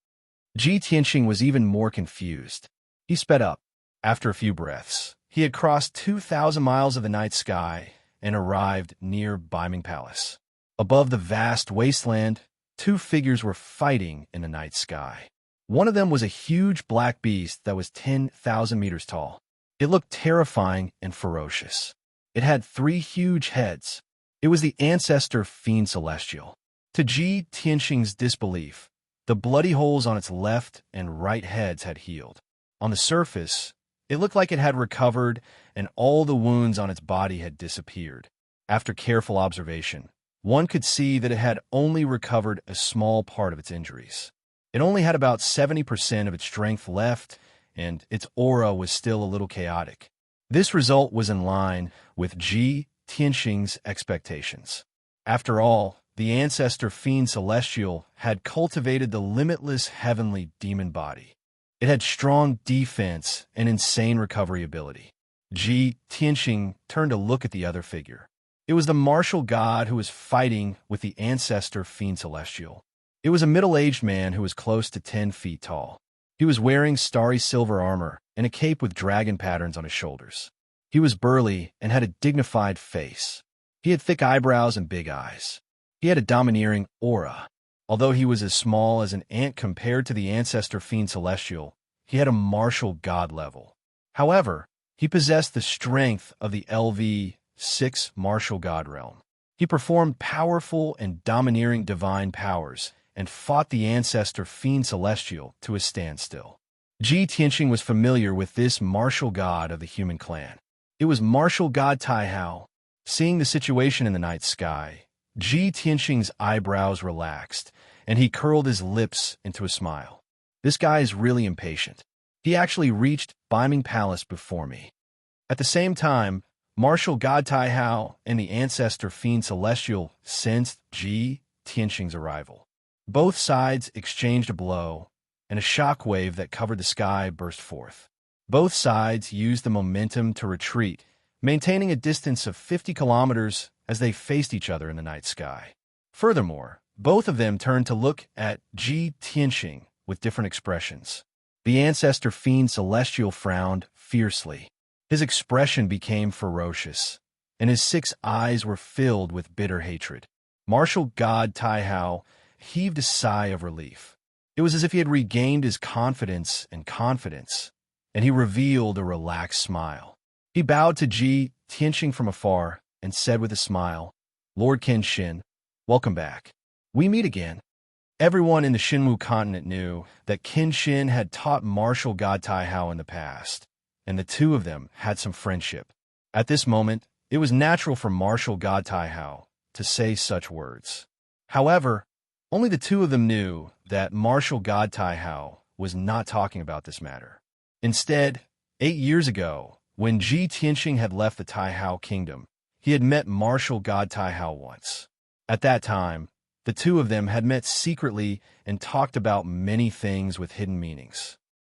Ji Tianxing was even more confused. He sped up. After a few breaths, he had crossed 2,000 miles of the night sky and arrived near Biming Palace. Above the vast wasteland, 2 figures were fighting in the night sky. One of them was a huge black beast that was 10,000 meters tall. It looked terrifying and ferocious. It had 3 huge heads. It was the ancestor Fiend Celestial. To Ji Tianxing's disbelief, the bloody holes on its left and right heads had healed. On the surface, it looked like it had recovered and all the wounds on its body had disappeared. After careful observation, one could see that it had only recovered a small part of its injuries. It only had about 70% of its strength left, and its aura was still a little chaotic. This result was in line with Ji Tianxing's expectations. After all, the ancestor Fiend Celestial had cultivated the limitless heavenly demon body. It had strong defense and insane recovery ability. Ji Tianxing turned to look at the other figure. It was the martial god who was fighting with the ancestor Fiend Celestial. It was a middle-aged man who was close to 10 feet tall. He was wearing starry silver armor and a cape with dragon patterns on his shoulders. He was burly and had a dignified face. He had thick eyebrows and big eyes. He had a domineering aura. Although he was as small as an ant compared to the ancestor Fiend Celestial, he had a martial god level. However, he possessed the strength of the LV-6 martial god realm. He performed powerful and domineering divine powers and fought the ancestor Fiend Celestial to a standstill. Ji Tianxing was familiar with this martial god of the human clan. It was martial god Taihao. Seeing the situation in the night sky, Ji Tianxing's eyebrows relaxed, and he curled his lips into a smile. This guy is really impatient. He actually reached Biming Palace before me. At the same time, Martial God Tai Hao and the ancestor fiend Celestial sensed Ji Tianxing's arrival. Both sides exchanged a blow, and a shockwave that covered the sky burst forth. Both sides used the momentum to retreat, maintaining a distance of 50 kilometers as they faced each other in the night sky. Furthermore, both of them turned to look at Ji Tianxing with different expressions. The ancestor fiend Celestial frowned fiercely. His expression became ferocious, and his 6 eyes were filled with bitter hatred. Martial God Tai Hao heaved a sigh of relief. It was as if he had regained his confidence, and he revealed a relaxed smile. He bowed to Ji Tianxing from afar and said with a smile, "Lord Qin Xin, welcome back. We meet again." Everyone in the Shinwu continent knew that Qin Xin had taught Martial God Tai Hao in the past, and the two of them had some friendship. At this moment, it was natural for Martial God Tai Hao to say such words. However, only the two of them knew that Martial God Tai Hao was not talking about this matter. Instead, 8 years ago, when Ji Tianxing had left the Tai Hao kingdom, he had met Martial God Tai Hao once. At that time, the two of them had met secretly and talked about many things with hidden meanings.